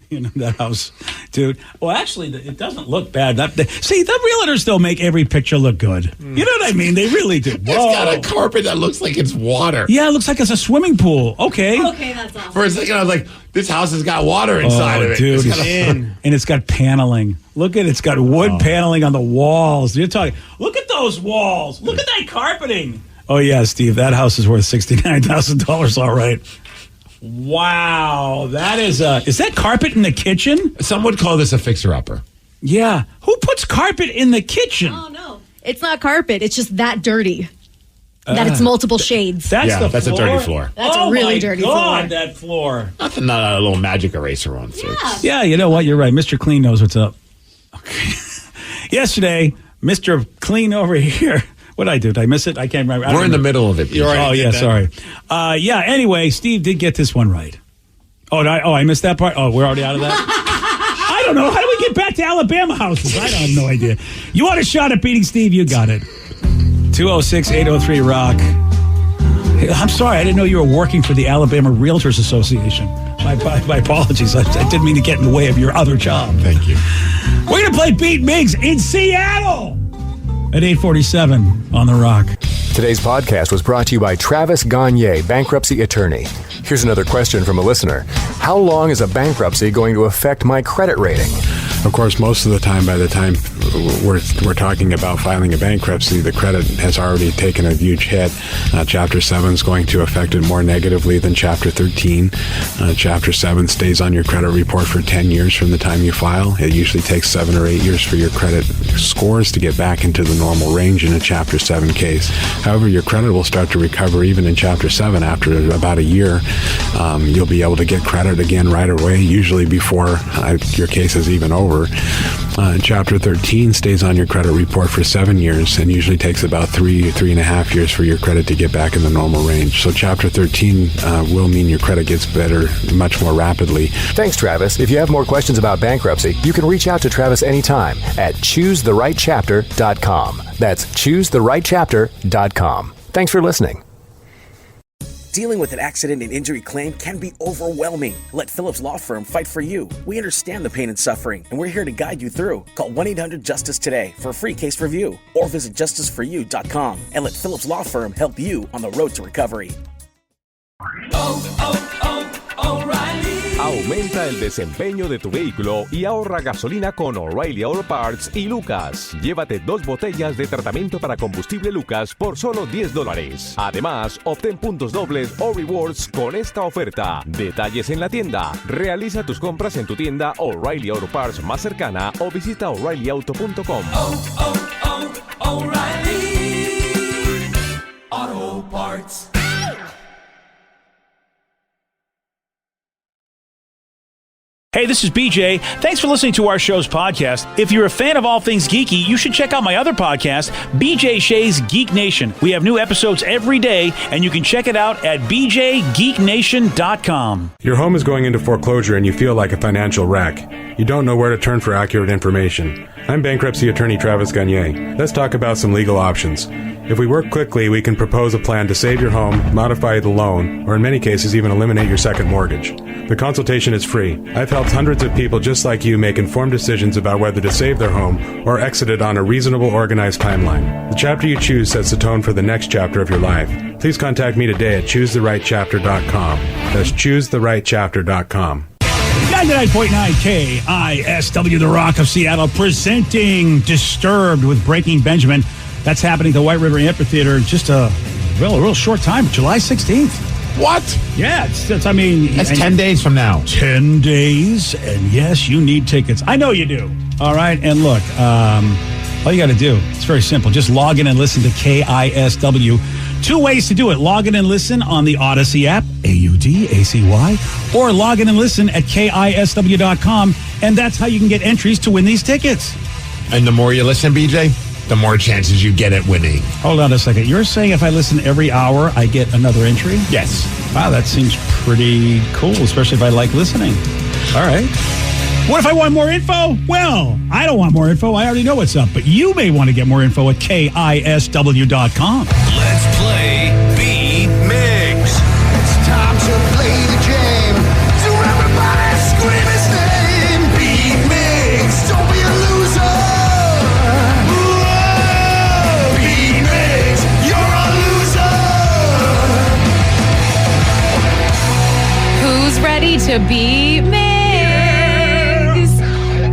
You know, that house, dude. Well, actually, it doesn't look bad. See, the realtors don't make every picture look good. You know what I mean? They really do. It's got a carpet that looks like it's water. Yeah, it looks like it's a swimming pool. Okay. Okay, that's awesome. For a second, I was like, this house has got water inside of it. Dude, and it's got paneling. Look at it. It's got wood paneling on the walls. You're talking, look at those walls. Look at that carpeting. Oh, yeah, Steve, that house is worth $69,000. All right. Wow, that is that carpet in the kitchen? Some would call this a fixer-upper. Yeah. Who puts carpet in the kitchen? Oh, no. It's not carpet. It's just that dirty. That it's multiple shades. That's a dirty floor. That's a really dirty floor. That floor. Nothing, not a little magic eraser on fix. Yeah, you know what? You're right. Mr. Clean knows what's up. Okay. Yesterday, Mr. Clean over here. What did I do? Did I miss it? I can't remember. We're in the middle of it. Oh, yeah, sorry. Yeah, anyway, Steve did get this one right. I missed that part? Oh, we're already out of that? I don't know. How do we get back to Alabama houses? I have no idea. You want a shot at beating Steve? You got it. 206-803-ROCK. I'm sorry. I didn't know you were working for the Alabama Realtors Association. My apologies. I didn't mean to get in the way of your other job. Thank you. We're going to play Beat Migs in Seattle at 8:47 on The Rock. Today's podcast was brought to you by Travis Gagne, bankruptcy attorney. Here's another question from a listener. How long is a bankruptcy going to affect my credit rating? Of course, most of the time, by the time we're talking about filing a bankruptcy, the credit has already taken a huge hit. Chapter 7 is going to affect it more negatively than Chapter 13. Chapter 7 stays on your credit report for 10 years from the time you file. It usually takes 7 or 8 years for your credit scores to get back into the normal range in a Chapter 7 case. However, your credit will start to recover even in Chapter 7 after about a year. You'll be able to get credit again right away, usually before your case is even over. Chapter 13 stays on your credit report for 7 years and usually takes about 3.5 years for your credit to get back in the normal range. So Chapter 13 will mean your credit gets better much more rapidly. Thanks, Travis. If you have more questions about bankruptcy, you can reach out to Travis anytime at choosetherightchapter.com. That's choosetherightchapter.com. Thanks for listening. Dealing with an accident and injury claim can be overwhelming. Let Phillips Law Firm fight for you. We understand the pain and suffering, and we're here to guide you through. Call 1-800-JUSTICE today for a free case review, or visit justiceforyou.com and let Phillips Law Firm help you on the road to recovery. Aumenta el desempeño de tu vehículo y ahorra gasolina con O'Reilly Auto Parts y Lucas. Llévate 2 botellas de tratamiento para combustible Lucas por solo $10. Además, obtén puntos dobles o rewards con esta oferta. Detalles en la tienda. Realiza tus compras en tu tienda O'Reilly Auto Parts más cercana o visita O'ReillyAuto.com. O'Reilly Auto Parts. Hey, this is BJ. Thanks for listening to our show's podcast. If you're a fan of all things geeky, you should check out my other podcast, BJ Shea's Geek Nation. We have new episodes every day, and you can check it out at bjgeeknation.com. Your home is going into foreclosure and you feel like a financial wreck. You don't know where to turn for accurate information. I'm bankruptcy attorney Travis Gagne. Let's talk about some legal options. If we work quickly, we can propose a plan to save your home, modify the loan, or in many cases even eliminate your second mortgage. The consultation is free. I've helped helps hundreds of people just like you make informed decisions about whether to save their home or exit it on a reasonable, organized timeline. The chapter you choose sets the tone for the next chapter of your life. Please contact me today at choosetherightchapter.com. That's choosetherightchapter.com. 99.9 KISW, The Rock of Seattle, presenting Disturbed with Breaking Benjamin. That's happening at the White River Amphitheater in just a real short time, July 16th. What? Yeah, it's 10 days from now. 10 days, and yes, you need tickets. I know you do. All right, and look, all you got to do, it's very simple. Just log in and listen to KISW. 2 ways to do it. Log in and listen on the Odyssey app, AUDACY, or log in and listen at KISW.com, and that's how you can get entries to win these tickets. And the more you listen, BJ, the more chances you get at winning. Hold on a second. You're saying if I listen every hour, I get another entry? Yes. Wow, that seems pretty cool, especially if I like listening. All right. What if I want more info? Well, I don't want more info. I already know what's up. But you may want to get more info at KISW.com. Let's play Beat Migs. It's time to play the game. So everybody scream his name. Beat Migs. Don't be a loser. Whoa. Beat Migs. You're a loser. Who's ready to beat Migs?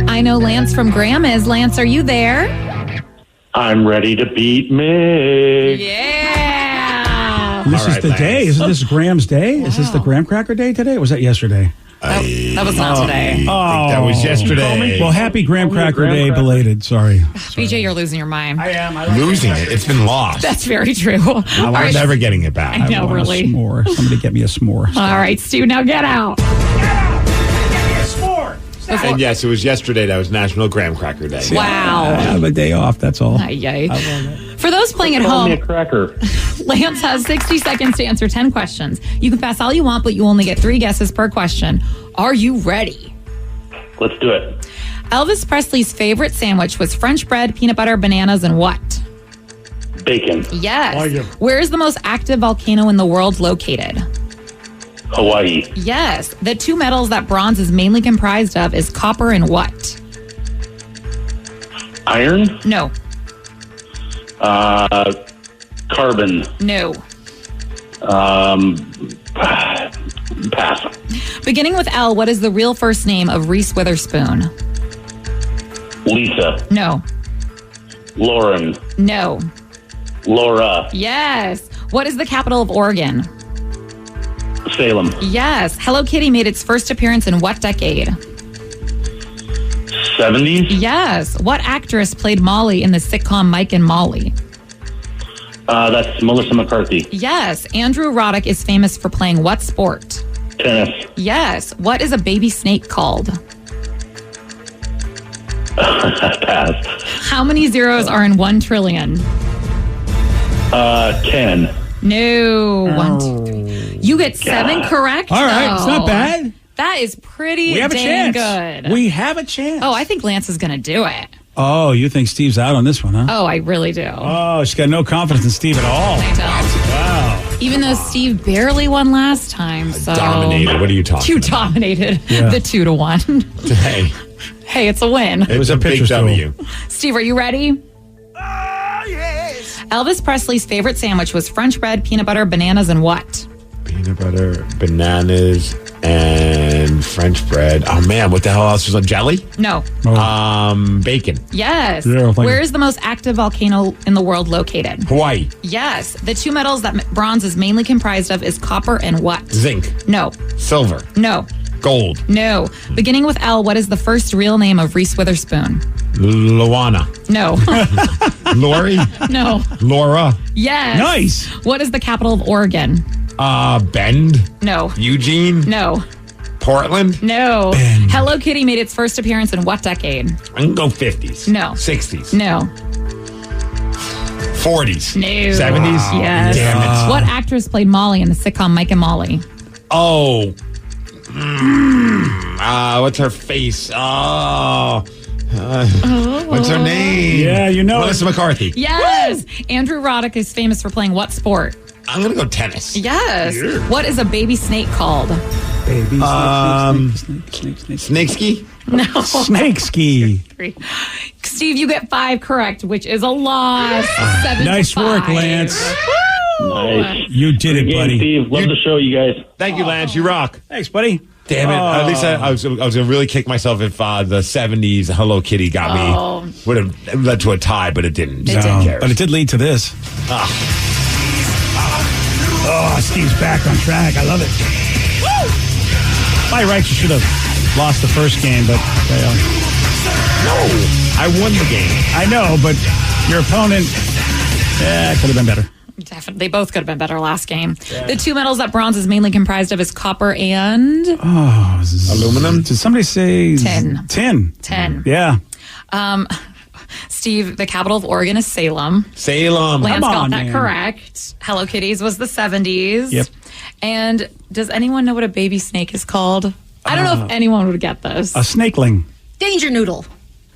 I know Lance from Graham is. Lance, are you there? I'm ready to beat Migs. Yeah. This is the day. Isn't this Graham's day? Wow. Is this the Graham Cracker Day today? Or was that yesterday? That was not today. That was yesterday. Well, happy Graham Cracker Day belated. Sorry. BJ, you're losing your mind. I am. Losing it. It's been lost. That's very true. I'm never getting it back. I know, really. A s'more. Somebody get me a s'more. All right, Stu, now get out. And yes, it was yesterday that was National Graham Cracker Day. Wow. I have a day off, that's all. Yay. For those playing at home, me a cracker. Lance has 60 seconds to answer 10 questions. You can pass all you want, but you only get 3 guesses per question. Are you ready? Let's do it. Elvis Presley's favorite sandwich was French bread, peanut butter, bananas, and what? Bacon. Yes. Where is the most active volcano in the world located? Hawaii. Yes. The 2 metals that bronze is mainly comprised of is copper and what? Iron? No. Carbon. No. Pass. Beginning with L, what is the real first name of Reese Witherspoon? Lisa. No. Lauren. No. Laura. Yes. What is the capital of Oregon? Salem. Yes. Hello Kitty made its first appearance in what decade? 70s? Yes. What actress played Molly in the sitcom Mike and Molly? That's Melissa McCarthy. Yes. Andrew Roddick is famous for playing what sport? Tennis. Yes. What is a baby snake called? Pass. How many zeros are in 1 trillion? 10. No. 1, 2, 3. You get 7 correct. All right. It's not though. bad. That is pretty We have a dang chance. good. We have a chance. Oh, I think Lance is going to do it. Oh, you think Steve's out on this one, huh? Oh, I really do. Oh, she's got no confidence in Steve at all. I don't. Wow. Even though Steve barely won last time. So Dominated. What are you talking You about? dominated Yeah. the 2-1. Hey, Hey, it's a win. it was a big picture W. Steve, are you ready? Elvis Presley's favorite sandwich was French bread, peanut butter, bananas, and what? Peanut butter, bananas, and French bread. Oh man, what the hell else was on jelly? No. Bacon. Yes. Yeah, thank Where you. is the most active volcano in the world located? Hawaii. Yes. The 2 metals that bronze is mainly comprised of is copper and what? Zinc. No. Silver. No. Gold. No. Beginning with L, what is the first real name of Reese Witherspoon? Luana. No. Lori. No. Laura. Yes. Nice. What is the capital of Oregon? Bend. No. Eugene. No. Portland. No. Hello Kitty made its first appearance in what decade? I can go 50s. No. 60s. No. 40s. No. 70s. Yes. Damn it. What actress played Molly in the sitcom Mike and Molly? Oh. What's her face? What's her name? Yeah, you know Melissa McCarthy. Yes. Andrew Roddick is famous for playing what sport? I'm going to go tennis. Yes. Yeah. What is a baby snake called? Baby Snake ski? No. Snake ski. 3. Steve, you get 5 correct, which is a loss. 7 Nice to 5. work, Lance. Nice. You did it, buddy. Steve. Love the show, you guys. Thank you, Lance. You rock. Thanks, buddy. Damn it. At least I was going to really kick myself if the 70s Hello Kitty got me. Would have led to a tie, but it didn't. But it did lead to this. Oh, Steve's back on track. I love it. By rights, you should have lost the first game, but no, I won the game. I know, but your opponent could have been better. Definitely. They both could have been better last game. Yeah. The 2 metals that bronze is mainly comprised of is copper and... aluminum? Did somebody say... Tin. Tin. Yeah. Steve, the capital of Oregon is Salem. Salem. Lance got that man. correct. Hello Kitty's was the 70s. Yep. And does anyone know what a baby snake is called? I don't know if anyone would get this. A snakeling. Danger noodle.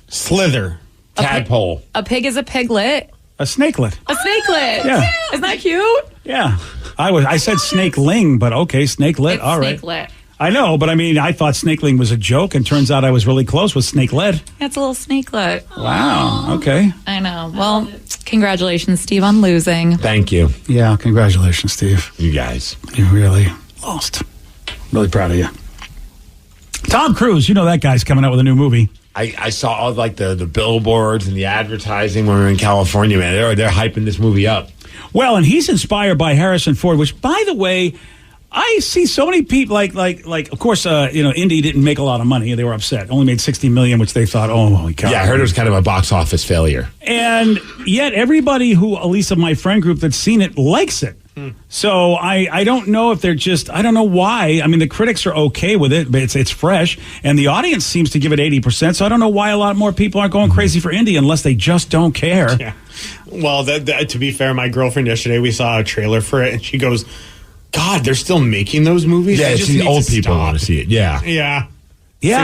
Slither. Tadpole. A pig is a piglet. A snakelet. A snakelet. Yeah. Isn't that cute? Yeah. I said snakeling, but okay, snakelet. It's all right. snakelet. I know, but I mean, I thought snakeling was a joke, and turns out I was really close with snakelet. It's a little snakelet. Wow. Okay. I know. Well, congratulations, Steve, on losing. Thank you. Yeah, congratulations, Steve. You guys. You really lost. Really proud of you. Tom Cruise, you know that guy's coming out with a new movie. I saw all like the billboards and the advertising when we were in California, man. They're hyping this movie up. Well, and he's inspired by Harrison Ford, which, by the way, I see so many people like of course, Indy didn't make a lot of money. They were upset. Only made $60 million, which they thought, oh, holy cow. Yeah, I heard it was kind of a box office failure. And yet everybody who, at least of my friend group that's seen it, likes it. So I don't know if they're just, I don't know why. I mean, the critics are okay with it, but it's fresh, and the audience seems to give it 80%. So I don't know why a lot more people aren't going crazy for Indy unless they just don't care. Yeah. Well, to be fair, my girlfriend yesterday, we saw a trailer for it, and she goes, God, they're still making those movies? Yeah, it's the old people want to see it. Yeah. Yeah.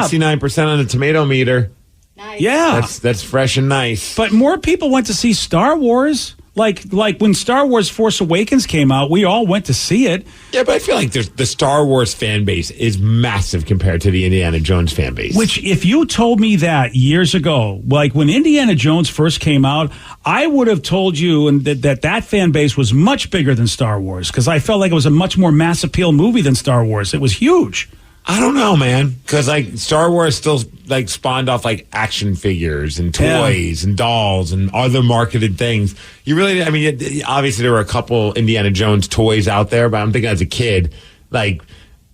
69% on the tomato meter. Nice. Yeah. That's fresh and nice. But more people went to see Star Wars. Like when Star Wars Force Awakens came out, we all went to see it. Yeah, but I feel like the Star Wars fan base is massive compared to the Indiana Jones fan base. Which, if you told me that years ago, like when Indiana Jones first came out, I would have told you that fan base was much bigger than Star Wars, because I felt like it was a much more mass appeal movie than Star Wars. It was huge. I don't know, man, because like Star Wars still like spawned off like action figures and toys and dolls and other marketed things. You really, I mean, obviously there were a couple Indiana Jones toys out there, but I'm thinking as a kid, like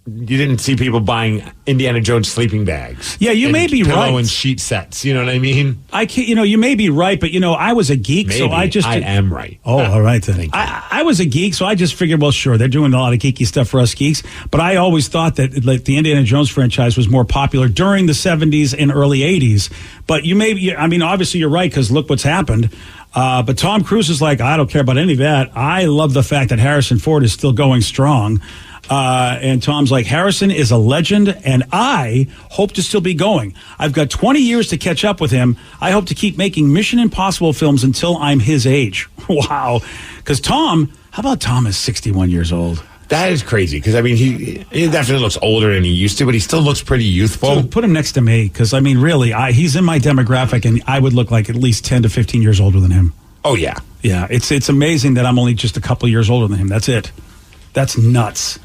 you didn't see people buying Indiana Jones sleeping bags. Yeah, you may be pillow right. And sheet sets. You know what I mean? I can't. You may be right, but I was a geek, Maybe. so I am right. Oh, all right then. I was a geek, so I just figured, well, sure, they're doing a lot of geeky stuff for us geeks, but I always thought that like the Indiana Jones franchise was more popular during the 70s and early 80s. But obviously you're right, because look what's happened. But Tom Cruise is like, I don't care about any of that. I love the fact that Harrison Ford is still going strong. And Tom's like, Harrison is a legend, and I hope to still be going. I've got 20 years to catch up with him. I hope to keep making Mission Impossible films until I'm his age. Wow. Because how about Tom is 61 years old? That is crazy, because, I mean, he definitely looks older than he used to, but he still looks pretty youthful. So put him next to me, because, I mean, really, he's in my demographic, and I would look like at least 10 to 15 years older than him. Oh, yeah. Yeah, it's amazing that I'm only just a couple years older than him. That's it. That's nuts.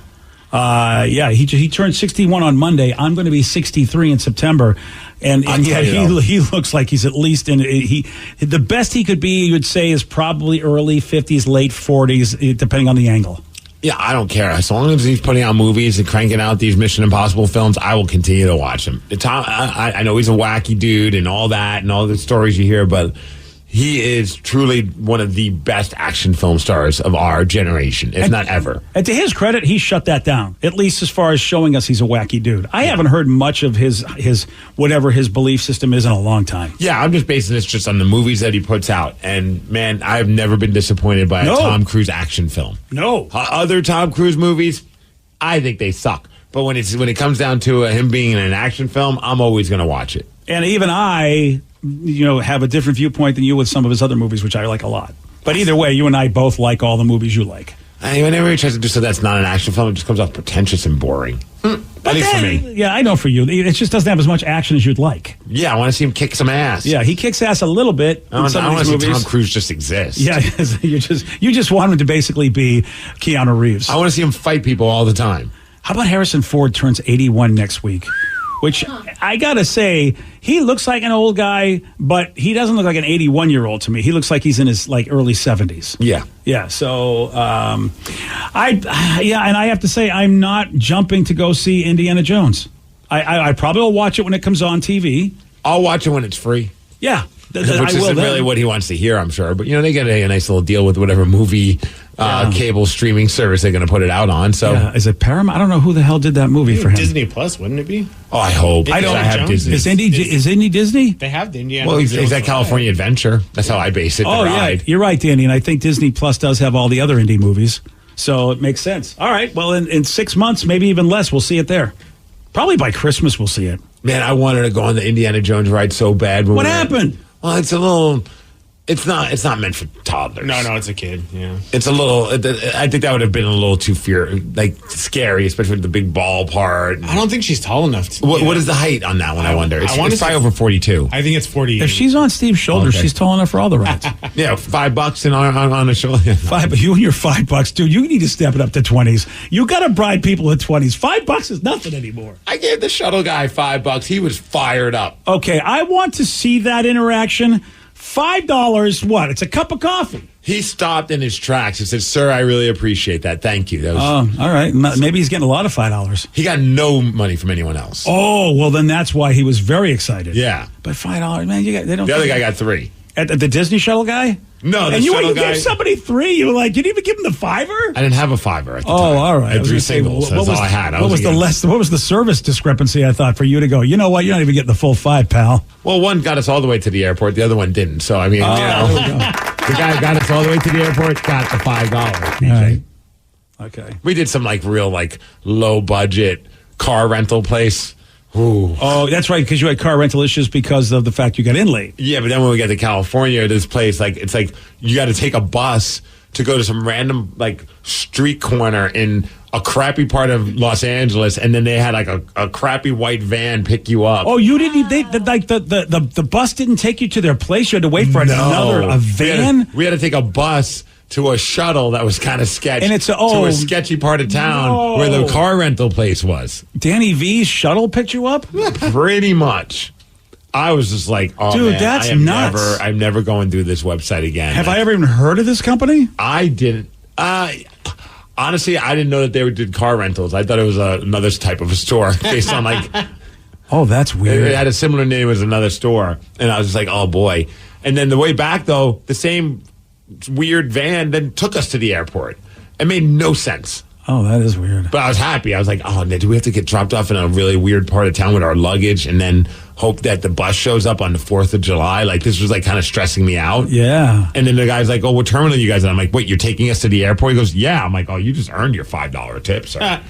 He turned 61 on Monday. I'm going to be 63 in September, and yet he looks like he's at least the best he could be. You would say is probably early 50s, late 40s, depending on the angle. Yeah, I don't care. As long as he's putting out movies and cranking out these Mission Impossible films, I will continue to watch him. Tom, I know he's a wacky dude and all that and all the stories you hear, but he is truly one of the best action film stars of our generation, if not ever. And to his credit, he shut that down, at least as far as showing us he's a wacky dude. I haven't heard much of his whatever his belief system is in a long time. Yeah, I'm just basing this just on the movies that he puts out. And, man, I've never been disappointed by a Tom Cruise action film. No. Other Tom Cruise movies, I think they suck. But when it comes down to him being in an action film, I'm always going to watch it. And even I have a different viewpoint than you with some of his other movies, which I like a lot. But either way, you and I both like all the movies you like. Whenever he tries to do something that's not an action film, it just comes off pretentious and boring. At least for me. Yeah, I know for you. It just doesn't have as much action as you'd like. Yeah, I want to see him kick some ass. Yeah, he kicks ass a little bit. I want to see Tom Cruise just exist. Yeah, you just want him to basically be Keanu Reeves. I want to see him fight people all the time. How about Harrison Ford turns 81 next week? Which I gotta say, he looks like an old guy, but he doesn't look like an 81-year-old to me. He looks like he's in his early 70s. Yeah. So, and I have to say, I'm not jumping to go see Indiana Jones. I probably will watch it when it comes on TV. I'll watch it when it's free. Yeah. Which isn't really what he wants to hear, I'm sure. But, they get a nice little deal with whatever movie cable streaming service they're going to put it out on. So, is it Paramount? I don't know who the hell did that movie for him. Disney Plus, wouldn't it be? Oh, I hope. I have Disney. Is Indy Disney? They have the Indiana. Well, he's at California Adventure. That's how I base it. Oh, yeah. You're right, Danny. And I think Disney Plus does have all the other indie movies. So it makes sense. All right. Well, in 6 months, maybe even less, we'll see it there. Probably by Christmas, we'll see it. Man, I wanted to go on the Indiana Jones ride so bad. What happened? Well, it's a little. It's not meant for toddlers. No, it's a kid. Yeah, it's a little. I think that would have been a little too scary, especially with the big ball part. I don't think she's tall enough. What is the height on that one? I wonder. It's probably over 42. I think it's 40. If she's on Steve's shoulders, she's tall enough for all the rides. Yeah, $5 on a shoulder. You and your $5, dude. You need to step it up to 20s. You got to bribe people at 20s. $5 is nothing anymore. I gave the shuttle guy $5. He was fired up. Okay, I want to see that interaction. $5, what? It's a cup of coffee. He stopped in his tracks and said, "Sir, I really appreciate that. Thank you." All right. Maybe he's getting a lot of $5. He got no money from anyone else. Oh, well, then that's why he was very excited. Yeah. But $5, man, they don't. The other guy got $3. At the Disney shuttle guy? No, and you gave somebody $3. You were like, you didn't even give him the $5? I didn't have a $5 at the time. All right. I had 3 singles. That's all I had. What was the service discrepancy? I thought for you to go. You know what? You're not even getting the full $5, pal. Well, one got us all the way to the airport. The other one didn't. So I mean, the guy got us all the way to the airport. Got the $5. All right. Okay. We did some real low budget car rental place. Ooh. Oh, that's right, because you had car rental issues because of the fact you got in late. Yeah, but then when we got to California, this place, it's you got to take a bus to go to some random, street corner in a crappy part of Los Angeles, and then they had, a crappy white van pick you up. Oh, you didn't, the bus didn't take you to their place? You had to wait for a van? We had to take a bus to a shuttle that was kind of sketchy. And it's to a sketchy part of town where the car rental place was. Danny V's shuttle picked you up? Pretty much. I was just like, oh, dude, man, that's nuts. I'm never going through this website again. Have I ever even heard of this company? I didn't. Honestly, I didn't know that they did car rentals. I thought it was another type of a store based on Oh, that's weird. It had a similar name as another store. And I was just like, oh boy. And then the way back though, the same weird van then took us to the airport. It made no sense. Oh, that is weird. But I was happy. I was like, oh, do we have to get dropped off in a really weird part of town with our luggage and then hope that the bus shows up on the 4th of July? This was kind of stressing me out. Yeah. And then the guy's like, oh, what terminal are you guys at? I'm like, wait, you're taking us to the airport? He goes, yeah. I'm like, oh, you just earned your $5 tip, sir.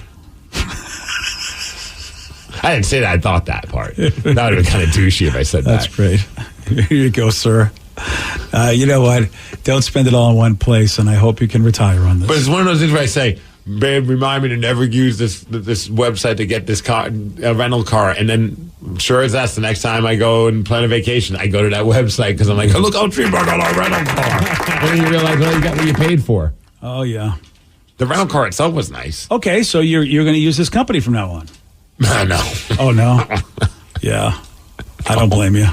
I didn't say that. I thought that part. That would have been kind of douchey if I said that. That's great. Here you go, sir. You know what? Don't spend it all in one place, and I hope you can retire on this. But it's one of those things where I say, babe, remind me to never use this website to get this car, a rental car. And then, sure as that's the next time I go and plan a vacation, I go to that website because I'm like, oh, look how cheap I got a rental car. And then you realize, well, you got what you paid for. Oh, yeah. The rental car itself was nice. Okay, so you're going to use this company from now on? No. Oh, no? Yeah. I don't blame you.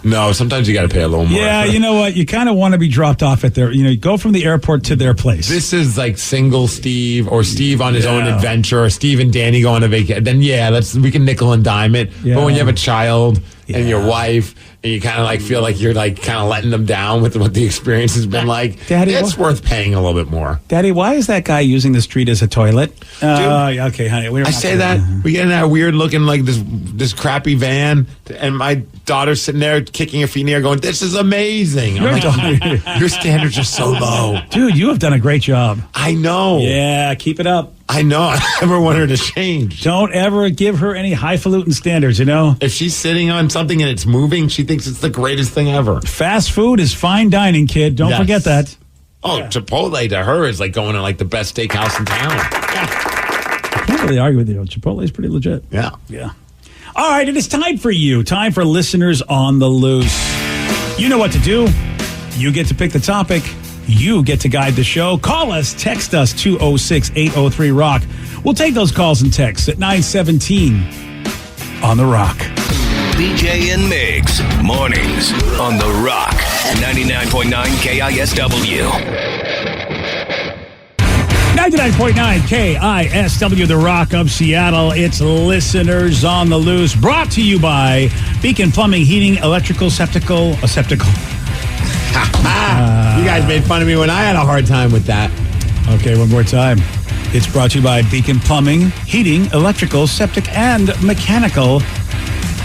No, sometimes you got to pay a little more. Yeah, you know what? You kind of want to be dropped off at their, you go from the airport to their place. This is like single Steve or Steve on his own adventure or Steve and Danny go on a vacation. Then, we can nickel and dime it. Yeah. But when you have a child and your wife and you kind of feel like you're kind of letting them down with what the experience has been like, Daddy, it's worth paying a little bit more. Daddy, why is that guy using the street as a toilet? Okay, honey. I say that. We get in that weird looking, this crappy van, and my daughter's sitting there kicking her feet in the air going, this is amazing. I'm like, your standards are so low. Dude, you have done a great job. I know. Yeah, keep it up. I know. I never want her to change. Don't ever give her any highfalutin standards, If she's sitting on something and it's moving, she thinks it's the greatest thing ever. Fast food is fine dining, kid. Don't forget that. Oh, yeah. Chipotle to her is like going to the best steakhouse in town. can't really argue with you. Chipotle is pretty legit. Yeah. Yeah. All right, it is time for you. Time for listeners on the loose. You know what to do. You get to pick the topic. You get to guide the show. Call us, text us, 206-803-ROCK. We'll take those calls and texts at 917 on The Rock. BJ and Migs, mornings on The Rock, 99.9 KISW. 99.9 KISW, The Rock of Seattle. It's Listeners on the Loose, brought to you by Beacon Plumbing, Heating, Electrical, Septical. You guys made fun of me when I had a hard time with that. Okay, one more time. It's brought to you by Beacon Plumbing, Heating, Electrical, Septic, and Mechanical.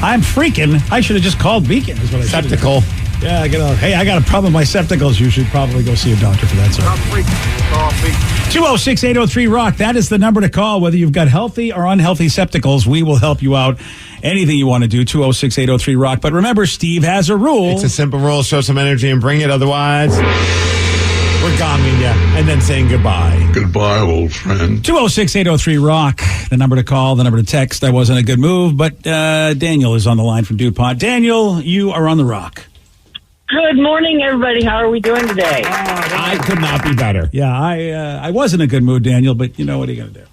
I'm freaking. I should have just called Beacon. Is what I should have Septical. done. Yeah, I got a problem with my septicals. You should probably go see a doctor for that, sir. 206-803-ROCK. That is the number to call. Whether you've got healthy or unhealthy septicals, we will help you out. Anything you want to do, 206-803-ROCK. But remember, Steve has a rule. It's a simple rule. Show some energy and bring it. Otherwise, we're gonging you and then saying goodbye. Goodbye, old friend. 206-803-ROCK. The number to call, the number to text. That wasn't a good move, but Daniel is on the line from DuPont. Daniel, you are on The Rock. Good morning, everybody. How are we doing today? I could not be better. Yeah, I was in a good mood, Daniel, but you know what are you going to do?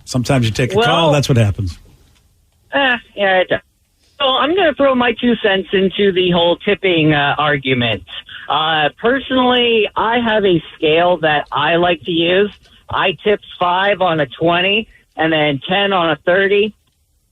Sometimes you take a call, that's what happens. Yeah, it does. So I'm going to throw my 2 cents into the whole tipping argument. Personally, I have a scale that I like to use. I tip 5 on a 20, and then 10 on a 30,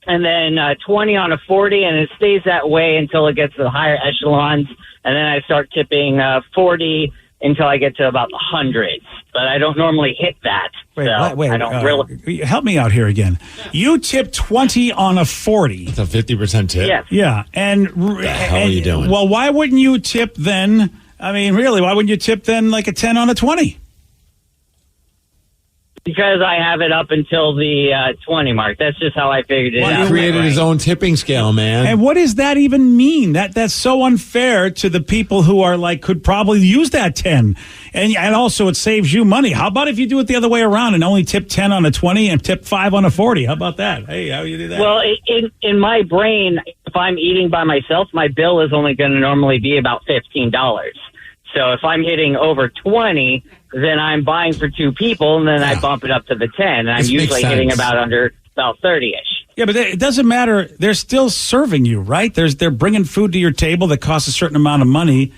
and then 20 on a 40, and it stays that way until it gets to the higher echelons. And then I start tipping 40 until I get to about the hundreds. But I don't normally hit that. Wait, I don't really. Help me out here again. You tip 20 on a 40. It's a 50% tip. Yes. Yeah. And what the hell are you doing? Well, why wouldn't you tip then? I mean, really, why wouldn't you tip then like a 10 on a 20? Because I have it up until the 20 mark. That's just how I figured it out. He created his own tipping scale, man. And what does that even mean? That's so unfair to the people who are like could probably use that 10. And also it saves you money. How about if you do it the other way around and only tip 10 on a 20 and tip 5 on a 40? How about that? Hey, how do you do that? Well, in my brain, if I'm eating by myself, my bill is only going to normally be about $15. So if I'm hitting over 20, then I'm buying for 2 people, and then I bump it up to the 10. And I'm usually hitting about 30-ish. Yeah, but it doesn't matter. They're still serving you, right? They're bringing food to your table that costs a certain amount of money.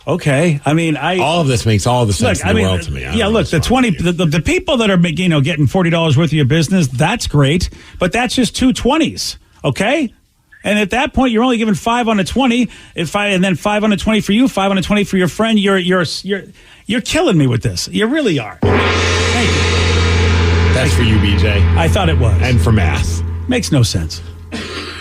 Okay, I mean, all of this makes all the sense in the world to me. Yeah, look, the people that are getting $40 worth of your business, that's great, but that's just 2 20s, okay? And at that point, you're only giving 5 on a 20, and then 5 on a 20 for you, 5 on a 20 for your friend. You're killing me with this. You really are. Thank you. That's for you, BJ. I thought it was. And for math. Makes no sense.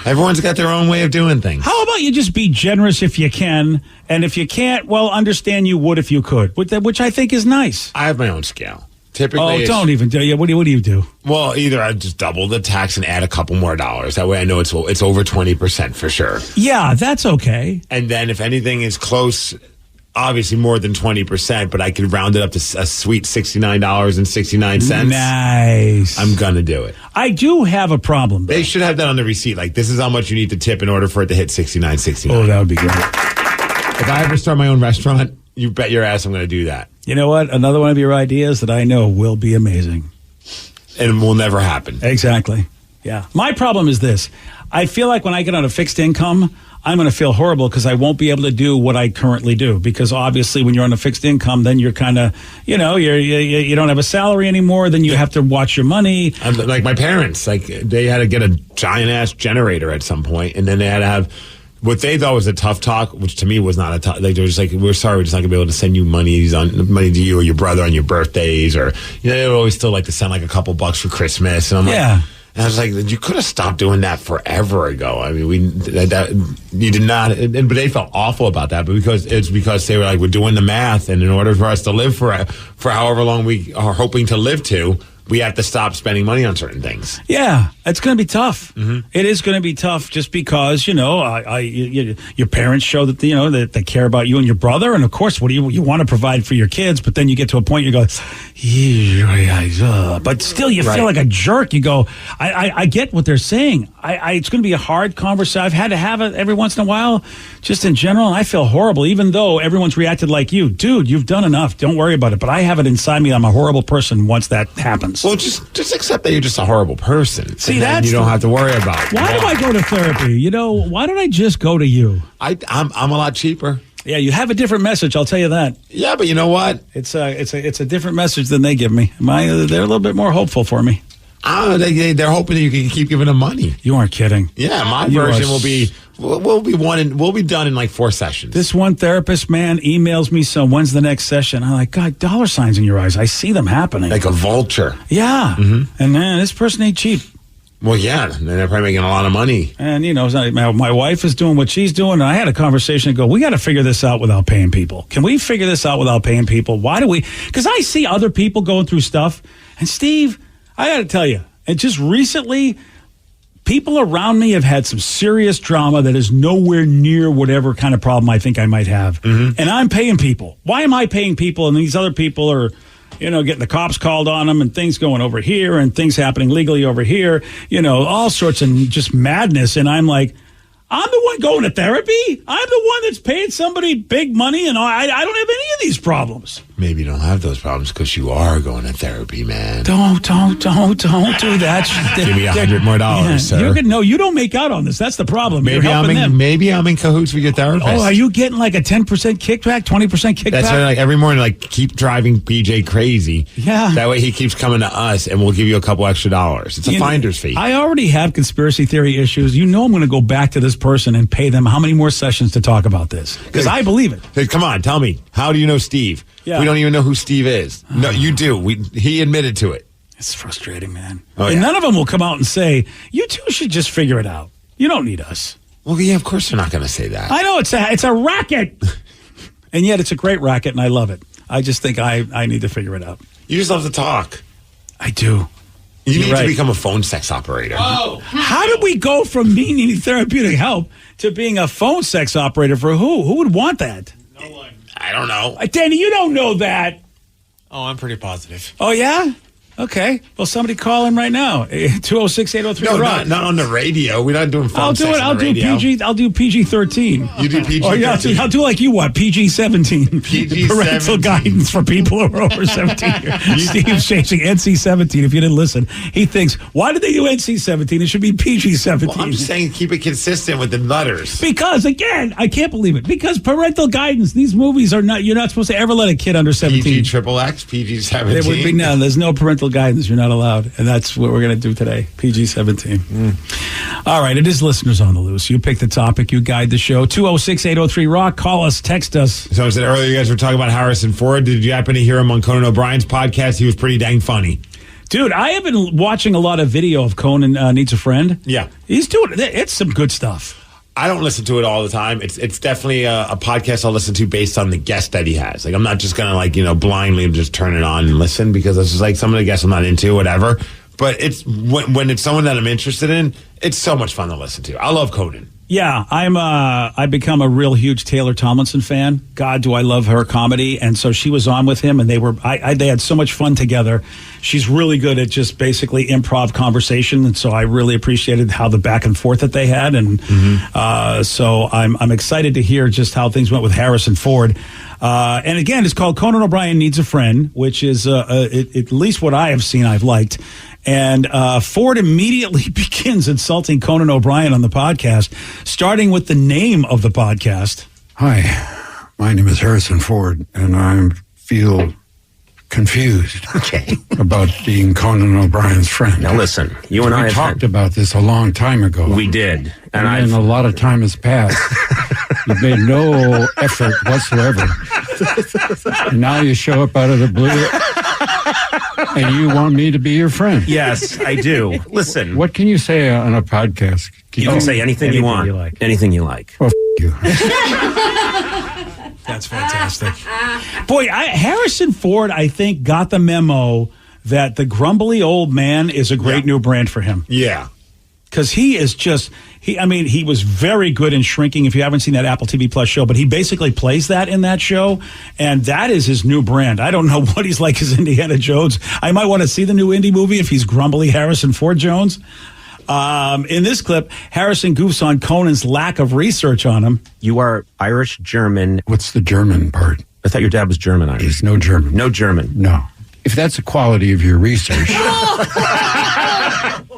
Everyone's got their own way of doing things. How about you just be generous if you can, and if you can't, well, understand you would if you could, which I think is nice. I have my own scale. Typically, don't even do you. What do you do? Well, either I just double the tax and add a couple more dollars. That way I know it's over 20% for sure. Yeah, that's okay. And then if anything is close, obviously more than 20%, but I could round it up to a sweet $69.69. Nice. I'm going to do it. I do have a problem, though. They should have that on the receipt. Like, this is how much you need to tip in order for it to hit $69.69. Oh, that would be great. If I ever start my own restaurant, you bet your ass I'm going to do that. You know what? Another one of your ideas that I know will be amazing. And will never happen. Exactly. Yeah. My problem is this. I feel like when I get on a fixed income, I'm going to feel horrible because I won't be able to do what I currently do. Because obviously when you're on a fixed income, then you're kind of, you don't have a salary anymore. Then you have to watch your money. Like my parents, they had to get a giant ass generator at some point, and then they had to have what they thought was a tough talk, which to me was not a tough. Like they were just like, "We're sorry, we're just not gonna be able to send you money to you or your brother on your birthdays," or they would always still like to send like a couple bucks for Christmas. And I'm like, yeah. And I was like, you could have stopped doing that forever ago. I mean, you did not, but they felt awful about that. But because they were like, we're doing the math, and in order for us to live for however long we are hoping to live to, we have to stop spending money on certain things. Yeah, it's going to be tough. It is going to be tough just because, your parents show that, that they care about you and your brother. And of course, what do you want to provide for your kids? But then you get to a point you go, but still you feel like a jerk. You go, I get what they're saying. It's going to be a hard conversation. I've had to have it every once in a while, just in general. And I feel horrible, even though everyone's reacted like you. Dude, you've done enough. Don't worry about it. But I have it inside me. I'm a horrible person once that happens. Well, just accept that you're just a horrible person. See, and that's you don't have to worry about it. Why do I go to therapy? Why don't I just go to you? I'm a lot cheaper. Yeah, you have a different message. I'll tell you that. Yeah, but you know what? It's a different message than they give me. They're a little bit more hopeful for me. They're hoping that you can keep giving them money. You aren't kidding. Yeah, my version will be we'll be done in like 4 sessions. This one therapist man emails me, so when's the next session? I'm like, God, dollar signs in your eyes. I see them happening. Like a vulture. Yeah. And man, this person ain't cheap. Well, yeah, they're probably making a lot of money. And, my wife is doing what she's doing, and I had a conversation and go, we got to figure this out without paying people. Can we figure this out without paying people? Why do we? Because I see other people going through stuff, and Steve, I got to tell you, and just recently, people around me have had some serious drama that is nowhere near whatever kind of problem I think I might have. And I'm paying people. Why am I paying people and these other people are, getting the cops called on them and things going over here and things happening legally over here, all sorts of just madness. And I'm like, I'm the one going to therapy. I'm the one that's paying somebody big money, and I don't have any of these problems. Maybe you don't have those problems because you are going to therapy, man. Don't do that. Give me $100 more, sir. You don't make out on this. That's the problem. Maybe I'm in cahoots with your therapist. Oh, are you getting like a 10% kickback, 20% kickback? That's right. Like every morning, keep driving BJ crazy. Yeah. That way he keeps coming to us, and we'll give you a couple extra dollars. It's a finder's fee. I already have conspiracy theory issues. I'm going to go back to this person and pay them how many more sessions to talk about this? Because I believe it. Hey, come on, tell me. How do you know Steve? Yeah. We don't even know who Steve is. No, you do. He admitted to it. It's frustrating, man. Oh, and none of them will come out and say, you two should just figure it out. You don't need us. Well, yeah, of course they're not going to say that. I know it's a racket. And yet it's a great racket, and I love it. I just think I need to figure it out. You just love to talk. I do. You need to become a phone sex operator. Oh, how did we go from me needing therapeutic help to being a phone sex operator for who? Who would want that? No one. I don't know. Danny, you don't know that. Oh, I'm pretty positive. Oh, yeah? Okay. Well, somebody call in right now. 206-803. No, not on the radio. We're not doing phone sex on the radio. I'll do PG-13. You do PG-13. I'll do like you what? PG-17. PG-17. Parental guidance for people who are over 17. Steve's changing NC-17. If you didn't listen, he thinks, why did they do NC-17? It should be PG-17. Well, I'm just saying keep it consistent with the letters. Because, again, I can't believe it. Because parental guidance, these movies you're not supposed to ever let a kid under 17. PG-XXX, PG-17. There would be none. There's no parental guidance. You're not allowed. And that's what we're going to do today. PG-17. All right. It is listeners on the loose. You pick the topic. You guide the show. 206-803-ROCK. Call us. Text us. So I said earlier you guys were talking about Harrison Ford. Did you happen to hear him on Conan O'Brien's podcast? He was pretty dang funny. Dude, I have been watching a lot of video of Conan Needs a Friend. Yeah. He's doing it's some good stuff. I don't listen to it all the time. It's definitely a podcast I'll listen to based on the guest that he has. Like, I'm not just going to, blindly just turn it on and listen because it's just like some of the guests I'm not into, whatever. But it's when it's someone that I'm interested in, it's so much fun to listen to. I love Conan. Yeah, I've become a real huge Taylor Tomlinson fan. God, do I love her comedy. And so she was on with him, and they had so much fun together. She's really good at just basically improv conversation, and so I really appreciated how the back and forth that they had. And so I'm excited to hear just how things went with Harrison Ford. And again, it's called Conan O'Brien Needs a Friend, which is at least what I have seen, I've liked. And Ford immediately begins insulting Conan O'Brien on the podcast, starting with the name of the podcast. Hi, my name is Harrison Ford, and I feel confused about being Conan O'Brien's friend. Now listen, you and I talked about this a long time ago. We did. And a lot of time has passed. You've made no effort whatsoever. And now you show up out of the blue and you want me to be your friend. Yes, I do. Listen. What can you say on a podcast? You can say anything you want. Anything you like. Well, you. That's fantastic. Boy, Harrison Ford, I think, got the memo that the grumbly old man is a great new brand for him. Yeah. Because he is just, he was very good in Shrinking, if you haven't seen that Apple TV Plus show, but he basically plays that in that show, and that is his new brand. I don't know what he's like as Indiana Jones. I might want to see the new Indy movie if he's grumbly Harrison Ford Jones. In this clip, Harrison goofs on Conan's lack of research on him. You are Irish, German. What's the German part? I thought your dad was German Irish. He's no German. No German. No. If that's the quality of your research.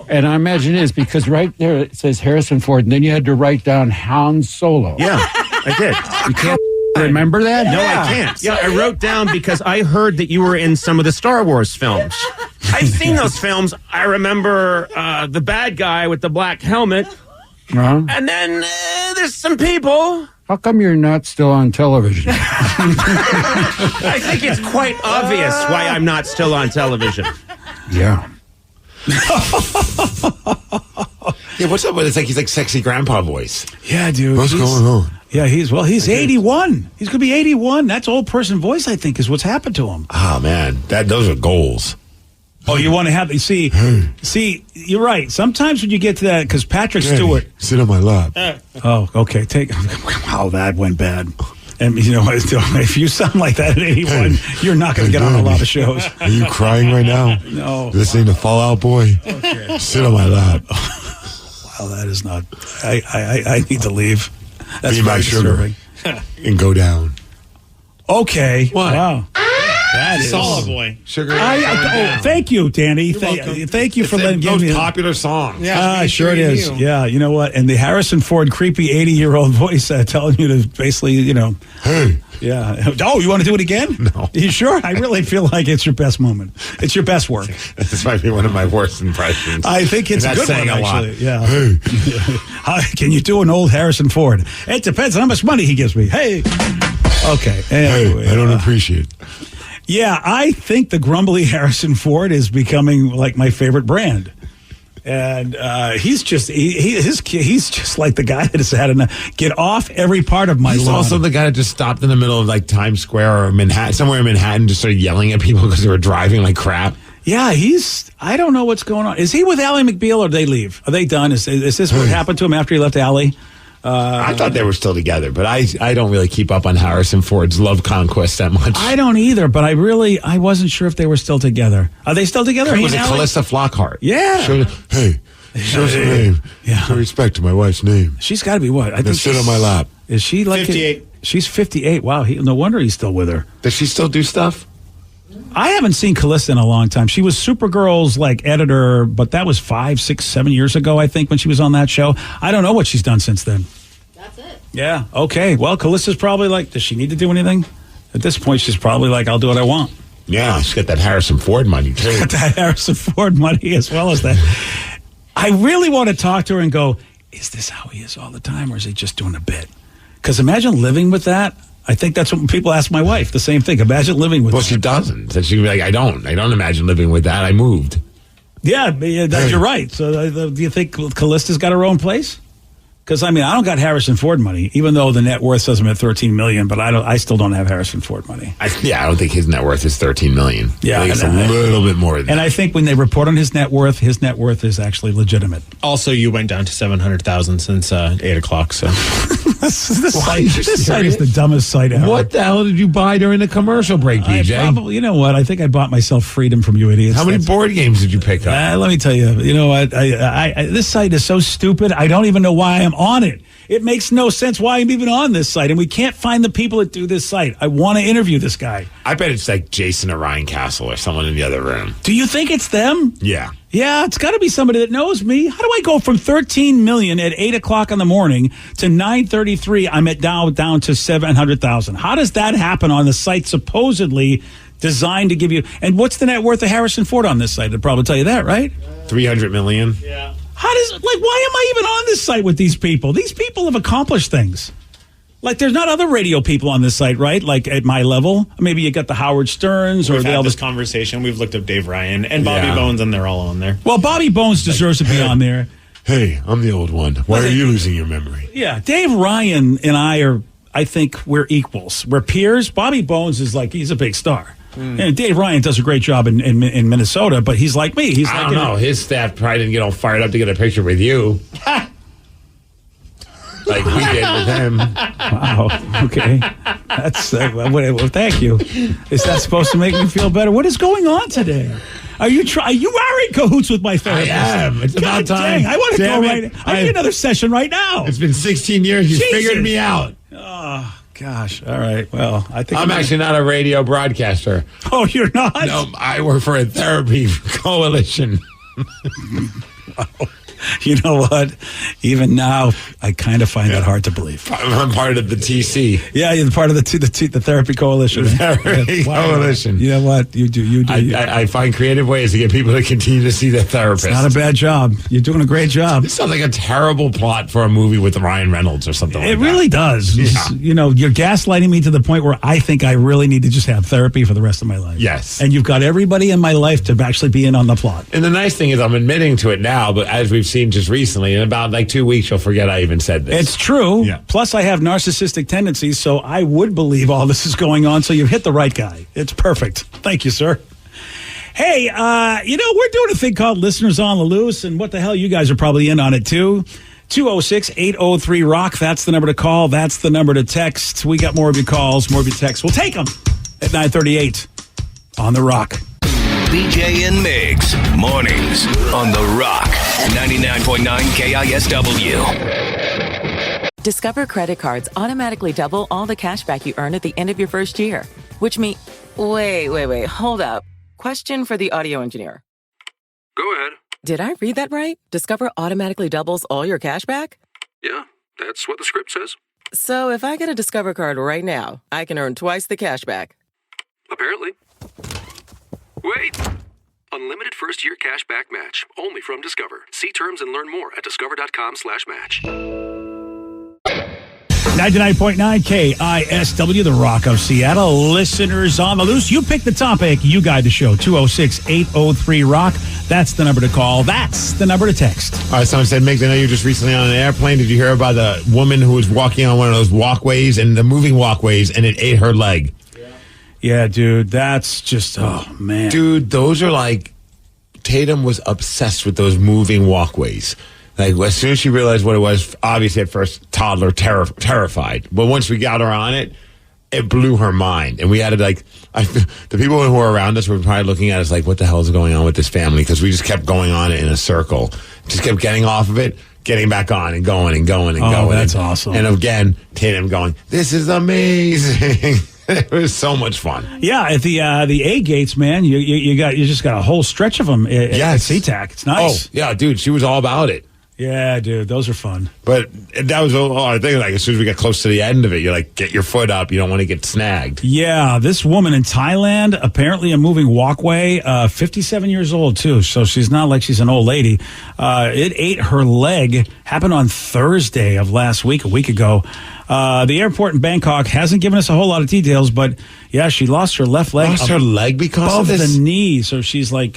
And I imagine it is, because right there it says Harrison Ford, and then you had to write down Han Solo. Yeah, I did. You can't remember that? No, I can't. Yeah, I wrote down because I heard that you were in some of the Star Wars films. I've seen those films. I remember the bad guy with the black helmet. Uh-huh. And then there's some people. How come you're not still on television? I think it's quite obvious why I'm not still on television. Yeah. Yeah, what's up with it? It's like he's like sexy grandpa voice. Yeah, dude. What's going on? Yeah, he's 81. He's going to be 81. That's old person voice, I think, is what's happened to him. Oh, man. Those are goals. Oh, you want to have, see, you're right. Sometimes when you get to that, because Patrick Stewart. Sit on my lap. Oh, okay. Wow, that went bad. And you know, if you sound like that at 81, you're not going to get on a lot of shows. Are you crying right now? No. This ain't a Fallout Boy. Okay. Sit on my lap. Wow, that is not. I need to leave. That's Be my very sugar disturbing. And go down. Okay. What? Wow. That is Solid Boy. Sugar. Thank you, Danny. Thank you for letting me. It's the most popular song. Yeah, sure it is. Yeah, you know what? And the Harrison Ford creepy 80-year-old voice telling you to basically, hey. Yeah. Oh, you want to do it again? No. You sure? I really feel like it's your best moment. It's your best work. This might be one of my worst impressions. I think it's a good one, actually. Yeah. Hey. Can you do an old Harrison Ford? It depends on how much money he gives me. Hey. Okay. Anyway, hey, I don't appreciate it. Yeah, I think the grumbly Harrison Ford is becoming like my favorite brand. And he's just he's just like the guy that has had to get off every part of my He's lawn. also the guy that just stopped in the middle of like Times Square or Manhattan, somewhere in Manhattan, just started yelling at people because they were driving like crap. Yeah, I don't know what's going on. Is he with Ally McBeal or did they leave? Are they done? Is this what happened to him after he left Ally? I thought they were still together, but I don't really keep up on Harrison Ford's love conquest that much. I don't either, but I wasn't sure if they were still together. Are they still together? Was it Callista Flockhart? Yeah. Show some name. Yeah. Show respect to my wife's name. She's got to be what? I think sit on my lap. Is she like 58? She's 58. Wow. No wonder he's still with her. Does she still do stuff? I haven't seen Callista in a long time. She was Supergirl's editor, but that was 5, 6, 7 years ago, I think, when she was on that show. I don't know what she's done since then. That's it. Yeah. Okay. Well, Callista's probably like, does she need to do anything? At this point, she's probably like, I'll do what I want. Yeah, she's got that Harrison Ford money, too. She's got that Harrison Ford money as well as that. I really want to talk to her and go, is this how he is all the time, or is he just doing a bit? Because imagine living with that. I think that's what people ask my wife, the same thing. Imagine living with that. Well, she doesn't. And she'd be like, I don't imagine living with that. I moved. Yeah, you're right. So do you think Callista's got her own place? Because I don't got Harrison Ford money, even though the net worth says I'm at $13 million, but I still don't have Harrison Ford money. I don't think his net worth is $13 million. Yeah, I think it's a little bit more than that. And I think when they report on his net worth is actually legitimate. Also, you went down to 700,000 since 8 o'clock. So this site is the dumbest site ever. What the hell did you buy during the commercial break, BJ? Probably, you know what? I think I bought myself freedom from you idiots. How many board games did you pick up? Let me tell you. You know what? This site is so stupid. I don't even know why I'm on it. It makes no sense why I'm even on this site, and we can't find the people that do this site. I want to interview this guy. I bet it's like Jason or Ryan Castle or someone in the other room. Do you think it's them? Yeah. Yeah, it's got to be somebody that knows me. How do I go from 13 million at 8 o'clock in the morning to 933? I'm at down to 700,000. How does that happen on the site supposedly designed to give you? And what's the net worth of Harrison Ford on this site? I'd probably tell you that, right? 300 million. Yeah. Why am I even on this site with these people? These people have accomplished things. Like, there's not other radio people on this site, right? Like, at my level. Maybe you got the Howard Sterns or We've the had Elvis. this conversation. We've looked up Dave Ryan and Bobby Bones, and they're all on there. Well, Bobby Bones deserves to be on there. Hey, I'm the old one. Why are you losing your memory? Yeah, Dave Ryan and I think we're equals. We're peers. Bobby Bones is like, he's a big star. And Dave Ryan does a great job in Minnesota, but he's like me. He's I like don't know. His staff probably didn't get all fired up to get a picture with you. Like we did with him. Wow. Okay. That's well, thank you. Is that supposed to make me feel better? What is going on today? You are in cahoots with my therapist. I am. It's about time. Dang, I want to go Damn right. I need another session right now. It's been 16 years. You figured me out. Oh gosh. All right. Well, I think I'm actually not a radio broadcaster. Oh, you're not? No, I work for a therapy coalition. Wow. You know what? Even now, I kind of find that hard to believe. I'm part of the TC. Yeah, you're part of the Therapy Coalition. The Therapy Coalition. You know what? You do. I find creative ways to get people to continue to see their therapist. It's not a bad job. You're doing a great job. This sounds like a terrible plot for a movie with Ryan Reynolds or something like that. It really does. Yeah. You know, you're gaslighting me to the point where I think I really need to just have therapy for the rest of my life. Yes. And you've got everybody in my life to actually be in on the plot. And the nice thing is I'm admitting to it now, but as we've seen just recently, in about like 2 weeks, you'll forget I even said this. It's true. Yeah. Plus, I have narcissistic tendencies, so I would believe all this is going on. So you've hit the right guy. It's perfect. Thank you, sir. Hey, we're doing a thing called Listeners on the Loose, and what the hell, you guys are probably in on it too. 206-803-ROCK. That's the number to call. That's the number to text. We got more of your calls, more of your texts. We'll take them at 9:38 on The Rock. BJ and Migs, mornings on The Rock, 99.9 KISW. Discover credit cards automatically double all the cash back you earn at the end of your first year, which means... Wait, hold up. Question for the audio engineer. Go ahead. Did I read that right? Discover automatically doubles all your cash back? Yeah, that's what the script says. So if I get a Discover card right now, I can earn twice the cash back. Apparently. Wait! Unlimited first-year cash back match. Only from Discover. See terms and learn more at discover.com/match. 99.9 KISW, The Rock of Seattle. Listeners on the Loose. You pick the topic. You guide the show. 206-803-ROCK. That's the number to call. That's the number to text. All right, someone said, Migs, I know you were just recently on an airplane. Did you hear about the woman who was walking on one of those walkways and the moving walkways and it ate her leg? Yeah, dude, that's just, oh, man. Dude, those are like, Tatum was obsessed with those moving walkways. Like, as soon as she realized what it was, obviously at first, toddler, terrified. But once we got her on it, it blew her mind. And we had to, like, the people who were around us were probably looking at us like, what the hell is going on with this family? Because we just kept going on it in a circle. Just kept getting off of it, getting back on and going and going and going. Oh, that's awesome. And again, Tatum going, this is amazing. It was so much fun. Yeah, at the A gates, man, you just got a whole stretch of them at SeaTac. It's nice. Oh, yeah, dude, she was all about it. Yeah, dude, those are fun. But that was all I think. Like, as soon as we get close to the end of it, you're like, get your foot up. You don't want to get snagged. Yeah, this woman in Thailand, apparently a moving walkway, 57 years old, too. So she's not like she's an old lady. It ate her leg. Happened on Thursday of last week, a week ago. The airport in Bangkok hasn't given us a whole lot of details, but yeah, she lost her left leg. Lost her leg because of this? the knee. So she's like,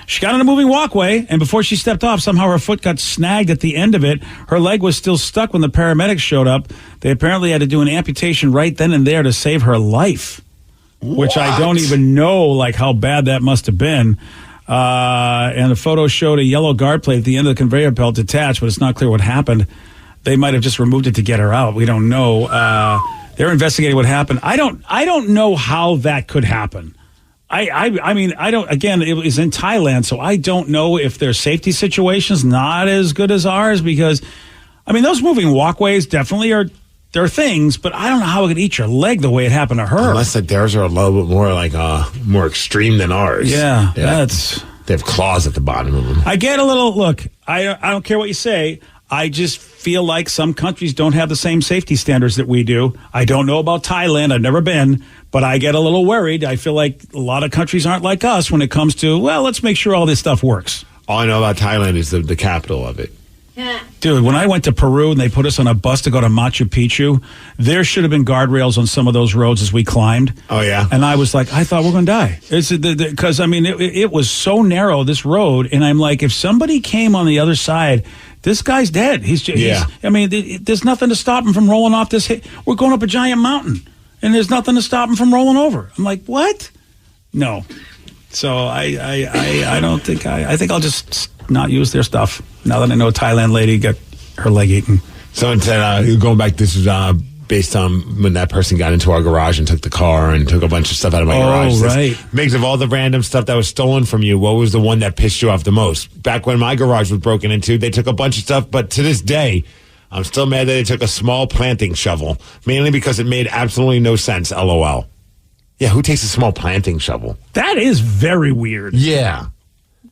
she got on a moving walkway, and before she stepped off, somehow her foot got snagged at the end of it. Her leg was still stuck when the paramedics showed up. They apparently had to do an amputation right then and there to save her life, which I don't even know like how bad that must have been. And the photo showed a yellow guard plate at the end of the conveyor belt detached, but it's not clear what happened. They might have just removed it to get her out. We don't know. They're investigating what happened. I don't know how that could happen. I mean, I don't, again, it was in Thailand, so I don't know if their safety situation's not as good as ours because, I mean, those moving walkways definitely they're things, but I don't know how it could eat your leg the way it happened to her. Unless like theirs are a little bit more like, more extreme than ours. Yeah, they have claws at the bottom of them. I get a little, look, I don't care what you say. I just feel like some countries don't have the same safety standards that we do. I don't know about Thailand. I've never been, but I get a little worried. I feel like a lot of countries aren't like us when it comes to, well, let's make sure all this stuff works. All I know about Thailand is the capital of it. Dude, when I went to Peru and they put us on a bus to go to Machu Picchu, there should have been guardrails on some of those roads as we climbed. Oh, yeah? And I was like, I thought we're going to die. Because, I mean, it was so narrow, this road, and I'm like, if somebody came on the other side, this guy's dead. He's I mean, there's nothing to stop him from rolling off this. We're going up a giant mountain. and there's nothing to stop them from rolling over. I'm like, what? No. So I don't think I think I'll just not use their stuff now that I know a Thailand lady got her leg eaten. Someone said, going back, this is based on when that person got into our garage and took the car and took a bunch of stuff out of my garage. Oh, right. Migs, of all the random stuff that was stolen from you, what was the one that pissed you off the most? Back when my garage was broken into, they took a bunch of stuff, but to this day, I'm still mad that they took a small planting shovel, mainly because it made absolutely no sense, LOL. Yeah, who takes a small planting shovel? That is very weird. Yeah.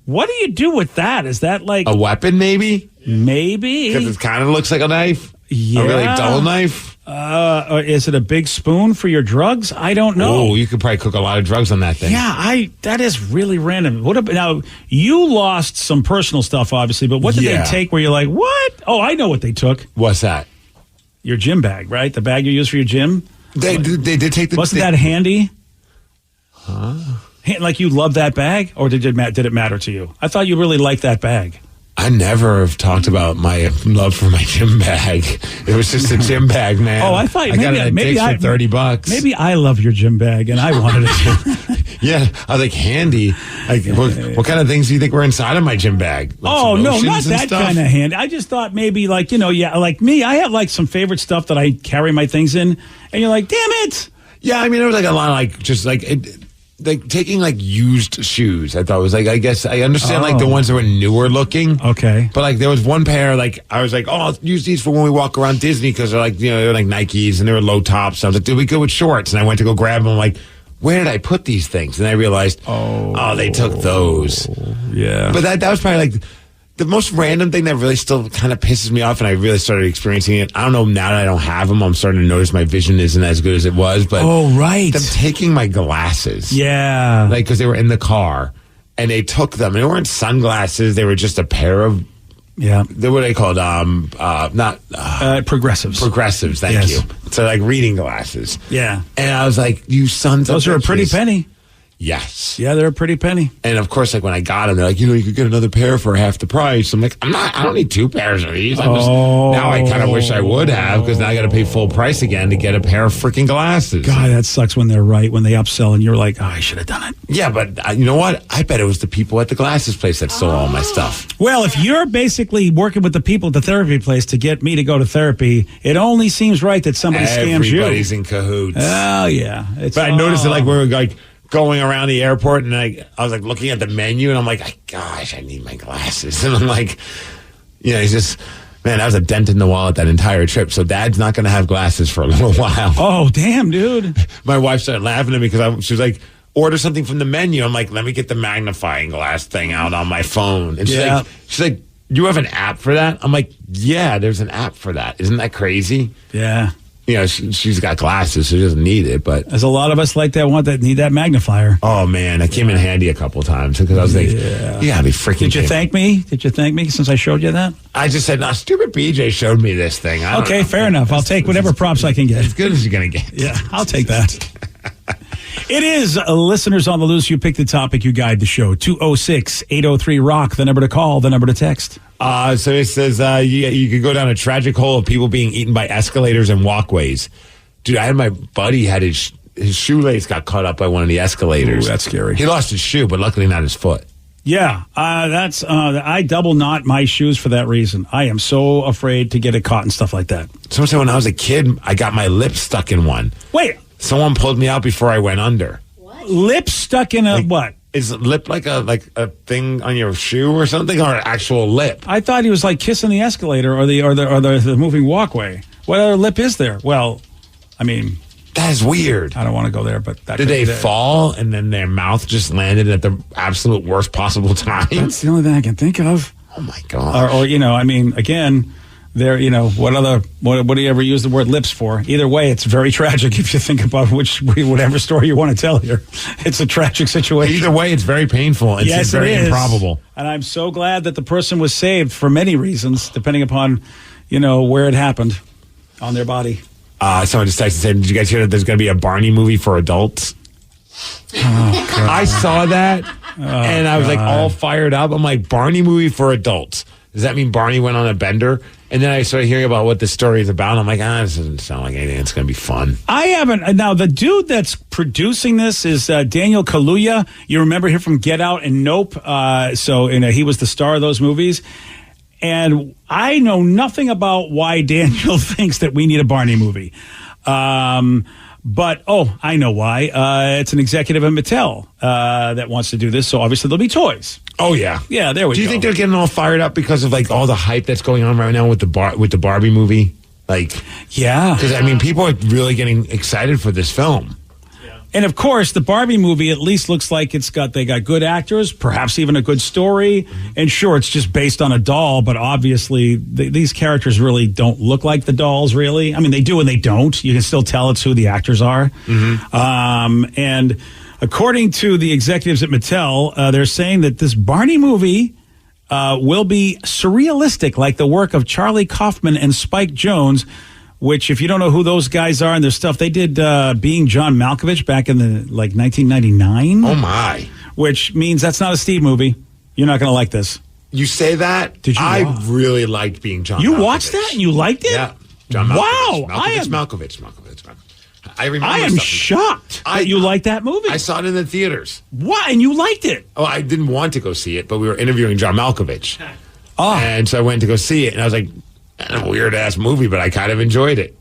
What do you do with that? Is that like a weapon, maybe? Maybe. Because it kind of looks like a knife. Yeah. A really dull knife. Is it a big spoon for your drugs? I don't know. Oh, you could probably cook a lot of drugs on that thing. Yeah, that is really random. Now, you lost some personal stuff, obviously, but what did they take where you're like, what? Oh, I know what they took. What's that? Your gym bag, right? The bag you use for your gym? They did take the... Wasn't that handy? Huh? Like you love that bag? Or did it matter to you? I thought you really liked that bag. I never have talked about my love for my gym bag. It was just a gym bag, man. Oh, I thought I got it at Dick's for $30. Maybe I love your gym bag and I wanted it too. Yeah, I was like, handy. Like, what kind of things do you think were inside of my gym bag? Like oh, no, not lotions and that stuff? kind of handy. I just thought maybe like, like me, I have like some favorite stuff that I carry my things in. And you're like, damn it. Yeah, I mean, there was like a lot of like, just like, like taking like used shoes. I thought was like, I guess I understand like the ones that were newer looking. Okay. But like there was one pair, like I was like, oh, I'll use these for when we walk around Disney because they're like, they're like Nikes and they were low tops. I was like, they'll be good with shorts. And I went to go grab them. I'm like, where did I put these things? And I realized, oh, they took those. Yeah. But that was probably like the most random thing that really still kind of pisses me off, and I really started experiencing it. I don't know, now that I don't have them, I'm starting to notice my vision isn't as good as it was. But right. them taking my glasses. Yeah. Like, because they were in the car, and they took them. And they weren't sunglasses. They were just a pair of, what are they called? Progressives. Progressives, thank you. So, like, reading glasses. Yeah. And I was like, you sons of Those are a pretty bitches. penny. Yes. Yeah, they're a pretty penny. And of course, like when I got them, they're like, you could get another pair for half the price. I'm like, I don't need two pairs of these. Now I kind of wish I would have, because now I got to pay full price again to get a pair of freaking glasses. God, that sucks when they're right, when they upsell and you're like, oh, I should have done it. Yeah, but you know what? I bet it was the people at the glasses place that stole all my stuff. Well, if you're basically working with the people at the therapy place to get me to go to therapy, it only seems right that somebody scams you. Everybody's in cahoots. Oh, yeah. But I noticed that like we were like going around the airport, and I was like looking at the menu, and I'm like, gosh, I need my glasses. And I'm like, he's just, man, that was a dent in the wallet that entire trip. So Dad's not going to have glasses for a little while. Oh, damn, dude. My wife started laughing at me because she was like, order something from the menu. I'm like, let me get the magnifying glass thing out on my phone. And she's like, you have an app for that? I'm like, yeah, there's an app for that. Isn't that crazy? Yeah. She's got glasses, so she doesn't need it. But there's a lot of us like that need that magnifier. Oh man, that came in handy a couple times because I was like, yeah, be freaking. Did you thank me? Did you thank me since I showed you that? I just said, no, stupid BJ showed me this thing. Okay, fair enough. I'll take whatever props I can get. As good as you're gonna get. Yeah, I'll take that. It is listeners on the loose. You pick the topic, you guide the show. 206-803-ROCK, the number to call, the number to text. So it says you could go down a tragic hole of people being eaten by escalators and walkways. Dude, I had my buddy had his shoelace got caught up by one of the escalators. Ooh, that's scary. He lost his shoe, but luckily not his foot. Yeah, I double knot my shoes for that reason. I am so afraid to get it caught and stuff like that. Someone said when I was a kid, I got my lip stuck in one. Wait. Someone pulled me out before I went under. What? Lip stuck in a what? Is lip like a thing on your shoe or something, or an actual lip? I thought he was like kissing the escalator or the moving walkway. What other lip is there? Well, I mean, that is weird. I don't want to go there, but did they fall and then their mouth just landed at the absolute worst possible time? That's the only thing I can think of. Oh my god! Or I mean, again. There, what do you ever use the word lips for? Either way, it's very tragic if you think about whatever story you want to tell here. It's a tragic situation. Either way, it's very painful. It's very improbable. And I'm so glad that the person was saved for many reasons, depending upon, where it happened on their body. Someone just texted and said, did you guys hear that there's going to be a Barney movie for adults? Oh, God. I saw that, and I was like all fired up. I'm like, Barney movie for adults. Does that mean Barney went on a bender And then I started hearing about what the story is about. I'm like, this doesn't sound like anything. It's going to be fun. I haven't. Now, the dude that's producing this is Daniel Kaluuya. You remember him from Get Out and Nope. He was the star of those movies. And I know nothing about why Daniel thinks that we need a Barney movie. But I know why. It's an executive at Mattel that wants to do this. So obviously there'll be toys. Oh, yeah. Yeah, there we go. Do you think they're getting all fired up because of like all the hype that's going on right now with the Barbie movie? Like, yeah. Because, people are really getting excited for this film. And of course, the Barbie movie at least looks like they got good actors, perhaps even a good story. And sure, it's just based on a doll, but obviously these characters really don't look like the dolls, really. I mean, they do and they don't. You can still tell it's who the actors are. And according to the executives at Mattel, they're saying that this Barney movie will be surrealistic, like the work of Charlie Kaufman and Spike Jonze, which, if you don't know who those guys are and their stuff, they did Being John Malkovich back in the 1999. Oh my! Which means that's not a Steve movie. You're not going to like this. You say that? Did you? I really liked Being John. You Malkovich. watched that and you liked it? Yeah, John Malkovich. Wow! Malkovich. I remember. I am shocked that you liked that movie. I saw it in the theaters. Why? And you liked it? Oh, I didn't want to go see it, but we were interviewing John Malkovich, and so I went to go see it, and I was like, a weird ass movie, but I kind of enjoyed it.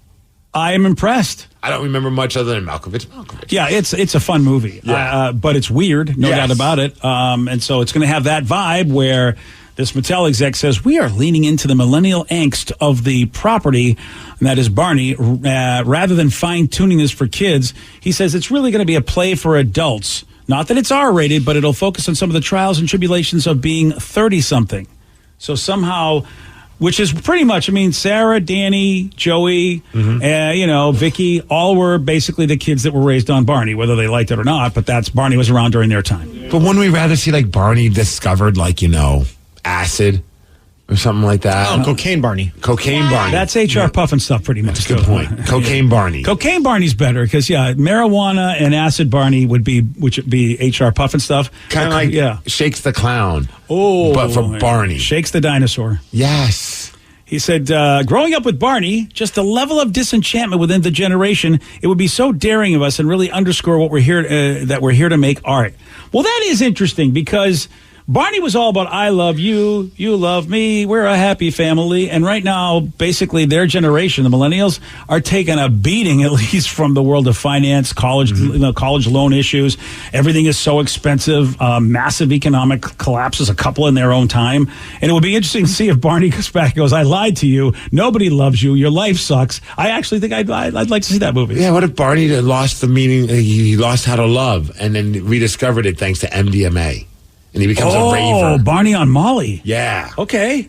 I am impressed. I don't remember much other than Malkovich. Yeah, it's a fun movie, but it's weird, no doubt about it. And so it's going to have that vibe where this Mattel exec says, we are leaning into the millennial angst of the property, and that is Barney, rather than fine-tuning this for kids. He says it's really going to be a play for adults. Not that it's R-rated, but it'll focus on some of the trials and tribulations of being 30-something. So somehow... Which is pretty much, Sarah, Danny, Joey, Vicky, all were basically the kids that were raised on Barney, whether they liked it or not, but Barney was around during their time. But wouldn't we rather see, Barney discovered, acid or something like that? Oh, Cocaine Barney. Cocaine Barney. That's HR Puffin stuff pretty much. That's a good point. Cocaine Barney. Cocaine Barney's better because, marijuana and acid Barney would be HR Puffin stuff. Kind of like Shakes the Clown. Oh. But for Barney. Shakes the Dinosaur. Yes. He said, growing up with Barney, just the level of disenchantment within the generation, it would be so daring of us and really underscore what we're here, that we're here to make art. Well, that is interesting because Barney was all about I love you, you love me, we're a happy family. And right now, basically, their generation, the millennials, are taking a beating, at least from the world of finance, college loan issues. Everything is so expensive, massive economic collapses, a couple in their own time. And it would be interesting to see if Barney goes back and goes, I lied to you, nobody loves you, your life sucks. I actually think I'd like to see that movie. Yeah, what if Barney lost the meaning, he lost how to love, and then rediscovered it thanks to MDMA? And he becomes a raver. Oh, Barney on Molly. Yeah. Okay.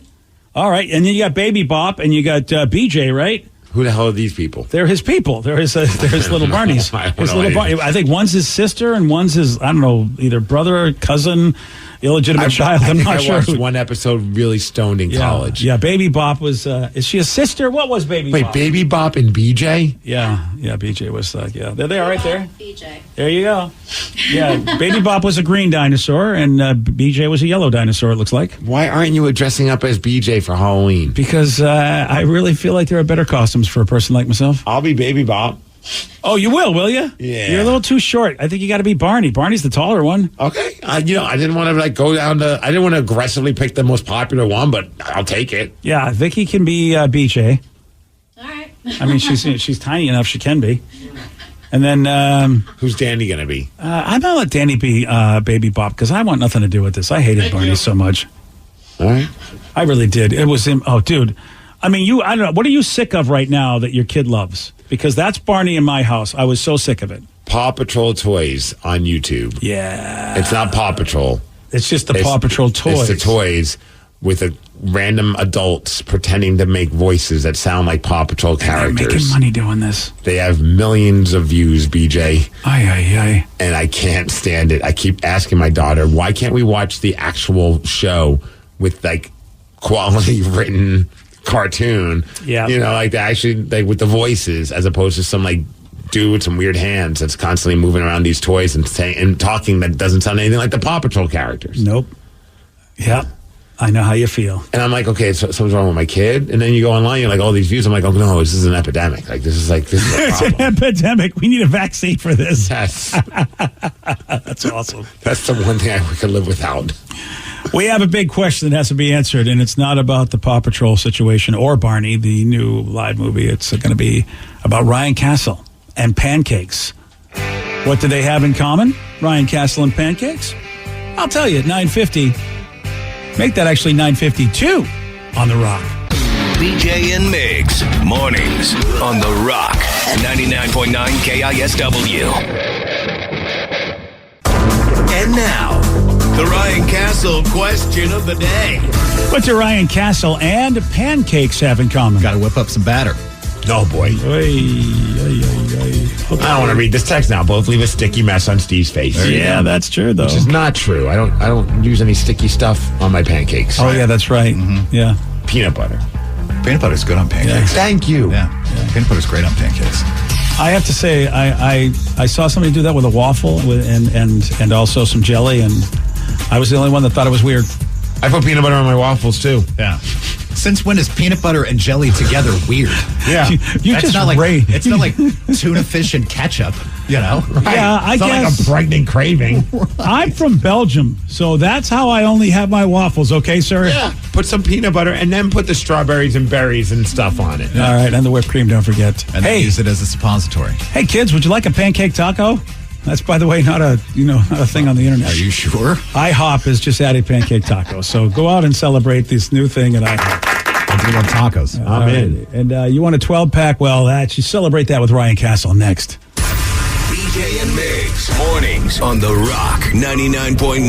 All right. And then you got Baby Bop and you got BJ, right? Who the hell are these people? They're his people. They're his little Barneys. I think one's his sister and one's his, I don't know, either brother or cousin, illegitimate child. I'm not sure. I watched one episode really stoned in college. Yeah, Baby Bop was, is she a sister? What was Baby Bop? Wait, Baby Bop and BJ? Yeah, BJ was, there they are right there. BJ. There you go. Yeah, Baby Bop was a green dinosaur and BJ was a yellow dinosaur, it looks like. Why aren't you dressing up as BJ for Halloween? Because I really feel like there are better costumes for a person like myself. I'll be Baby Bop. Oh, you you? Yeah. You're a little too short. I think you got to be Barney. Barney's the taller one. Okay. I didn't want to go down to, I didn't want to aggressively pick the most popular one, but I'll take it. Yeah, Vicky can be BJ. All right. She's tiny enough she can be. And then... who's Danny going to be? I'm going to let Danny be Baby Bop because I want nothing to do with this. I hated Barney so much. All right. I really did. It was him. Oh, dude. I don't know. What are you sick of right now that your kid loves? Because that's Barney in my house. I was so sick of it. Paw Patrol toys on YouTube. Yeah. It's not Paw Patrol. It's just the Paw Patrol toys. It's the toys with random adults pretending to make voices that sound like Paw Patrol characters. They're making money doing this. They have millions of views, BJ. Aye. And I can't stand it. I keep asking my daughter, why can't we watch the actual show with quality written cartoon? Yeah. Actually with the voices as opposed to some dude with some weird hands that's constantly moving around these toys and talking that doesn't sound anything like the Paw Patrol characters. Nope. Yeah. I know how you feel. And I'm like, okay, so something's wrong with my kid. And then you go online, you're like, all these views. I'm like, oh no, this is an epidemic. This is a It's problem. an epidemic. We need a vaccine for this. Yes. That's awesome. That's the one thing we could live without. We have a big question that has to be answered, and it's not about the Paw Patrol situation or Barney, the new live movie. It's going to be about Ryan Castle and pancakes. What do they have in common? Ryan Castle and pancakes? I'll tell you at 9:50. Make that actually 9:52 on The Rock. BJ and Migs, mornings on The Rock, 99.9 KISW. And now, the Ryan Castle question of the day. What do Ryan Castle and pancakes have in common? Got to whip up some batter. Oh, boy. I don't want to read this text now. Both leave a sticky mess on Steve's face. Yeah, that's true, though. Which is not true. I don't use any sticky stuff on my pancakes. Oh, yeah, that's right. Mm-hmm. Yeah. Peanut butter. Peanut butter's good on pancakes. Yeah. Thank you. Yeah. Peanut butter's great on pancakes. I have to say, I saw somebody do that with a waffle and also some jelly, and I was the only one that thought it was weird. I put peanut butter on my waffles, too. Yeah. Since when is peanut butter and jelly together weird? Yeah. You That's just not like it's not like tuna fish and ketchup, you know? Right. Yeah, I it's guess. not like a pregnant craving. I'm from Belgium, so that's how I only have my waffles, okay, sir? Yeah. Put some peanut butter and then put the strawberries and berries and stuff on it. All right, and the whipped cream, don't forget. And then use it as a suppository. Hey, kids, would you like a pancake taco? That's, by the way, not a thing on the internet. Are you sure? IHOP is just adding pancake tacos. So go out and celebrate this new thing at IHOP. I do love tacos. I'm in. And you want a 12-pack? Well, you celebrate that with Ryan Castle next. BJ and Migs, mornings on The Rock, 99.9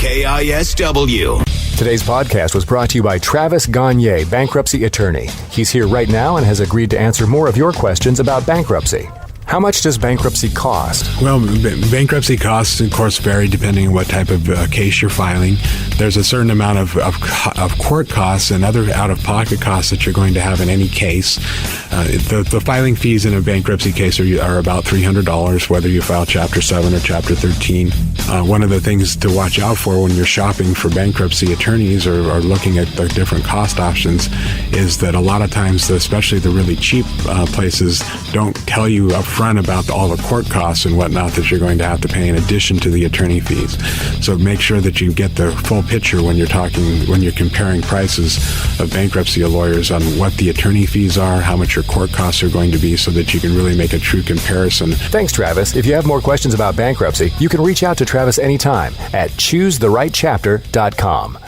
KISW. Today's podcast was brought to you by Travis Gagne, bankruptcy attorney. He's here right now and has agreed to answer more of your questions about bankruptcy. How much does bankruptcy cost? Well, bankruptcy costs, of course, vary depending on what type of case you're filing. There's a certain amount of court costs and other out-of-pocket costs that you're going to have in any case. The filing fees in a bankruptcy case are about $300, whether you file Chapter 7 or Chapter 13. One of the things to watch out for when you're shopping for bankruptcy attorneys or looking at the different cost options is that a lot of times, especially the really cheap places, don't tell you up front about all the court costs and whatnot that you're going to have to pay in addition to the attorney fees. So make sure that you get the full picture when you're comparing prices of bankruptcy lawyers on what the attorney fees are, how much your court costs are going to be, so that you can really make a true comparison. Thanks, Travis. If you have more questions about bankruptcy, you can reach out to Travis anytime at choosetherightchapter.com.